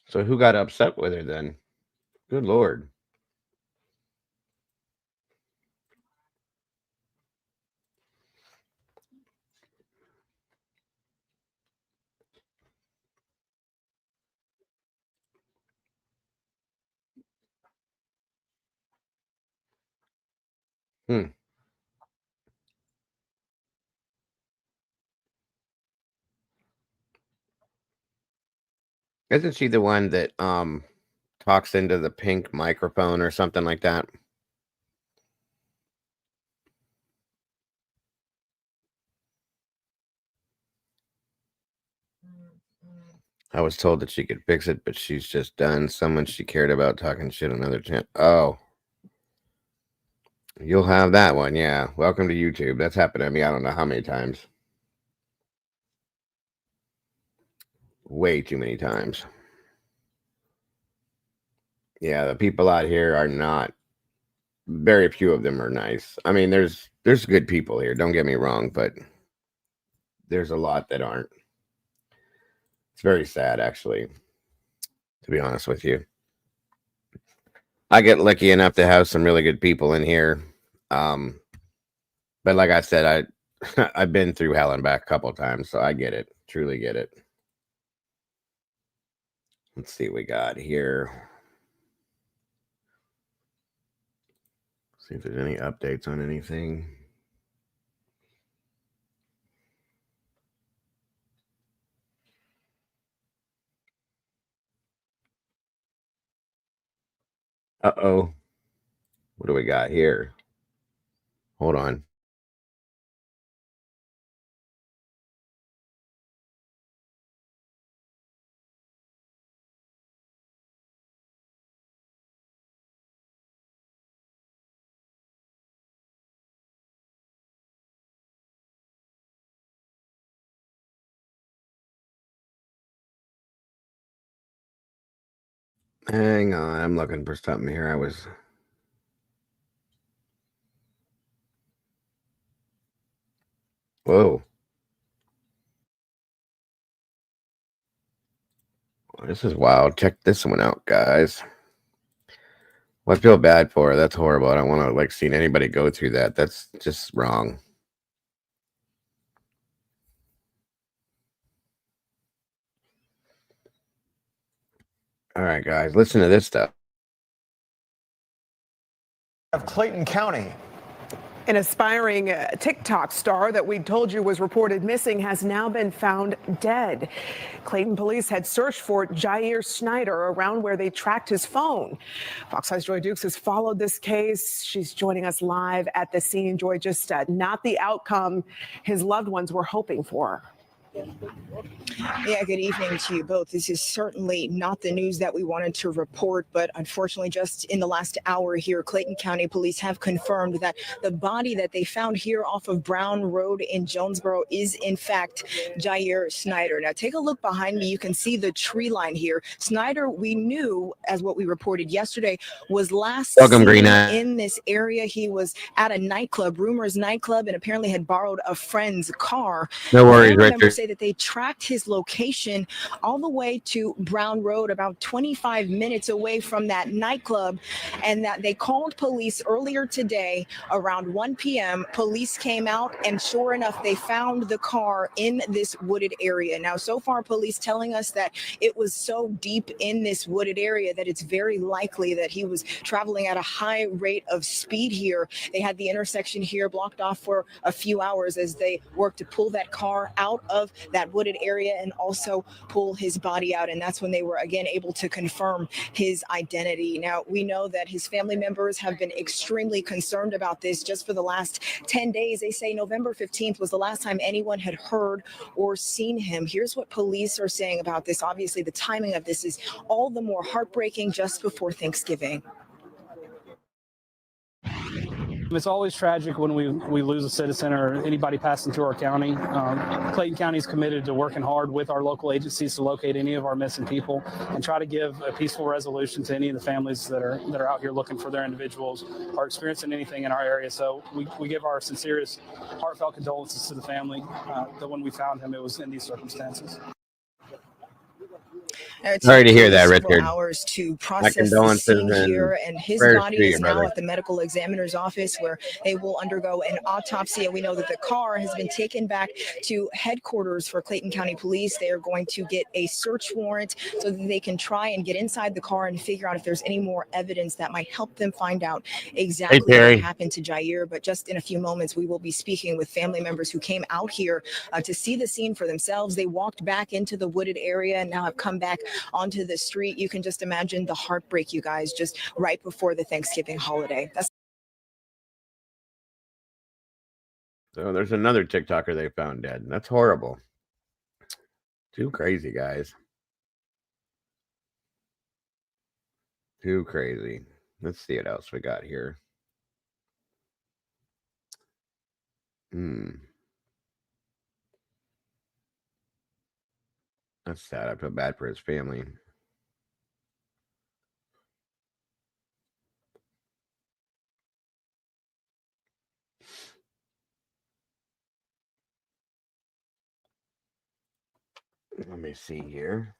So who got upset with her then? Good Lord. Hmm. Isn't she the one that talks into the pink microphone or something like that? I was told that she could fix it, but she's just done. Someone she cared about talking shit on another channel. Oh. You'll have that one, yeah. Welcome to YouTube. That's happened to me I don't know how many times. Way too many times. Yeah, the people out here are not, very few of them are nice. I mean, there's good people here, don't get me wrong, but there's a lot that aren't. It's very sad, actually, to be honest with you. I get lucky enough to have some really good people in here. But like I said, I've been through hell and back a couple times, so I get it. Truly get it. Let's see what we got here. See if there's any updates on anything. Uh-oh. What do we got here? Hold on. Hang on, I'm looking for something here. Whoa. This is wild. Check this one out, guys. Well, I feel bad for her. That's horrible. I don't want to like see anybody go through that. That's just wrong. All right, guys, listen to this stuff. Of Clayton County. An aspiring TikTok star that we told you was reported missing has now been found dead. Clayton police had searched for Jair Snyder around where they tracked his phone. Fox 5's Joy Dukes has followed this case. She's joining us live at the scene. Joy, just not the outcome his loved ones were hoping for. Yeah, good evening to you both. This is certainly not the news that we wanted to report, but unfortunately, just in the last hour here, Clayton County Police have confirmed that the body that they found here off of Brown Road in Jonesboro is, in fact, Jair Snyder. Now, take a look behind me. You can see the tree line here. Snyder, we knew, as what we reported yesterday, was last Welcome, seen Green Eye. in this area. He was at a nightclub, Rumors nightclub, and apparently had borrowed a friend's car. No worries, Family members Richard. say that they tracked his location all the way to Brown Road, about 25 minutes away from that nightclub, and that they called police earlier today around 1 p.m. Police came out, and sure enough, they found the car in this wooded area. Now, so far, police telling us that it was so deep in this wooded area that it's very likely that he was traveling at a high rate of speed here. They had the intersection here blocked off for a few hours as they worked to pull that car out of that wooded area and also pull his body out. And that's when they were again able to confirm his identity. Now, we know that his family members have been extremely concerned about this. Just for the last 10 days, they say November 15th was the last time anyone had heard or seen him. Here's what police are saying about this. Obviously, the timing of this is all the more heartbreaking just before Thanksgiving. It's always tragic when we lose a citizen or anybody passing through our county. Clayton County is committed to working hard with our local agencies to locate any of our missing people and try to give a peaceful resolution to any of the families that are out here looking for their individuals or experiencing anything in our area. So we give our sincerest, heartfelt condolences to the family that when we found him, it was in these circumstances. Sorry to hear that, Richard. Hours to My process the condolences scene and here, and his prayers body to you, is now brother. at the medical examiner's office where they will undergo an autopsy. And we know that the car has been taken back to headquarters for Clayton County Police. They are going to get a search warrant so that they can try and get inside the car and figure out if there's any more evidence that might help them find out exactly Terry. what happened to Jair. But just in a few moments, we will be speaking with family members who came out here to see the scene for themselves. They walked back into the wooded area and now have come back onto the street. You can just imagine the heartbreak, you guys, just right before the Thanksgiving holiday. So there's another TikToker they found dead. That's horrible. Too crazy, guys. Too crazy. Let's see what else we got here. That's sad. I feel bad for his family. Let me see here.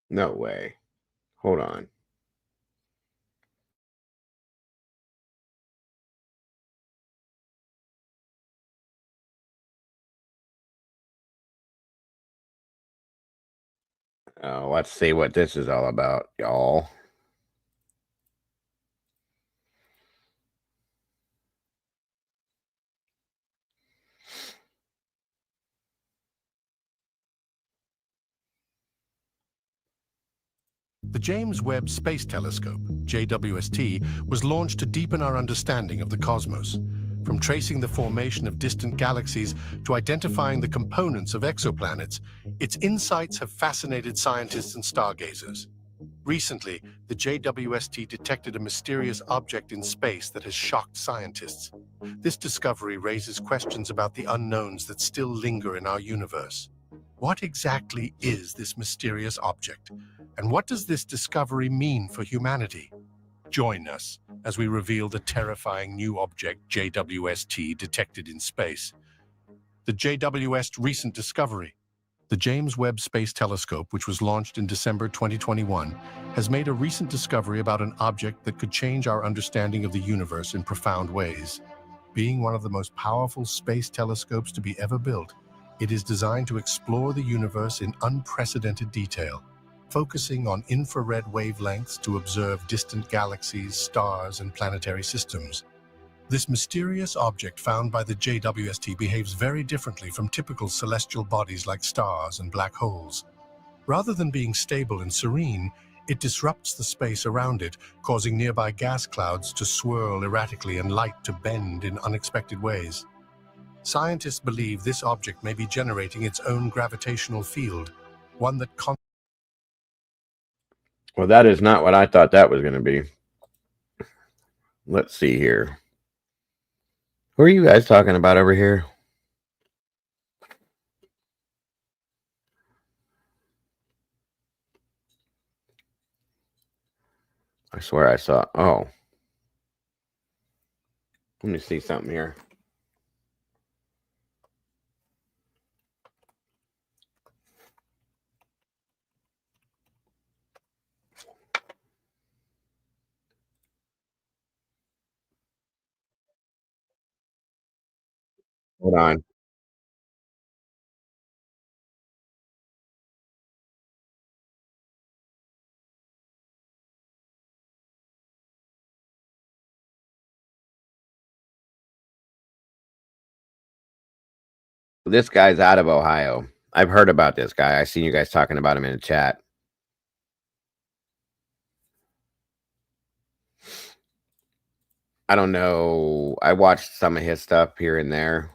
No way. Hold on. Let's see what this is all about, y'all. The James Webb Space Telescope, JWST, was launched to deepen our understanding of the cosmos. From tracing the formation of distant galaxies to identifying the components of exoplanets, its insights have fascinated scientists and stargazers. Recently, the JWST detected a mysterious object in space that has shocked scientists. This discovery raises questions about the unknowns that still linger in our universe. What exactly is this mysterious object? And what does this discovery mean for humanity? Join us as we reveal the terrifying new object JWST detected in space. the JWST recent discovery. The James Webb Space Telescope, which was launched in December 2021, has made a recent discovery about an object that could change our understanding of the universe in profound ways. Being one of the most powerful space telescopes to be ever built, it is designed to explore the universe in unprecedented detail, focusing on infrared wavelengths to observe distant galaxies, stars, and planetary systems. This mysterious object found by the JWST behaves very differently from typical celestial bodies like stars and black holes. Rather than being stable and serene, it disrupts the space around it, causing nearby gas clouds to swirl erratically and light to bend in unexpected ways. Scientists believe this object may be generating its own gravitational field, one that Well, that is not what I thought that was going to be. Let's see here. Who are you guys talking about over here? I swear I saw. Oh. Let me see something here. Hold on. This guy's out of Ohio. I've heard about this guy. I've seen you guys talking about him in the chat. I don't know. I watched some of his stuff here and there.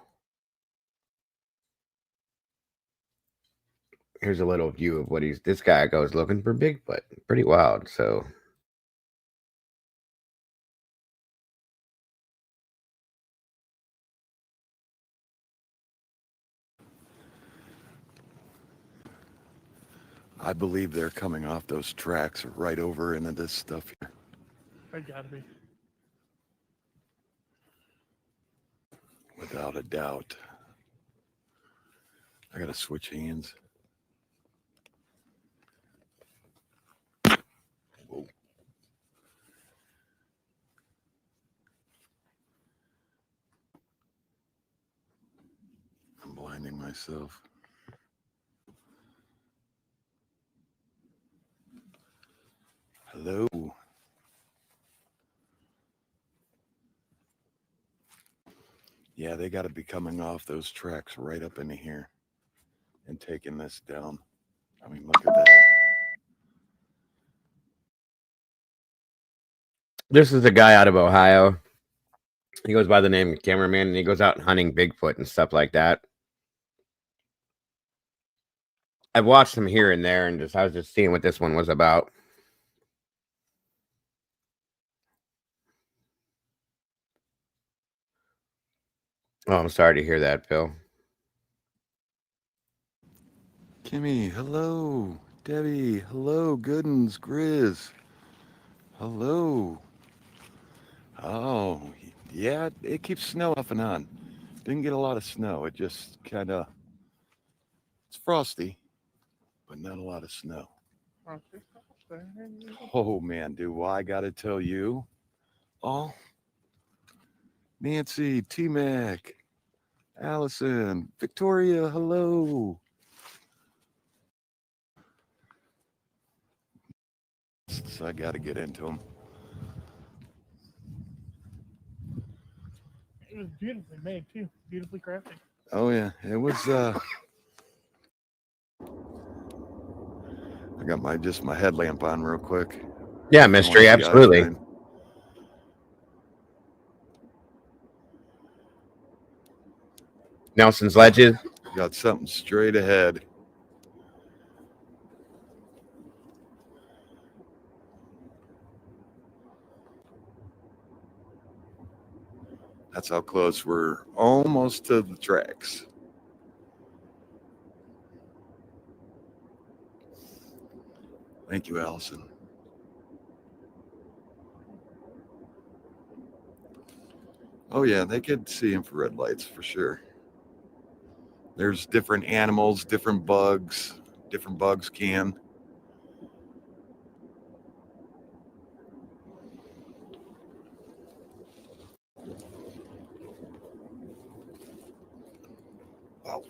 Here's a little view of what this guy goes looking for Bigfoot. Pretty wild. So I believe they're coming off those tracks right over into this stuff here. I gotta be. Without a doubt. I gotta switch hands. Whoa. I'm blinding myself. Hello. Yeah, they got to be coming off those tracks right up into here and taking this down. I mean, look at that. this is a guy out of Ohio. He goes by the name of Cameraman, and he goes out hunting Bigfoot and stuff like that. I've watched him here and there, and I was just seeing what this one was about. Oh, I'm sorry to hear that, Phil. Kimmy, hello. Debbie, hello. Goodens, Grizz. Hello. Oh, yeah, it keeps snow off and on. Didn't get a lot of snow. It just kind of, it's frosty, but not a lot of snow. Oh, man, do I got to tell you. Oh, Nancy, T-Mac, Allison, Victoria, hello. So I got to get into them. It was beautifully made too, beautifully crafted. Oh yeah, it was. I got my headlamp on real quick. Yeah, mystery, absolutely. Nelson's Ledges. Got something straight ahead. That's how close we're almost to the tracks. Thank you, Allison. Oh yeah, they could see infrared lights for sure. There's different animals, different bugs can. Wow.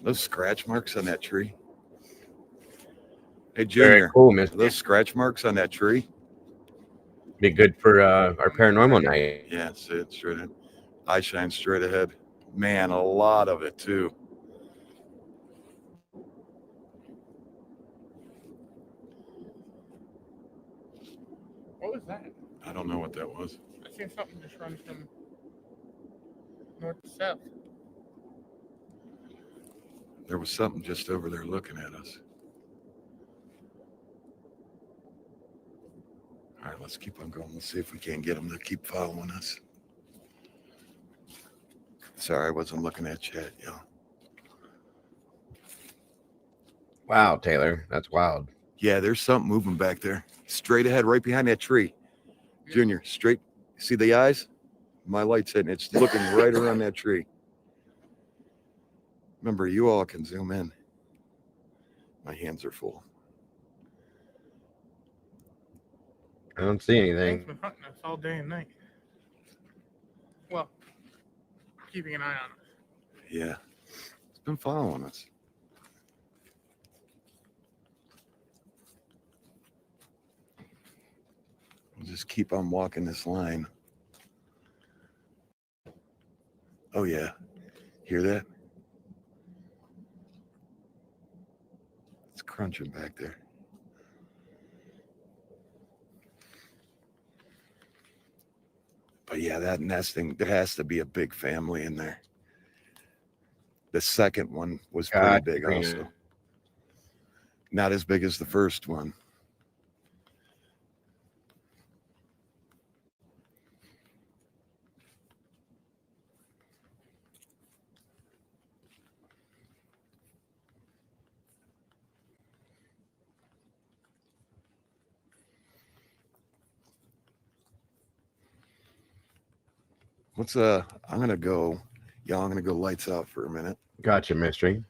Those scratch marks on that tree. Hey, Very Junior. cool, Miss. Those scratch marks on that tree. Be good for our paranormal night. Yeah, see it straight in. Eye shine straight ahead. Man, a lot of it too. What was that? I don't know what that was. I seen something just run from north to south. There was something just over there looking at us. All right, let's keep on going. Let's see if we can't get them to keep following us. Sorry, I wasn't looking at chat, y'all. Wow, Taylor, that's wild. Yeah, there's something moving back there. Straight ahead, right behind that tree. Junior, straight. See the eyes? My light's hitting. It's looking right around that tree. Remember, you all can zoom in. My hands are full. I don't see Thing's anything. been hunting us all day and night. Well, keeping an eye on us. Yeah, it's been following us. We'll just keep on walking this line. Oh, yeah. Hear that? It's crunching back there. But yeah, that nesting, there has to be a big family in there. The second one was pretty big also. Not as big as the first one. I'm gonna go lights out for a minute. Gotcha, mystery.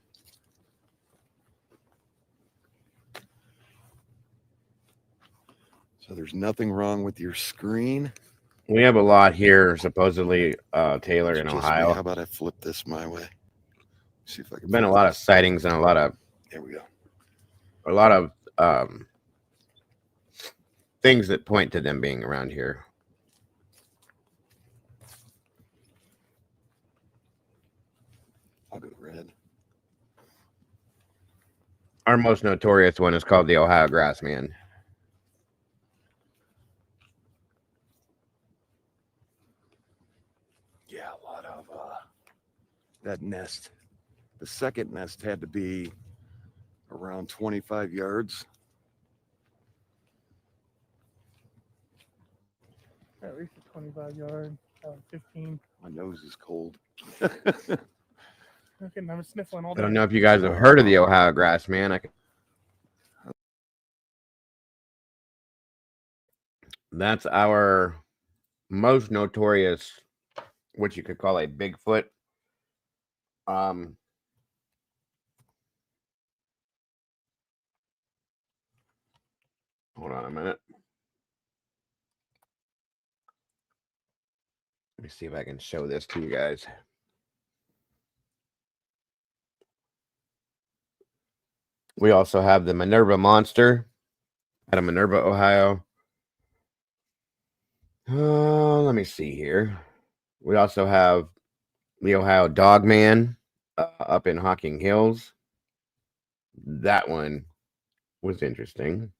So there's nothing wrong with your screen. We have a lot here, supposedly, Taylor, It's in just Ohio. me. How about I flip this my way? See if I can. Been a lot of sightings and a lot of. There we go. A lot of things that point to them being around here. I'll go red. Our most notorious one is called the Ohio Grassman. Yeah, a lot of that nest. The second nest had to be around 25 yards. At least a 25 yard, 15. My nose is cold. Okay, I'm sniffling all I day. don't know if you guys have heard of the Ohio Grassman. That's our most notorious, what you could call a Bigfoot. Hold on a minute. Let me see if I can show this to you guys. We also have the Minerva Monster out of Minerva, Ohio. Let me see here. We also have the Ohio Dogman up in Hocking Hills. That one was interesting.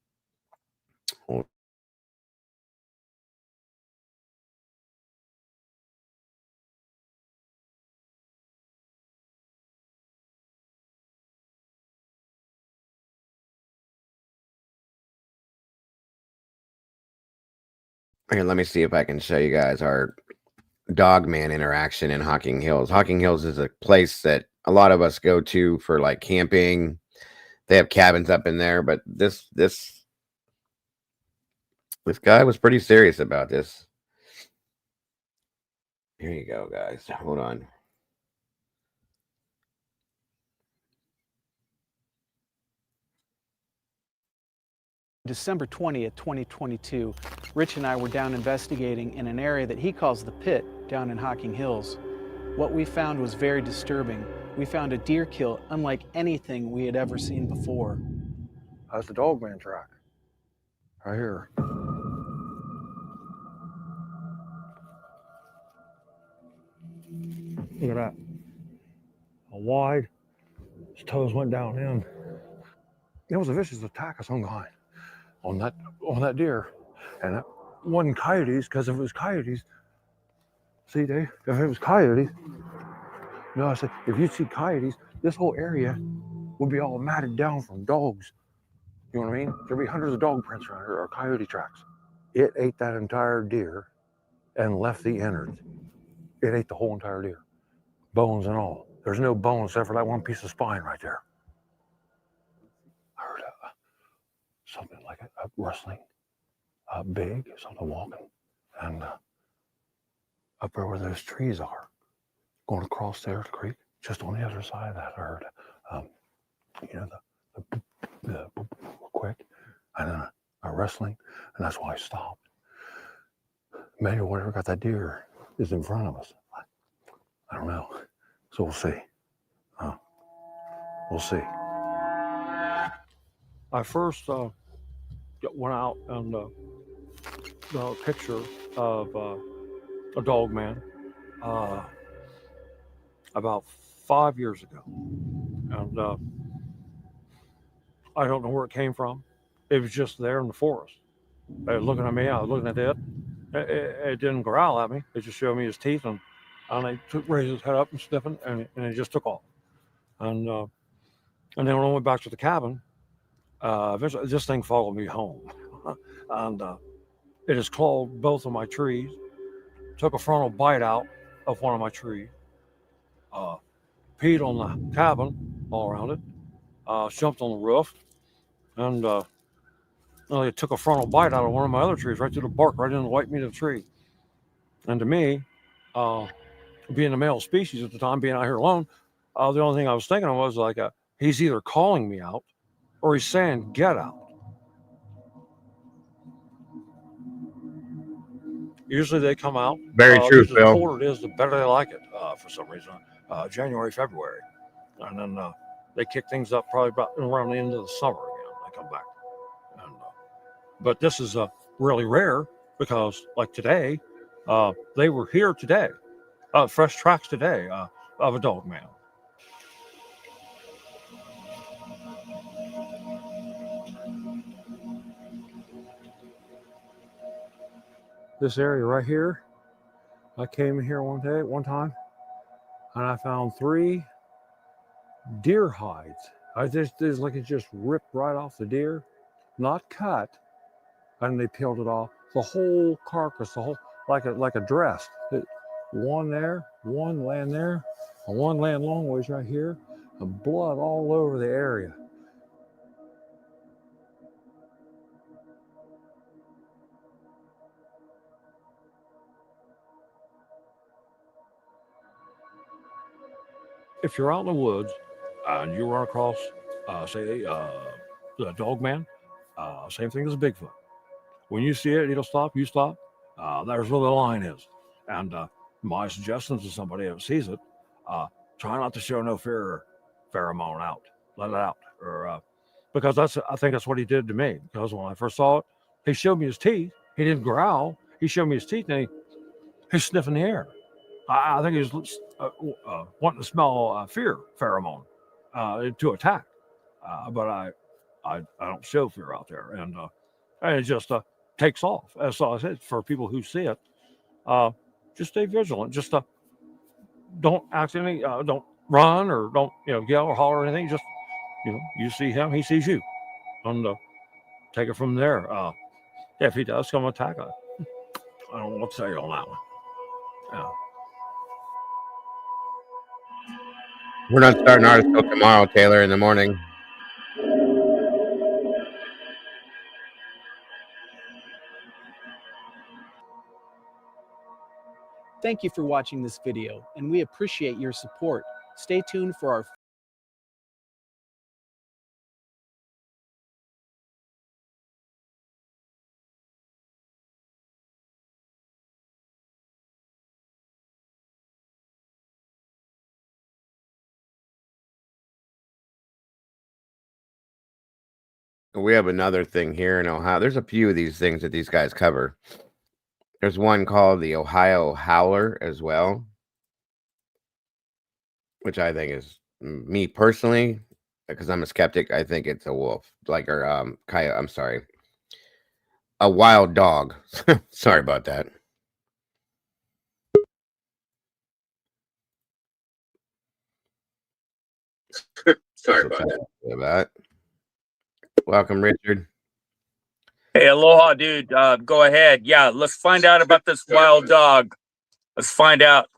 Here, let me see if I can show you guys our Dogman interaction in Hocking Hills. Hocking Hills is a place that a lot of us go to for like camping. They have cabins up in there, but this guy was pretty serious about this. Here you go, guys. Hold on. December 20th, 2022, Rich and I were down investigating in an area that he calls the pit down in Hocking Hills. What we found was very disturbing. We found a deer kill unlike anything we had ever seen before. That's the Dogman track. Right here. Look at that. A wide. His toes went down in. It was a vicious attack of some kind on that deer. And that wasn't coyotes, because if it was coyotes, see, Dave, if it was coyotes, no, I said, if you see coyotes, this whole area would be all matted down from dogs. You know what I mean? There'd be hundreds of dog prints around here, or coyote tracks. It ate that entire deer and left the innards. It ate the whole entire deer, bones and all. There's no bones except for that one piece of spine right there. I heard something like a rustling, big, something walking, and up there where those trees are, going across there, the creek, just on the other side of that, I heard, you know, the quick, and then a rustling, and that's why I stopped. Maybe whatever got that deer is in front of us. I don't know. So we'll see. We'll see. I first went out and got a picture of a dog man about 5 years ago. And I don't know where it came from. It was just there in the forest. It was looking at me, I was looking at it. It didn't growl at me. It just showed me his teeth, and he raised his head up and sniffing, and it just took off. And then when I went back to the cabin, eventually this thing followed me home. And it has clawed both of my trees, took a frontal bite out of one of my trees, peed on the cabin all around it, jumped on the roof, and it took a frontal bite out of one of my other trees, right through the bark, right into the white meat of the tree. And to me, being a male species at the time, being out here alone, the only thing I was thinking of was like, he's either calling me out or he's saying, get out. Usually they come out. Very true, usually Phil. The colder it is, the better they like it, for some reason. January, February. And then they kick things up probably about around the end of the summer again. They come back. And, but this is really rare because, like today, they were here today. Fresh tracks today of a dog man. This area right here, I came in here one time, and I found 3 deer hides. It's like it just ripped right off the deer, not cut, and they peeled it off. The whole carcass, the whole like a dress. One there, one laying there, and one laying long ways right here, and blood all over the area. If you're out in the woods and you run across, say, the dog man, same thing as a Bigfoot. When you see it, it'll stop, you stop. There's where the line is. And my suggestion to somebody that sees it, try not to show no fear pheromone out. Let it out. Or because I think that's what he did to me. Because when I first saw it, he showed me his teeth. He didn't growl. He showed me his teeth, and he's sniffing the air. I think he was wanting to smell fear pheromone to attack. But I don't show fear out there. And it just takes off. So I said, for people who see it, just stay vigilant. Just don't accidentally, don't run or don't yell or holler or anything. Just you see him, he sees you, and take it from there. If he does come attack, I don't know what to say on that one. Yeah. We're not starting ours till tomorrow, Taylor, in the morning. Thank you for watching this video, and we appreciate your support. Stay tuned for our We have another thing here in Ohio. There's a few of these things that these guys cover. There's one called the Ohio Howler as well, which I think is, me personally, because I'm a skeptic, I think it's a wolf, like, or coyote. I'm sorry, a wild dog. Sorry about that. Sorry about that. Welcome, Richard. Hey, aloha, dude. Go ahead. Yeah, let's find out about this wild dog. Let's find out.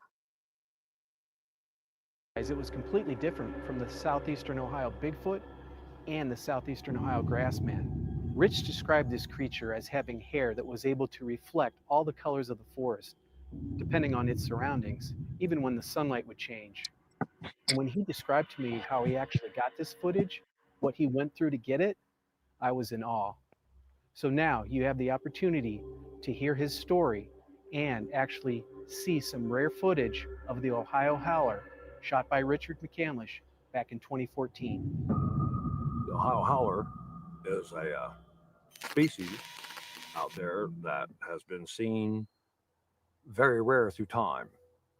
It was completely different from the southeastern Ohio Bigfoot and the southeastern Ohio Grassman. Rich described this creature as having hair that was able to reflect all the colors of the forest, depending on its surroundings, even when the sunlight would change. And when he described to me how he actually got this footage, what he went through to get it, I was in awe. So now you have the opportunity to hear his story and actually see some rare footage of the Ohio Howler shot by Richard McCandlish back in 2014. The Ohio Howler is a species out there that has been seen very rare through time.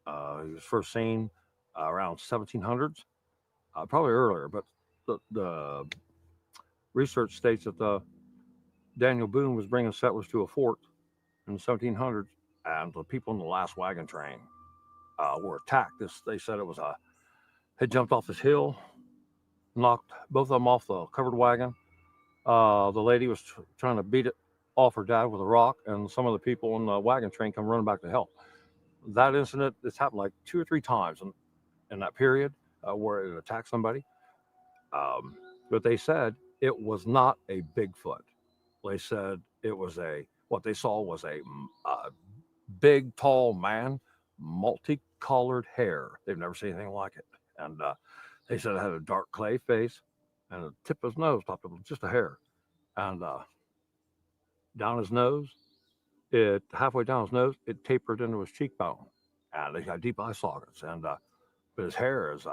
It was first seen around 1700s, probably earlier, but the research states that Daniel Boone was bringing settlers to a fort in the 1700s, and the people in the last wagon train were attacked. They said it was had jumped off this hill, knocked both of them off the covered wagon. The lady was trying to beat it off her dad with a rock, and some of the people in the wagon train come running back to help. That incident, it's happened like 2 or 3 times in that period where it attacked somebody. But they said it was not a Bigfoot. They said it was what they saw was a big, tall man, multicolored hair. They've never seen anything like it. And they said it had a dark clay face, and the tip of his nose popped up just a hair. And down his nose, halfway down his nose, it tapered into his cheekbone. And he's got deep eye sockets. And but his hair is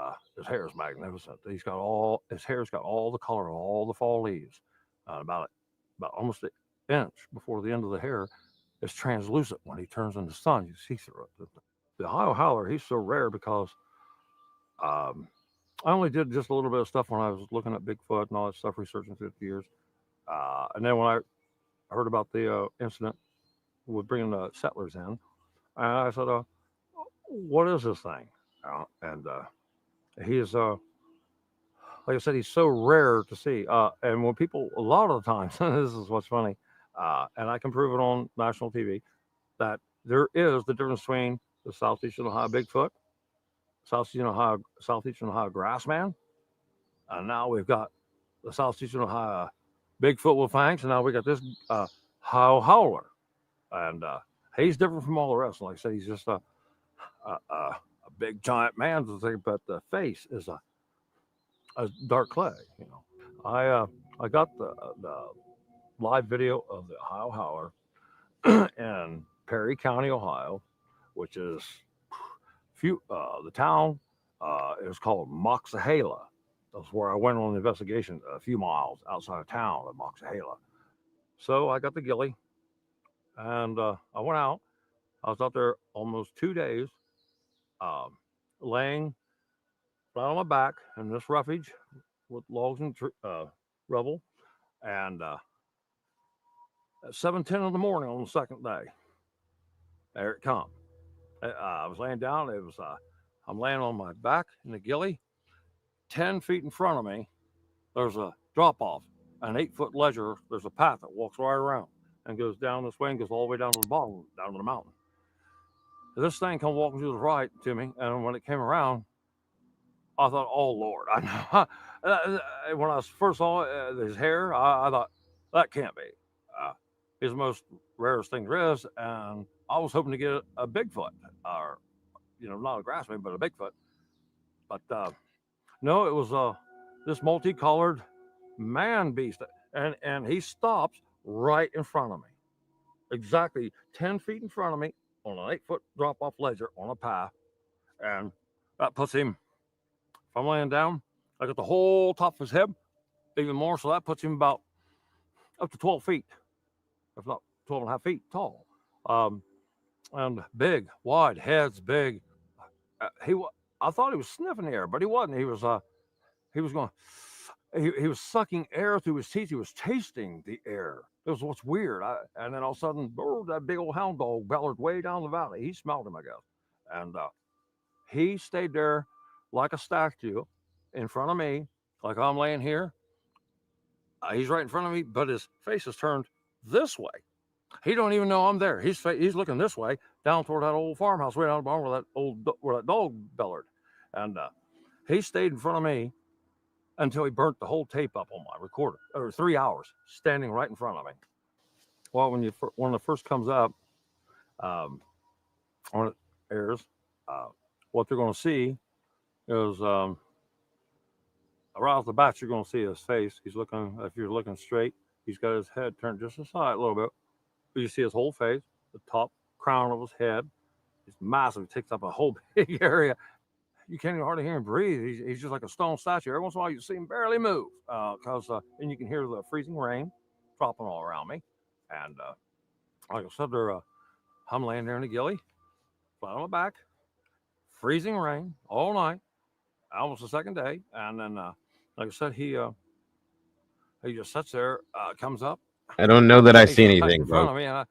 magnificent. His hair's got all the color of all the fall leaves. About almost an inch before the end of the hair is translucent. When he turns in the sun, you see through it. The Ohio Howler, he's so rare because I only did just a little bit of stuff when I was looking at Bigfoot and all that stuff, researching 50 years. And then when I heard about the incident with bringing the settlers in, and I said, what is this thing? And he is, like I said, he's so rare to see. And when people, a lot of the times, this is what's funny, and I can prove it on national TV, that there is the difference between the southeastern Ohio Bigfoot, southeastern Ohio Grassman, and now we've got the southeastern Ohio Bigfoot with fangs, and now we got this Ohio Howler, and he's different from all the rest. Like I said, he's just a big giant man, but the face is a dark clay. You know, I got the live video of the Ohio Howler in Perry County, Ohio, which is the town is called Moxahala. That's where I went on an investigation a few miles outside of town at Moxahala. So I got the ghillie, and I went out. I was out there almost 2 days, laying flat on my back in this roughage with logs and rubble. And at 7:10 in the morning on the second day, there it come. I was laying down. I'm laying on my back in the ghillie. 10 feet in front of me, there's a drop off, an 8-foot ledge. There's a path that walks right around and goes down this way and goes all the way down to the bottom, down to the mountain. This thing come walking to the right to me, and when it came around, I thought, "Oh Lord!" I know. When I first saw his hair, I thought that can't be. He's the most rarest thing there is, and I was hoping to get a Bigfoot, or not a Grassman, but a Bigfoot. But no, it was this multicolored man beast, and he stops right in front of me, exactly 10 feet in front of me on an 8-foot drop-off ledger on a path, and that puts him. If I'm laying down, I got the whole top of his head, even more, so that puts him about up to 12 feet, if not 12 and a half feet tall. And big, wide heads, big. I thought he was sniffing the air, but he wasn't. He was going. He was sucking air through his teeth. He was tasting the air. It was what's weird. And then all of a sudden, that big old hound dog bellered way down the valley. He smelled him, I guess. And he stayed there like a statue in front of me, like I'm laying here. He's right in front of me, but his face is turned this way. He don't even know I'm there. He's looking this way, down toward that old farmhouse, way down the bottom where that dog bellered. And he stayed in front of me until he burnt the whole tape up on my recorder. Or 3 hours, standing right in front of me. Well, when it first comes up, when it airs, what they're going to see is right off the bat, you're going to see his face. He's looking. If you're looking straight, he's got his head turned just aside a little bit. But you see his whole face, the top crown of his head. He's massive. He takes up a whole big area. You can't even hardly hear him breathe. He's just like a stone statue. Every once in a while, you see him barely move, and you can hear the freezing rain dropping all around me. And like I said, I'm laying there in the ghillie, flat on my back, freezing rain all night, almost the second day. And then, like I said, he just sits there, comes up. I don't know that I He's see right anything, in front bro. of me, and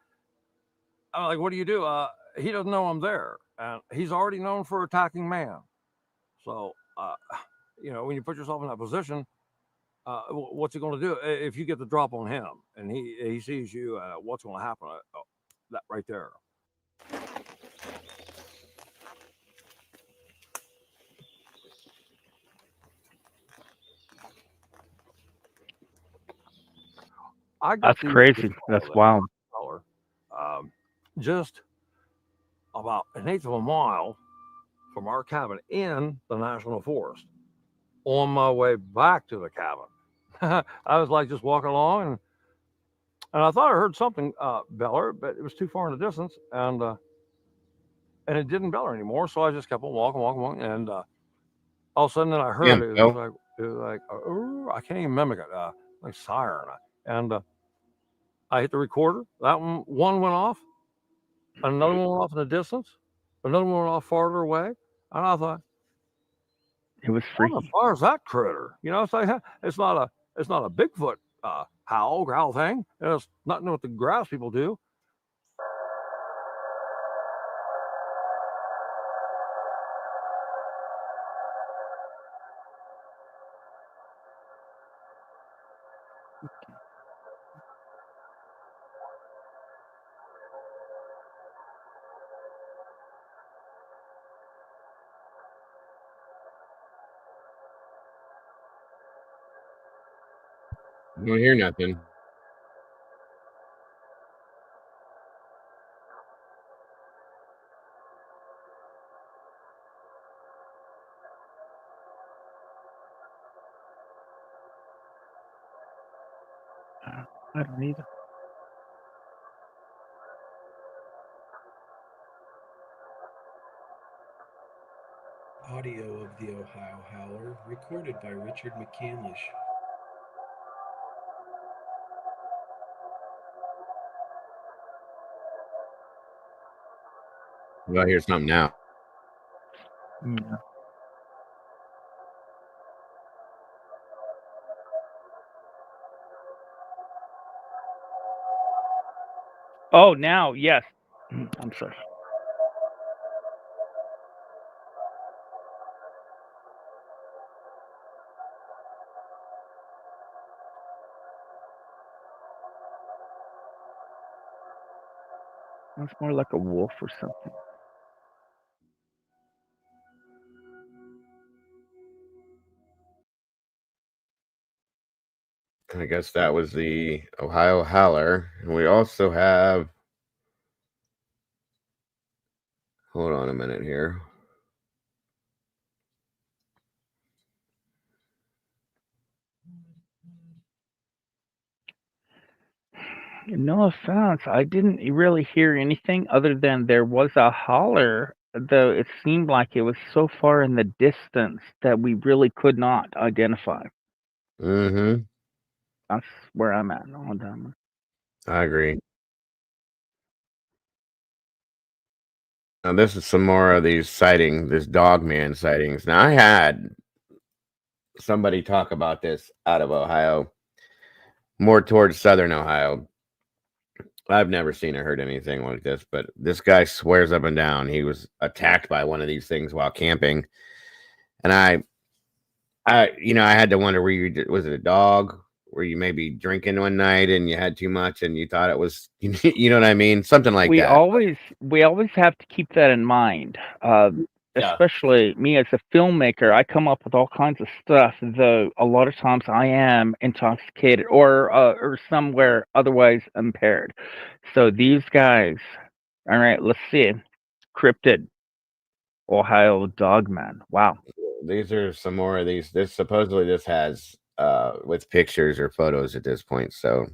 I'm like, "What do you do?" He doesn't know I'm there, and he's already known for attacking man. So, when you put yourself in that position, what's he going to do if you get the drop on him and he sees you? What's going to happen? That right there. That's crazy. That's wild. Just about an eighth of a mile from our cabin in the national forest. On my way back to the cabin, I was like just walking along, and I thought I heard something beller, but it was too far in the distance, and it didn't beller anymore. So I just kept on walking, and all of a sudden, then I heard it. It was like I can't even mimic it, like siren, and I hit the recorder. That one went off, another one went off in the distance, another one went off farther away, and I thought, it was freaky. How far is that critter? It's not a Bigfoot growl thing. It's nothing what the grass people do. I don't hear nothing. I don't either. Audio of the Ohio Howler recorded by Richard McCandlish. Well, I hear something now. Yeah. Oh, now, yes. I'm sorry. It's more like a wolf or something. I guess that was the Ohio Howler. And we also have... Hold on a minute here. No offense, I didn't really hear anything other than there was a holler, though it seemed like it was so far in the distance that we really could not identify. Mm-hmm. That's where I'm at on that. I agree. Now, this is some more of these this dog man sightings. Now, I had somebody talk about this out of Ohio, more towards southern Ohio. I've never seen or heard anything like this, but this guy swears up and down he was attacked by one of these things while camping. And I had to wonder, was it a dog? Were you maybe drinking one night and you had too much and you thought it was, you know what I mean? Something like We that. always have to keep that in mind. Yeah. Especially me as a filmmaker, I come up with all kinds of stuff, though a lot of times I am intoxicated or somewhere otherwise impaired. So these guys, all right, let's see. Cryptid, Ohio Dogman. Wow. These are some more of these. This supposedly this has with pictures or photos at this point. So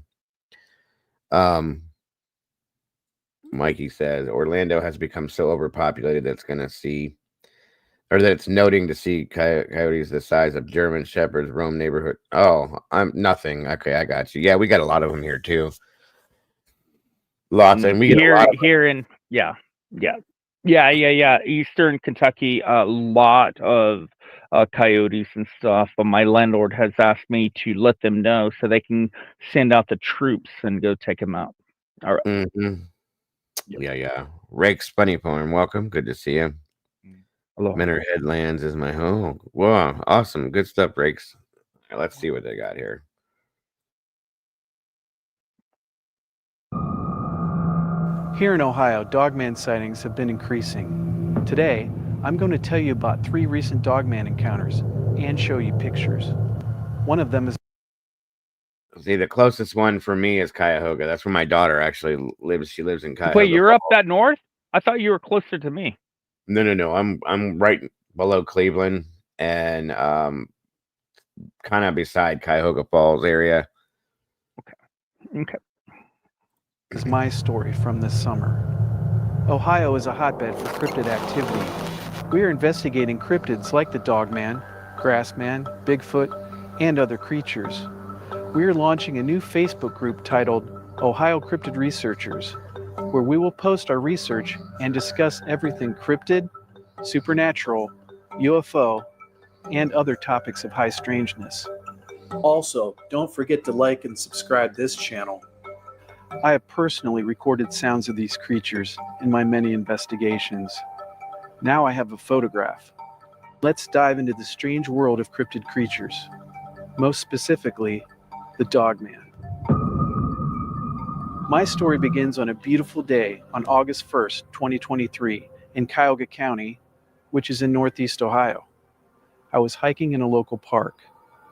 Mikey says Orlando has become so overpopulated that it's noting to see coyotes the size of German shepherds roam neighborhood. Oh, I'm nothing. Okay, I got you. Yeah, we got a lot of them here too. Lots, and we get a lot of here in Eastern Kentucky, a lot of coyotes and stuff. But my landlord has asked me to let them know so they can send out the troops and go take them out. All right. Mm-hmm. Yeah. Rake's Funny Farm, welcome. Good to see you. Hello. Menor Headlands is my home. Wow, awesome. Good stuff, Rakes. Right, let's see what they got here. Here in Ohio, dogman sightings have been increasing. Today, I'm going to tell you about 3 recent dogman encounters and show you pictures. One of them is... See, the closest one for me is Cuyahoga. That's where my daughter actually lives. She lives in Cuyahoga. Wait, you're up that north? I thought you were closer to me. No. I'm right below Cleveland and kind of beside Cuyahoga Falls area. Okay. This is my story from this summer. Ohio is a hotbed for cryptid activity. We are investigating cryptids like the Dogman, Grassman, Bigfoot, and other creatures. We are launching a new Facebook group titled Ohio Cryptid Researchers, where we will post our research and discuss everything cryptid, supernatural, UFO, and other topics of high strangeness. Also, don't forget to like and subscribe this channel. I have personally recorded sounds of these creatures in my many investigations. Now I have a photograph. Let's dive into the strange world of cryptid creatures, most specifically, the Dogman. My story begins on a beautiful day on August 1st, 2023, in Cuyahoga County, which is in Northeast Ohio. I was hiking in a local park.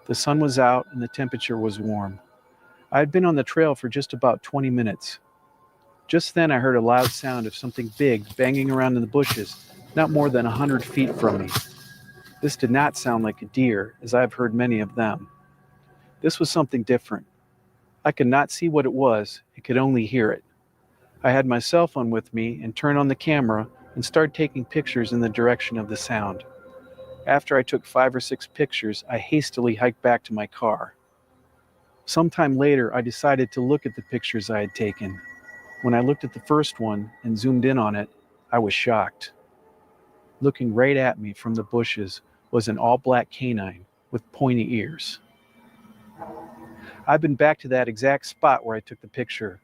The sun was out and the temperature was warm. I had been on the trail for just about 20 minutes. Just then I heard a loud sound of something big banging around in the bushes, not more than 100 feet from me. This did not sound like a deer, as I have heard many of them. This was something different. I could not see what it was, I could only hear it. I had my cell phone with me and turned on the camera and started taking pictures in the direction of the sound. After I took 5 or 6 pictures, I hastily hiked back to my car. Sometime later, I decided to look at the pictures I had taken. When I looked at the first one and zoomed in on it, I was shocked. Looking right at me from the bushes was an all-black canine with pointy ears. I've been back to that exact spot where I took the picture.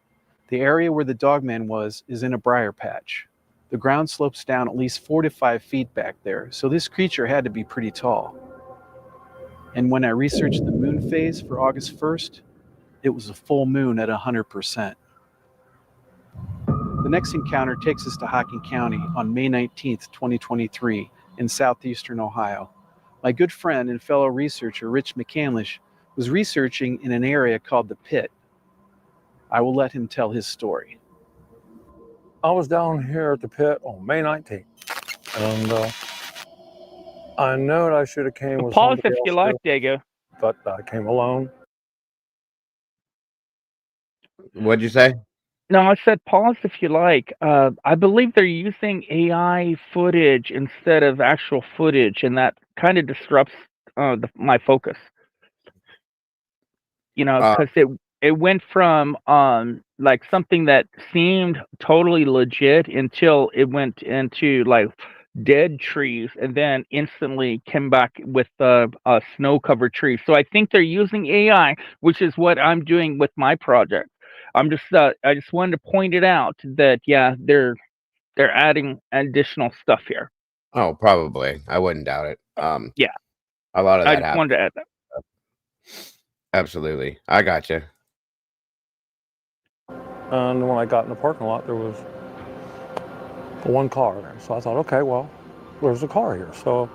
The area where the Dogman was is in a briar patch. The ground slopes down at least 4 to 5 feet back there, so this creature had to be pretty tall. And when I researched the moon phase for August 1st, it was a full moon at 100%. The next encounter takes us to Hocking County on May 19th, 2023, in southeastern Ohio. My good friend and fellow researcher, Rich McCandlish, was researching in an area called the Pit. I will let him tell his story. I was down here at the pit on May 19th, and I know I should have came with Pause somebody if you else like, too, Dago. but I came alone. What'd you say? No, I said pause if you like. I believe they're using AI footage instead of actual footage, and that kind of disrupts my focus. You know, Uh, because it went from like something that seemed totally legit until it went into like dead trees, and then instantly came back with snow covered trees. So I think they're using AI, which is what I'm doing with my project. I just wanted to point it out that yeah, they're adding additional stuff here. oh, probably. I wouldn't doubt it. Yeah, A lot of I that just happens. wanted to add that. Absolutely. I got you. And when I got in the parking lot, there was one car there. So I thought, okay, well, there's a car here. So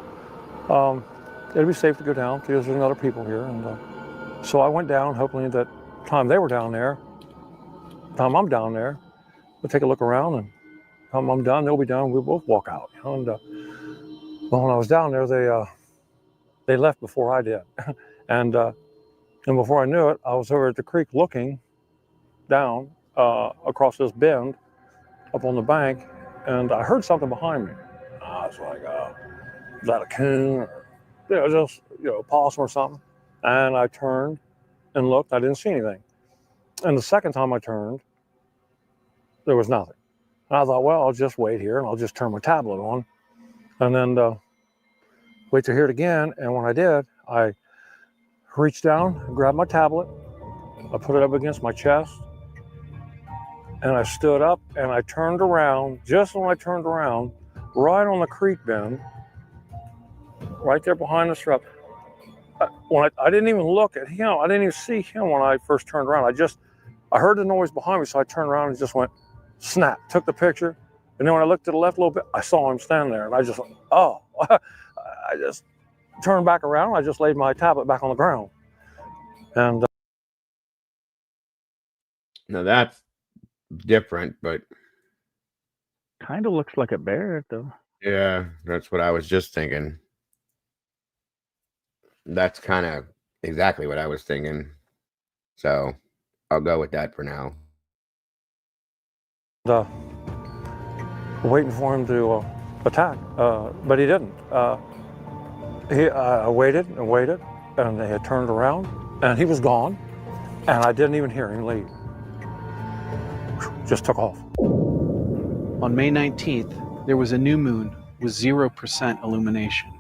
it'd be safe to go down because there's other people here. And so I went down, hoping that time they were down there, time I'm down there, we'll take a look around, and time I'm done, they'll be done. We'll both walk out. You know? And well, when I was down there, they left before I did, and before I knew it, I was over at the creek looking down across this bend up on the bank, and I heard something behind me. I was like, is that a coon? Or, just a possum or something. And I turned and looked. I didn't see anything. And the second time I turned, there was nothing. And I thought, well, I'll just wait here and I'll just turn my tablet on, and then wait to hear it again. And when I did, I reached down and grabbed my tablet. I put it up against my chest, and I stood up and I turned around. Just when I turned around, right on the creek bend, right there behind the shrub. I didn't even look at him. I didn't even see him when I first turned around. I heard the noise behind me, so I turned around and just went snap, took the picture. And then when I looked to the left a little bit, I saw him standing there, and I just went, oh. I just turned back around. I just laid my tablet back on the ground. And Now that's different, but Kind of looks like a bear, though. yeah, that's what I was just thinking. That's kind of exactly what I was thinking. So I'll go with that for now. waiting for him to attack, but he didn't. I waited and waited, and they had turned around, and he was gone, and I didn't even hear him leave. Just took off. On May 19th, there was a new moon with 0% illumination.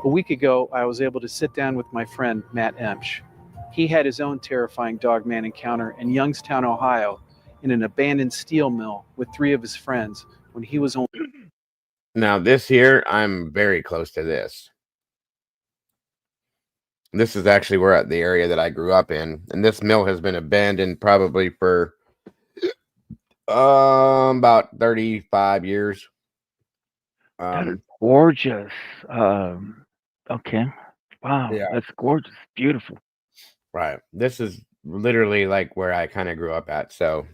A week ago, I was able to sit down with my friend, Matt Emsch. He had his own terrifying dogman encounter in Youngstown, Ohio, in an abandoned steel mill with 3 of his friends when he was only... Now this here, I'm very close to this. This is actually where the area that I grew up in, and this mill has been abandoned probably for about 35 years. That is gorgeous. Okay. Wow, Yeah. that's gorgeous. Beautiful. Right. This is literally like where I kind of grew up at, so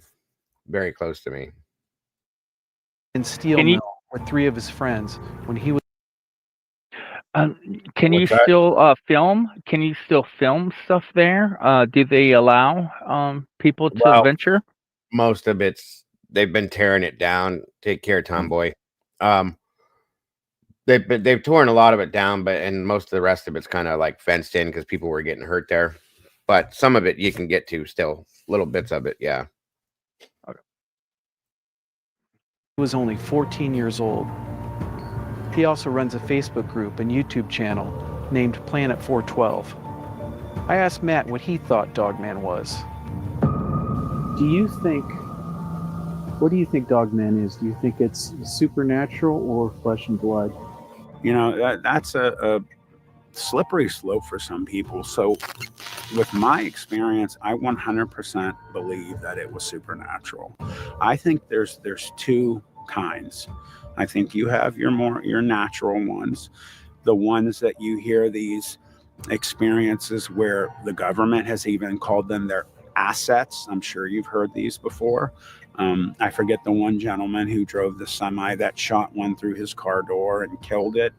very close to me. in steel mill with 3 of his friends when he was... Can you What's that? still film? Can you still film stuff there? Do they allow people to Well, venture? most of they've been tearing it down. Take care, Tomboy. They've torn a lot of it down, and most of the rest of it's kind of like fenced in because people were getting hurt there. But some of it you can get to still, little bits of it, yeah. He was only 14 years old. He also runs a Facebook group and YouTube channel named Planet 412. I asked Matt what he thought Dogman was. What do you think Dogman is? Do you think it's supernatural or flesh and blood? You know, that's a slippery slope for some people. So with my experience, I 100% believe that it was supernatural. I think there's 2 kinds. I think you have your natural ones, the ones that you hear these experiences where the government has even called them their assets. I'm sure you've heard these before. I forget the one gentleman who drove the semi that shot one through his car door and killed it.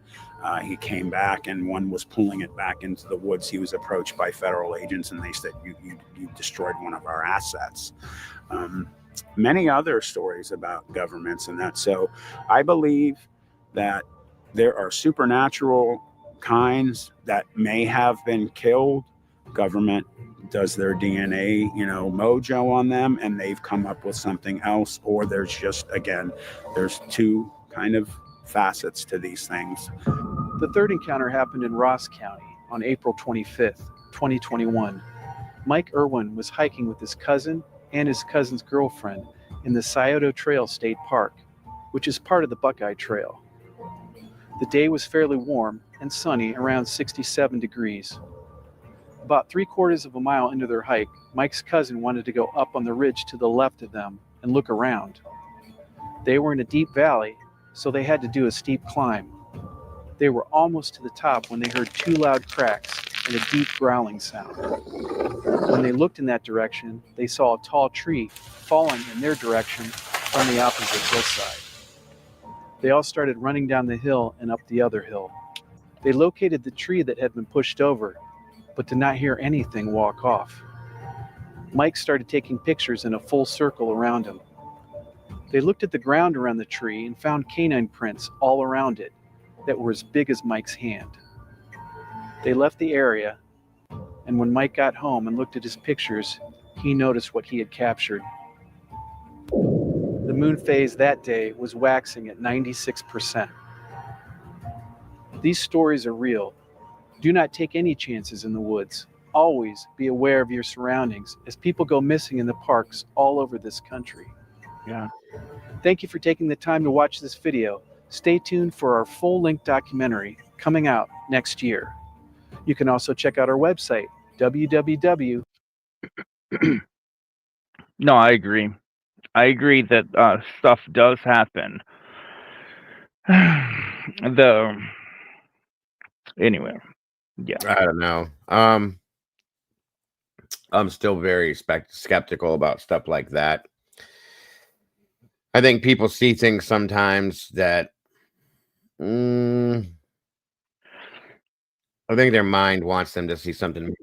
He came back and one was pulling it back into the woods. He was approached by federal agents and they said, you destroyed one of our assets. Many other stories about governments and that. So I believe that there are supernatural kinds that may have been killed Government does their DNA, mojo on them, and they've come up with something else, or there's just, again, there's two kind of facets to these things. The third encounter happened in Ross County on April 25th, 2021. Mike Irwin was hiking with his cousin and his cousin's girlfriend in the Scioto Trail State Park, which is part of the Buckeye Trail. The day was fairly warm and sunny, around 67 degrees. About 3/4 of a mile into their hike, Mike's cousin wanted to go up on the ridge to the left of them and look around. They were in a deep valley, so they had to do a steep climb. They were almost to the top when they heard two loud cracks and a deep growling sound. When they looked in that direction, they saw a tall tree falling in their direction from the opposite hillside. They all started running down the hill and up the other hill. They located the tree that had been pushed over, but did not hear anything walk off. Mike started taking pictures in a full circle around him. They looked at the ground around the tree and found canine prints all around it that were as big as Mike's hand. They left the area, and when Mike got home and looked at his pictures, he noticed what he had captured. The moon phase that day was waxing at 96%. These stories are real. Do not take any chances in the woods. Always be aware of your surroundings, as people go missing in the parks all over this country. Yeah. Thank you for taking the time to watch this video. Stay tuned for our full-length documentary coming out next year. You can also check out our website, www. No, I agree. I agree that stuff does happen. Anyway, yeah. I don't know. I'm still very skeptical about stuff like that. I think people see things sometimes that I think their mind wants them to see something.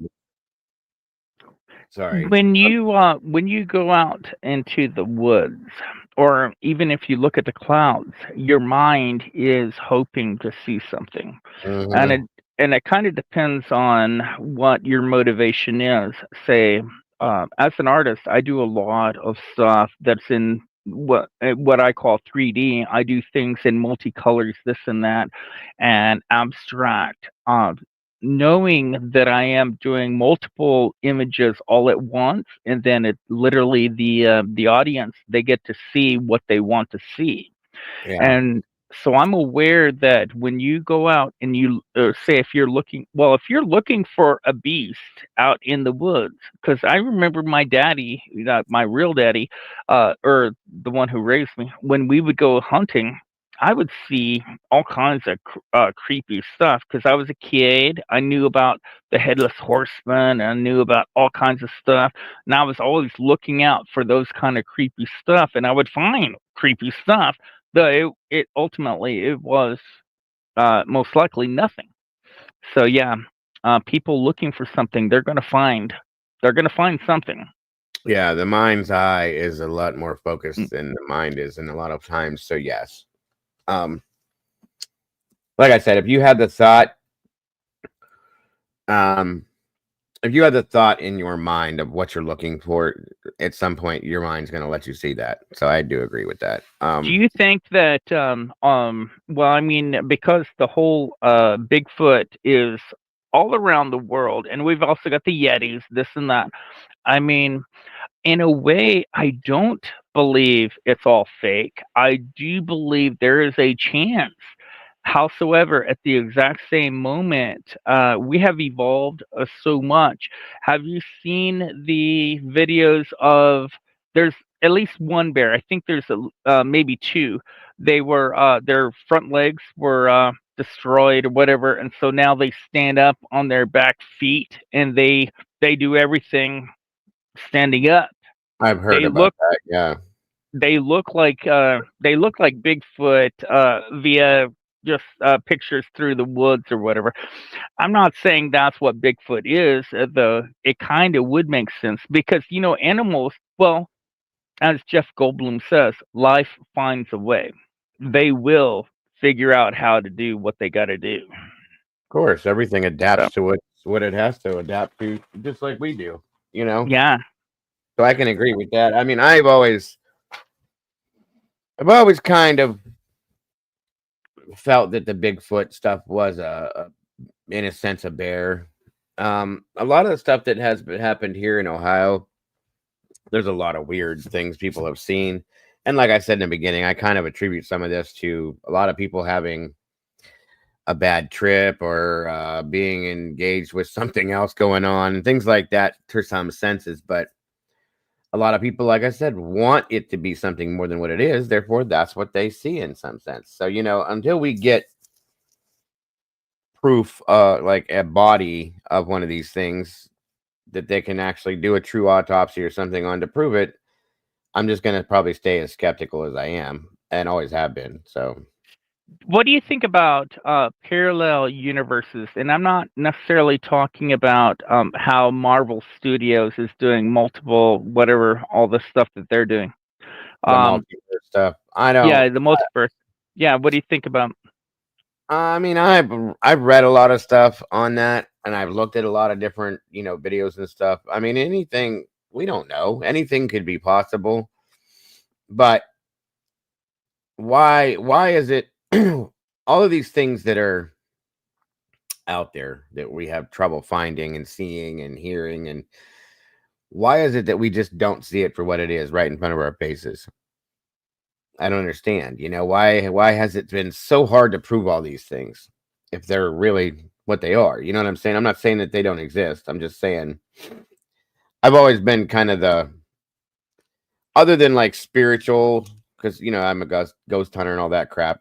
Sorry. When you go out into the woods, or even if you look at the clouds, your mind is hoping to see something, and it kind of depends on what your motivation is. Say, as an artist, I do a lot of stuff that's in what I call 3D. I do things in multicolors, this and that, and abstract. Knowing that I am doing multiple images all at once, and then it literally the audience, they get to see what they want to see. Yeah. And so I'm aware that when you go out and you say if you're looking for a beast out in the woods, because I remember my daddy, my real daddy, or the one who raised me, when we would go hunting, I would see all kinds of creepy stuff because I was a kid. I knew about the headless horseman. I knew about all kinds of stuff, and I was always looking out for those kind of creepy stuff. And I would find creepy stuff, but it ultimately it was most likely nothing. So yeah, people looking for something, they're gonna find something. Yeah, the mind's eye is a lot more focused than the mind is in a lot of times. So yes. Like I said, if you had the thought in your mind of what you're looking for, at some point your mind's going to let you see that. So I do agree with that. Do you think that well, I mean, because the whole Bigfoot is all around the world, and we've also got the Yetis, this and that. I mean, in a way, I don't believe it's all fake. I do believe there is a chance. Howsoever, at the exact same moment, we have evolved so much. Have you seen the videos of? There's at least one bear. I think there's maybe two. They were their front legs were destroyed or whatever, and so now they stand up on their back feet and they do everything standing up. I've heard about that. Yeah, they look like Bigfoot via just pictures through the woods or whatever. I'm not saying that's what Bigfoot is, though it kind of would make sense because animals. Well, as Jeff Goldblum says, life finds a way. They will figure out how to do what they got to do. Of course, everything adapts to its what it has to adapt to, just like we do, you know? Yeah. So I can agree with that. I mean, I've always kind of felt that the Bigfoot stuff was in a sense, a bear. A lot of the stuff that has happened here in Ohio, there's a lot of weird things people have seen. And like I said in the beginning, I kind of attribute some of this to a lot of people having a bad trip or being engaged with something else going on and things like that to some senses. But a lot of people, like I said, want it to be something more than what it is. Therefore, that's what they see in some sense. So, you know, until we get proof, like a body of one of these things that they can actually do a true autopsy or something on to prove it, I'm just going to probably stay as skeptical as I am and always have been. So, What do you think about parallel universes? And I'm not necessarily talking about how Marvel Studios is doing multiple, whatever, all the stuff that they're doing. the multiverse stuff, I don't. Yeah, the multiverse. Yeah, what do you think about? I mean, I've read a lot of stuff on that, and I've looked at a lot of different, you know, videos and stuff. I mean, anything, we don't know. Anything could be possible, but why is it all of these things that are out there that we have trouble finding and seeing and hearing, and why is it that we just don't see it for what it is right in front of our faces? I don't understand. You know, why has it been so hard to prove all these things if they're really what they are? You know what I'm saying? I'm not saying that they don't exist. I'm just saying I've always been kind of the, other than like spiritual, because you know I'm a ghost hunter and all that crap.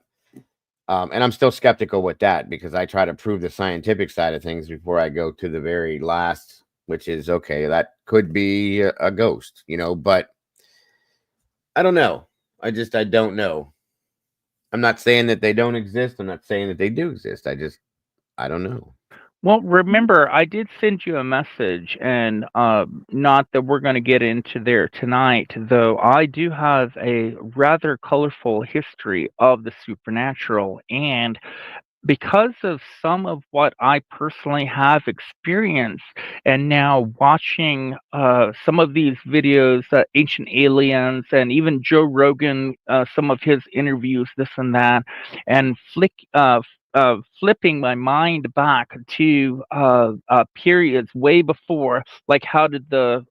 And I'm still skeptical with that because I try to prove the scientific side of things before I go to the very last, which is okay, that could be a ghost, you know, but I don't know. I don't know. I'm not saying that they don't exist. I'm not saying that they do exist. I don't know. Well, remember, I did send you a message, and not that we're going to get into there tonight, though I do have a rather colorful history of the supernatural. And because of some of what I personally have experienced, and now watching some of these videos, Ancient Aliens, and even Joe Rogan, some of his interviews, this and that, and flipping my mind back to periods way before, like how did the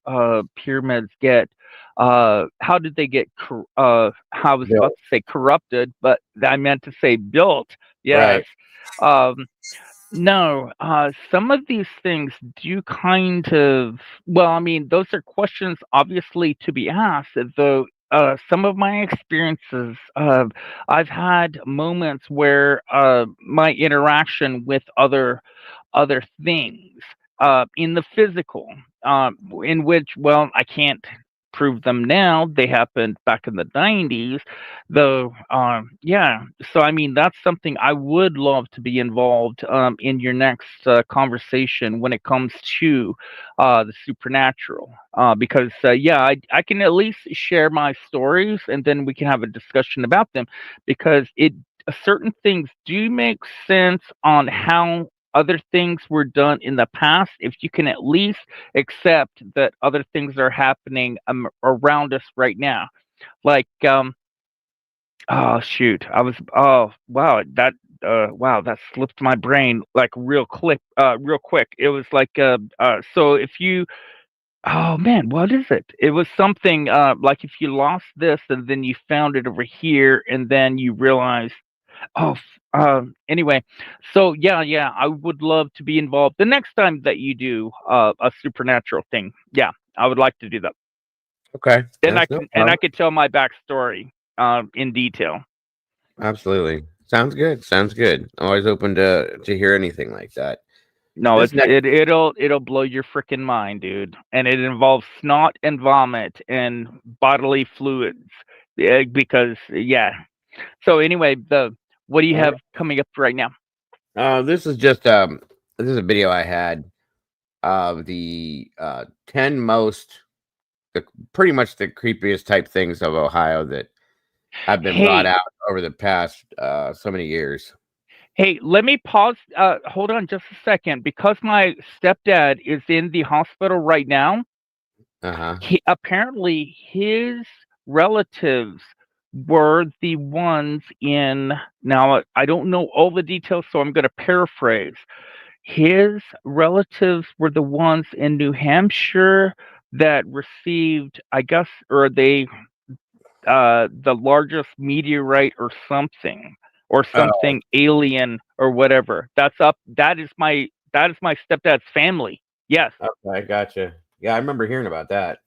pyramids get how did they get I was about to say corrupted, but I meant to say built. Yes. Right. No, some of these things do kind of, well, I mean, those are questions obviously to be asked, though. Some of my experiences, I've had moments where my interaction with other things in the physical, in which, well, I can't prove them now. They happened back in the 90s, though. Yeah. So, I mean, that's something I would love to be involved in your next conversation when it comes to the supernatural. Because, yeah, I can at least share my stories and then we can have a discussion about them because certain things do make sense on how other things were done in the past, if you can at least accept that other things are happening around us right now. Like, oh shoot, oh wow, that slipped my brain like real quick. It was like, so if you, oh man, what is it? It was something like if you lost this and then you found it over here and then you realize, oh, anyway, so yeah, I would love to be involved the next time that you do a supernatural thing. Yeah, I would like to do that, Okay. and That's no I problem. could tell my backstory in detail. Absolutely. Sounds good. Sounds good. Always open to hear anything like that. No, This next it'll blow your freaking mind, dude, and it involves snot and vomit and bodily fluids, because yeah. So anyway, what do you have coming up right now? This is just this is a video I had of the 10 most, pretty much the creepiest type things of Ohio that have been brought Hey, out over the past so many years. Hey, let me pause. Hold on just a second. Because my stepdad is in the hospital right now, apparently his relatives were the ones in. Now, I don't know all the details, so I'm going to paraphrase. His relatives were the ones in New Hampshire that received, I guess, or they, the largest meteorite or something alien or whatever. That is my stepdad's family. Yes. Okay, gotcha. Yeah, I remember hearing about that.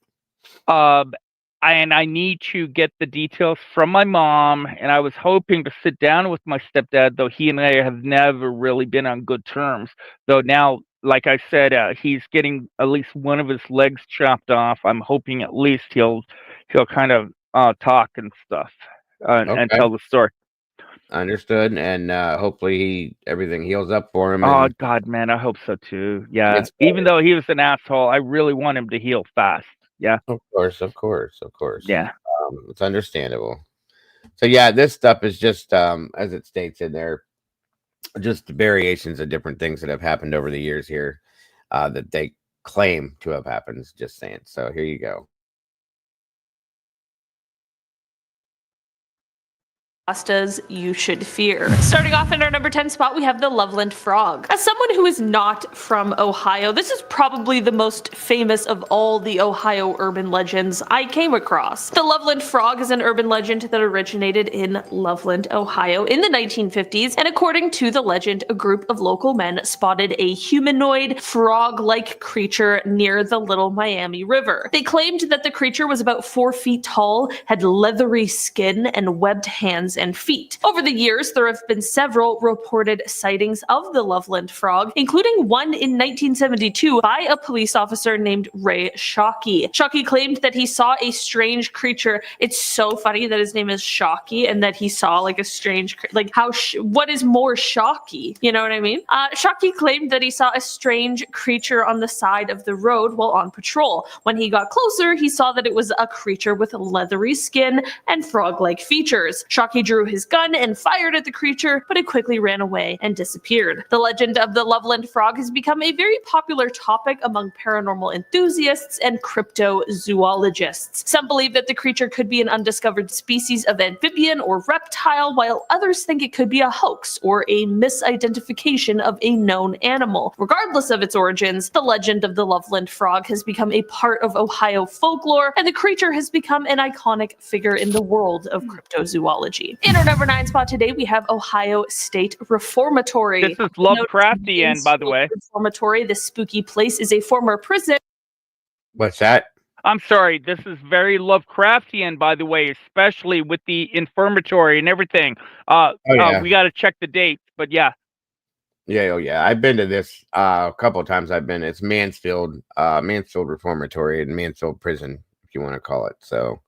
And I need to get the details from my mom, and I was hoping to sit down with my stepdad, though he and I have never really been on good terms. Though now, like I said, he's getting at least one of his legs chopped off. I'm hoping at least he'll kind of talk and stuff and tell the story. Understood, and hopefully everything heals up for him. Oh And God, man, I hope so too. Yeah, even though he was an asshole, I really want him to heal fast. Yeah, of course. Yeah. It's understandable. So yeah, this stuff is just as it states in there, just variations of different things that have happened over the years here that they claim to have happened. Just saying. So here you go. Pastas you should fear. Starting off in our number 10 spot, we have the Loveland Frog. As someone who is not from Ohio, this is probably the most famous of all the Ohio urban legends I came across. The Loveland Frog is an urban legend that originated in Loveland, Ohio in the 1950s, and according to the legend, a group of local men spotted a humanoid frog-like creature near the Little Miami River. They claimed that the creature was about 4 feet tall, had leathery skin, and webbed hands and feet. Over the years, there have been several reported sightings of the Loveland Frog, including one in 1972 by a police officer named Ray Shockey. Shockey claimed that he saw a strange creature. It's so funny that his name is Shockey and that he saw like a strange, what is more shocky? You know what I mean? Shockey claimed that he saw a strange creature on the side of the road while on patrol. When he got closer, he saw that it was a creature with leathery skin and frog-like features. Shockey drew his gun and fired at the creature, but it quickly ran away and disappeared. The legend of the Loveland Frog has become a very popular topic among paranormal enthusiasts and cryptozoologists. Some believe that the creature could be an undiscovered species of amphibian or reptile, while others think it could be a hoax or a misidentification of a known animal. Regardless of its origins, the legend of the Loveland Frog has become a part of Ohio folklore, and the creature has become an iconic figure in the world of cryptozoology. In our number 9 spot today, we have Ohio State Reformatory. This is Lovecraftian, by the way. Reformatory, this spooky place, is a former prison. What's that? I'm sorry, this is very Lovecraftian, by the way, especially with the infirmatory and everything. We got to check the dates, but yeah. Yeah. I've been to this a couple of times. It's Mansfield Reformatory and Mansfield Prison, if you want to call it. So.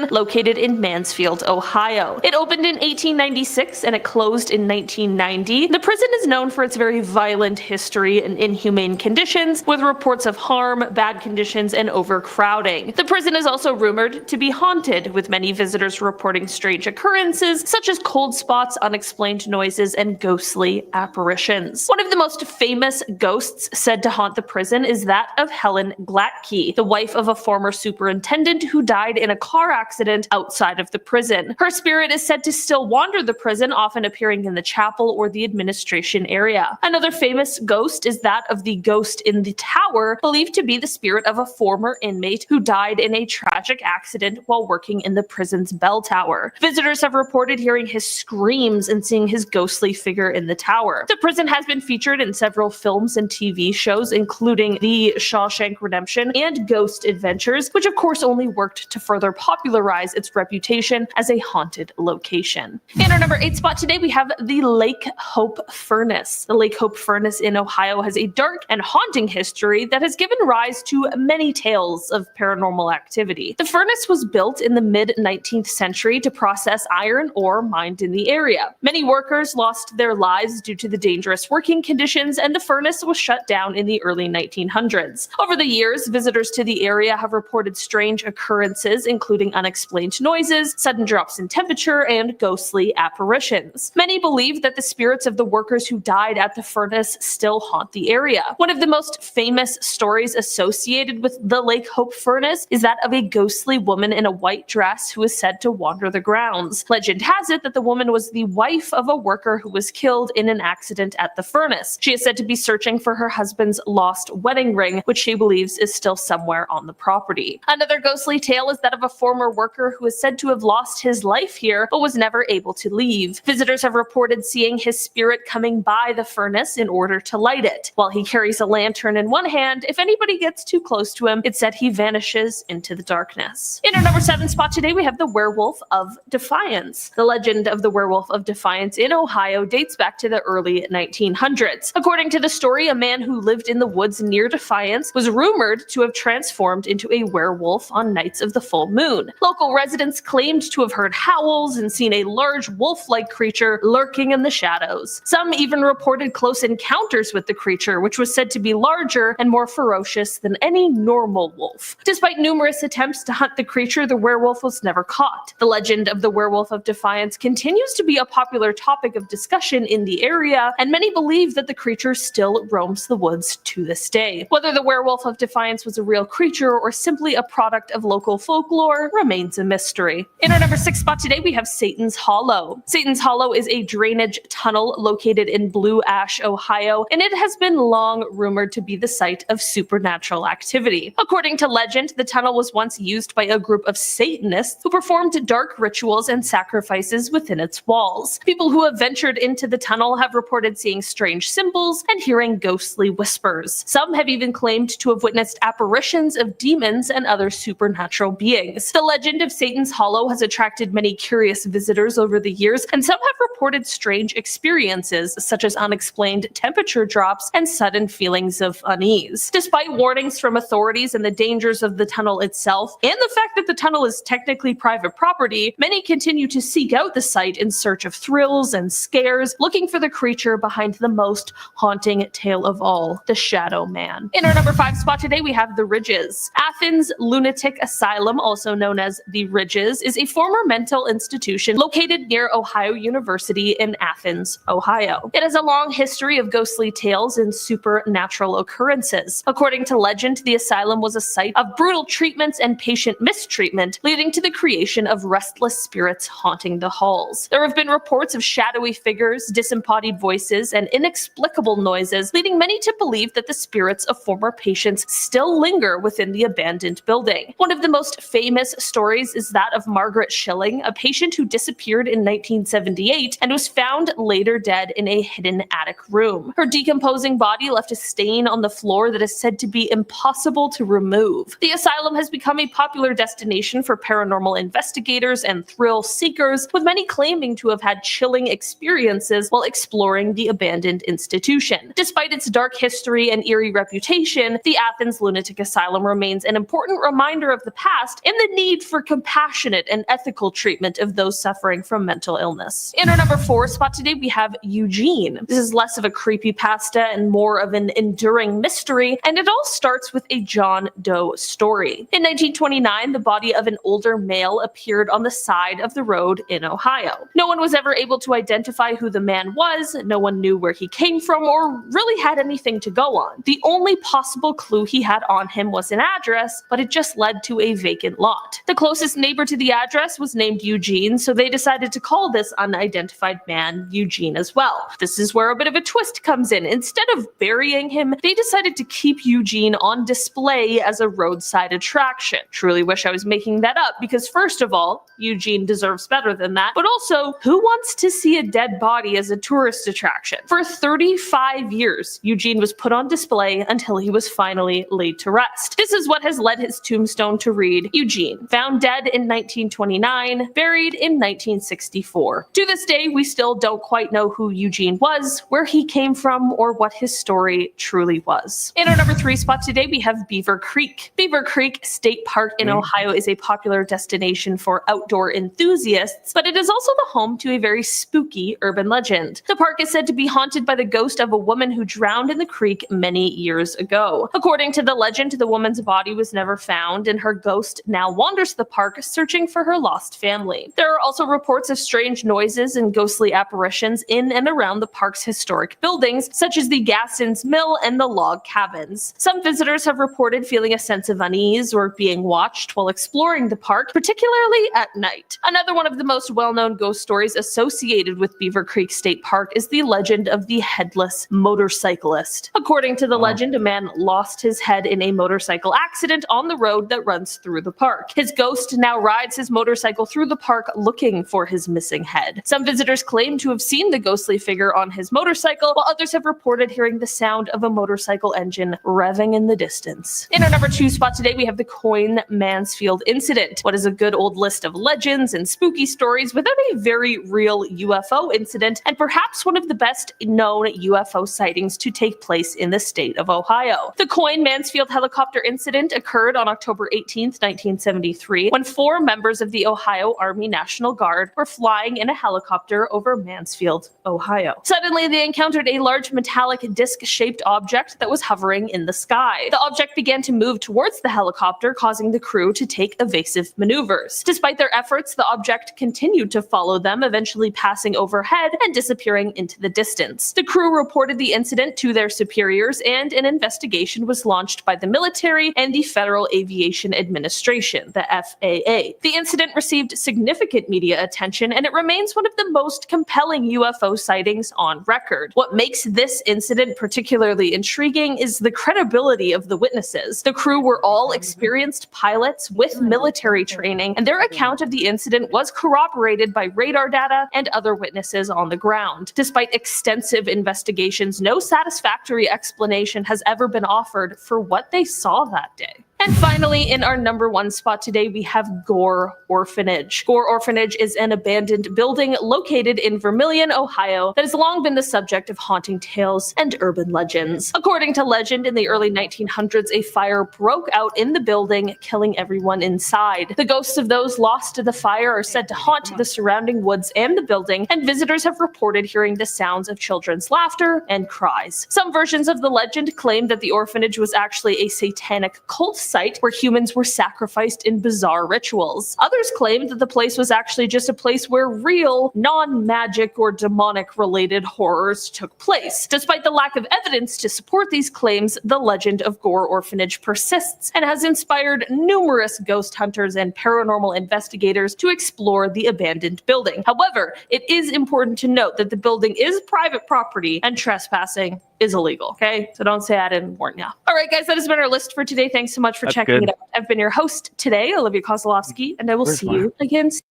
Located in Mansfield, Ohio. It opened in 1896 and it closed in 1990. The prison is known for its very violent history and inhumane conditions, with reports of harm, bad conditions, and overcrowding. The prison is also rumored to be haunted, with many visitors reporting strange occurrences such as cold spots, unexplained noises, and ghostly apparitions. One of the most famous ghosts said to haunt the prison is that of Helen Glatke, the wife of a former superintendent who died in a car accident outside of the prison. Her spirit is said to still wander the prison, often appearing in the chapel or the administration area. Another famous ghost is that of the ghost in the tower, believed to be the spirit of a former inmate who died in a tragic accident while working in the prison's bell tower. Visitors have reported hearing his screams and seeing his ghostly figure in the tower. The prison has been featured in several films and TV shows, including The Shawshank Redemption and Ghost Adventures, which of course only worked to further popularize its reputation as a haunted location. In our number 8 spot today, we have the Lake Hope Furnace. The Lake Hope Furnace in Ohio has a dark and haunting history that has given rise to many tales of paranormal activity. The furnace was built in the mid-19th century to process iron ore mined in the area. Many workers lost their lives due to the dangerous working conditions, and the furnace was shut down in the early 1900s. Over the years, visitors to the area have reported strange occurrences, including unexplained noises, sudden drops in temperature, and ghostly apparitions. Many believe that the spirits of the workers who died at the furnace still haunt the area. One of the most famous stories associated with the Lake Hope furnace is that of a ghostly woman in a white dress who is said to wander the grounds. Legend has it that the woman was the wife of a worker who was killed in an accident at the furnace. She is said to be searching for her husband's lost wedding ring, which she believes is still somewhere on the property. Another ghostly tale is that of a former worker who is said to have lost his life here but was never able to leave. Visitors have reported seeing his spirit coming by the furnace in order to light it. While he carries a lantern in one hand, if anybody gets too close to him, it's said he vanishes into the darkness. In our number 7 spot today, we have the Werewolf of Defiance. The legend of the Werewolf of Defiance in Ohio dates back to the early 1900s. According to the story, a man who lived in the woods near Defiance was rumored to have transformed into a werewolf on nights of the full moon. Local residents claimed to have heard howls and seen a large wolf-like creature lurking in the shadows. Some even reported close encounters with the creature, which was said to be larger and more ferocious than any normal wolf. Despite numerous attempts to hunt the creature, the werewolf was never caught. The legend of the Werewolf of Defiance continues to be a popular topic of discussion in the area, and many believe that the creature still roams the woods to this day. Whether the Werewolf of Defiance was a real creature or simply a product of local folklore remains a mystery. In our number 6 spot today, we have Satan's Hollow. Satan's Hollow is a drainage tunnel located in Blue Ash, Ohio, and it has been long rumored to be the site of supernatural activity. According to legend, the tunnel was once used by a group of Satanists who performed dark rituals and sacrifices within its walls. People who have ventured into the tunnel have reported seeing strange symbols and hearing ghostly whispers. Some have even claimed to have witnessed apparitions of demons and other supernatural beings. The legend of Satan's Hollow has attracted many curious visitors over the years, and some have reported strange experiences such as unexplained temperature drops and sudden feelings of unease. Despite warnings from authorities and the dangers of the tunnel itself, and the fact that the tunnel is technically private property, many continue to seek out the site in search of thrills and scares, looking for the creature behind the most haunting tale of all, the Shadow Man. In our number 5 spot today, we have the Ridges. Athens Lunatic Asylum, also known as the Ridges, is a former mental institution located near Ohio University in Athens, Ohio. It has a long history of ghostly tales and supernatural occurrences. According to legend, the asylum was a site of brutal treatments and patient mistreatment, leading to the creation of restless spirits haunting the halls. There have been reports of shadowy figures, disembodied voices, and inexplicable noises, leading many to believe that the spirits of former patients still linger within the abandoned building. One of the most famous stories is that of Margaret Schilling, a patient who disappeared in 1978 and was found later dead in a hidden attic room. Her decomposing body left a stain on the floor that is said to be impossible to remove. The asylum has become a popular destination for paranormal investigators and thrill seekers, with many claiming to have had chilling experiences while exploring the abandoned institution. Despite its dark history and eerie reputation, the Athens Lunatic Asylum remains an important reminder of the past and the need for compassionate and ethical treatment of those suffering from mental illness. In our number 4 spot today, we have Eugene. This is less of a creepypasta and more of an enduring mystery, and it all starts with a John Doe story. In 1929, the body of an older male appeared on the side of the road in Ohio. No one was ever able to identify who the man was, no one knew where he came from or really had anything to go on. The only possible clue he had on him was an address, but it just led to a vacant lot. The closest neighbor to the address was named Eugene, so they decided to call this unidentified man Eugene as well. This is where a bit of a twist comes in. Instead of burying him, they decided to keep Eugene on display as a roadside attraction. Truly wish I was making that up, because first of all, Eugene deserves better than that, but also, who wants to see a dead body as a tourist attraction? For 35 years, Eugene was put on display until he was finally laid to rest. This is what has led his tombstone to read, Eugene, found dead in 1929, buried in 1964. To this day, we still don't quite know who Eugene was, where he came from, or what his story truly was. In our number 3 spot today, we have Beaver Creek. Beaver Creek State Park in Ohio is a popular destination for outdoor enthusiasts, but it is also the home to a very spooky urban legend. The park is said to be haunted by the ghost of a woman who drowned in the creek many years ago. According to the legend, the woman's body was never found, and her ghost now wanders wanders the park searching for her lost family. There are also reports of strange noises and ghostly apparitions in and around the park's historic buildings, such as the Gassens Mill and the log cabins. Some visitors have reported feeling a sense of unease or being watched while exploring the park, particularly at night. Another one of the most well-known ghost stories associated with Beaver Creek State Park is the legend of the headless motorcyclist. According to the legend, a man lost his head in a motorcycle accident on the road that runs through the park. His ghost now rides his motorcycle through the park looking for his missing head. Some visitors claim to have seen the ghostly figure on his motorcycle, while others have reported hearing the sound of a motorcycle engine revving in the distance. In our number 2 spot today, we have the Coin Mansfield incident. What is a good old list of legends and spooky stories without a very real UFO incident, and perhaps one of the best known UFO sightings to take place in the state of Ohio. The Coin Mansfield helicopter incident occurred on October 18, 1973, when 4 members of the Ohio Army National Guard were flying in a helicopter over Mansfield, Ohio. Suddenly, they encountered a large metallic disc-shaped object that was hovering in the sky. The object began to move towards the helicopter, causing the crew to take evasive maneuvers. Despite their efforts, the object continued to follow them, eventually passing overhead and disappearing into the distance. The crew reported the incident to their superiors, and an investigation was launched by the military and the Federal Aviation Administration, the FAA. The incident received significant media attention, and it remains one of the most compelling UFO sightings on record. What makes this incident particularly intriguing is the credibility of the witnesses. The crew were all experienced pilots with military training, and their account of the incident was corroborated by radar data and other witnesses on the ground. Despite extensive investigations, no satisfactory explanation has ever been offered for what they saw that day. And finally, in our number 1 spot today, we have Gore Orphanage. Gore Orphanage is an abandoned building located in Vermilion, Ohio, that has long been the subject of haunting tales and urban legends. According to legend, in the early 1900s, a fire broke out in the building, killing everyone inside. The ghosts of those lost to the fire are said to haunt the surrounding woods and the building, and visitors have reported hearing the sounds of children's laughter and cries. Some versions of the legend claim that the orphanage was actually a satanic cult site where humans were sacrificed in bizarre rituals. Others claimed that the place was actually just a place where real, non-magic or demonic related horrors took place. Despite the lack of evidence to support these claims, the legend of Gore Orphanage persists and has inspired numerous ghost hunters and paranormal investigators to explore the abandoned building. However, it is important to note that the building is private property and trespassing is illegal, okay? So don't say I didn't warn you. All right, guys, that has been our list for today. Thanks so much for checking it out. I've been your host today, Olivia Kozlowski, and I will see you again soon.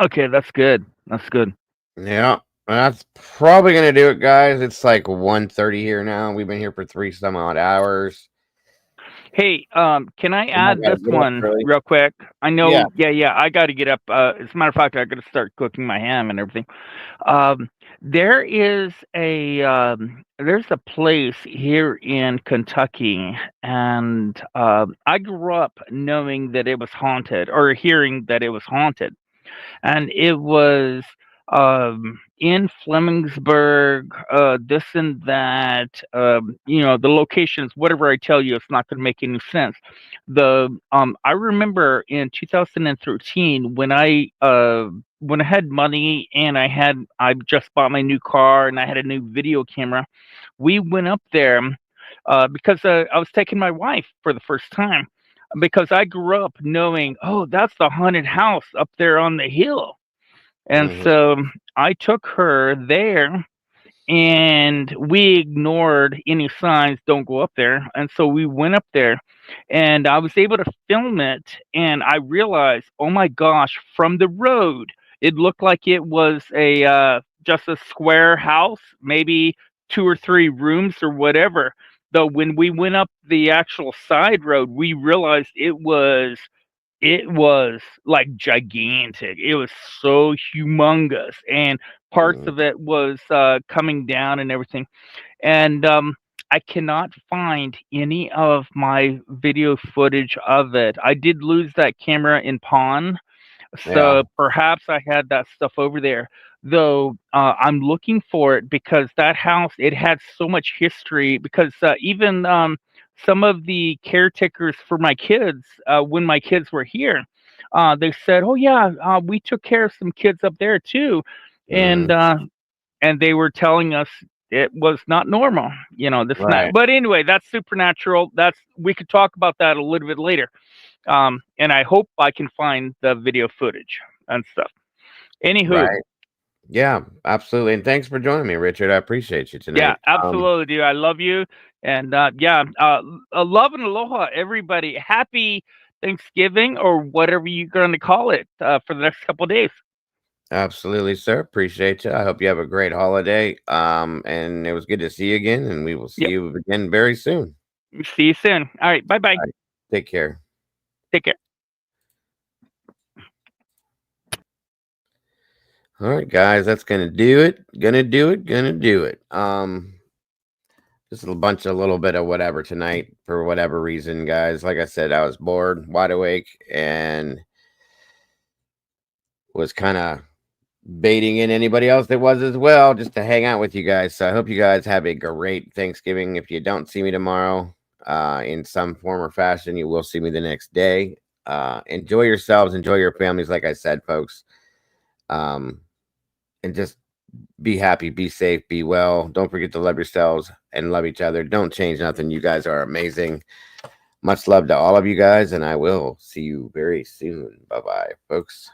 Okay, that's good. That's good. Yeah, that's probably gonna do it, guys. It's like 1:30 here now. We've been here for 3 some odd hours. Hey, can I add this one real quick? I know, yeah, I got to get up. As a matter of fact, I got to start cooking my ham and everything. There is there's a place here in Kentucky, and I grew up knowing that it was haunted, or hearing that it was haunted, and it was in Flemingsburg, this and that. The locations, whatever I tell you, it's not going to make any sense. I remember in 2013 when I had money and I just bought my new car and I had a new video camera. We went up there because I was taking my wife for the first time, because I grew up knowing, oh, that's the haunted house up there on the hill. And so I took her there, and we ignored any signs, don't go up there. And so we went up there, and I was able to film it, and I realized, oh my gosh, from the road, it looked like it was just a square house, maybe 2 or 3 rooms or whatever. Though when we went up the actual side road, we realized it was like gigantic. It was so humongous, and parts of it was coming down and everything. And I cannot find any of my video footage of it. I did lose that camera in pawn, so perhaps I had that stuff over there. Though I'm looking for it, because that house, it had so much history, because even some of the caretakers for my kids, when my kids were here, they said, "Oh yeah, we took care of some kids up there too," and they were telling us it was not normal, this and that. Right. But anyway, that's supernatural. We could talk about that a little bit later. And I hope I can find the video footage and stuff. Anywho. Right. Yeah, absolutely. And thanks for joining me, Richard. I appreciate you tonight. Yeah, absolutely, dude. I love you. And love and aloha, everybody. Happy Thanksgiving or whatever you're going to call it for the next couple of days. Absolutely, sir. Appreciate you. I hope you have a great holiday. And it was good to see you again, and we will see you again very soon. See you soon. All right. Bye-bye. All right. Take care. Take care. All right, guys, that's gonna do it. Gonna do it. Just a little bit of whatever tonight for whatever reason, guys. Like I said, I was bored, wide awake, and was kind of baiting in anybody else that was as well, just to hang out with you guys. So I hope you guys have a great Thanksgiving. If you don't see me tomorrow, in some form or fashion, you will see me the next day. Enjoy yourselves, enjoy your families, like I said, folks. And just be happy, be safe, be well. Don't forget to love yourselves and love each other. Don't change nothing. You guys are amazing. Much love to all of you guys, and I will see you very soon. Bye-bye, folks.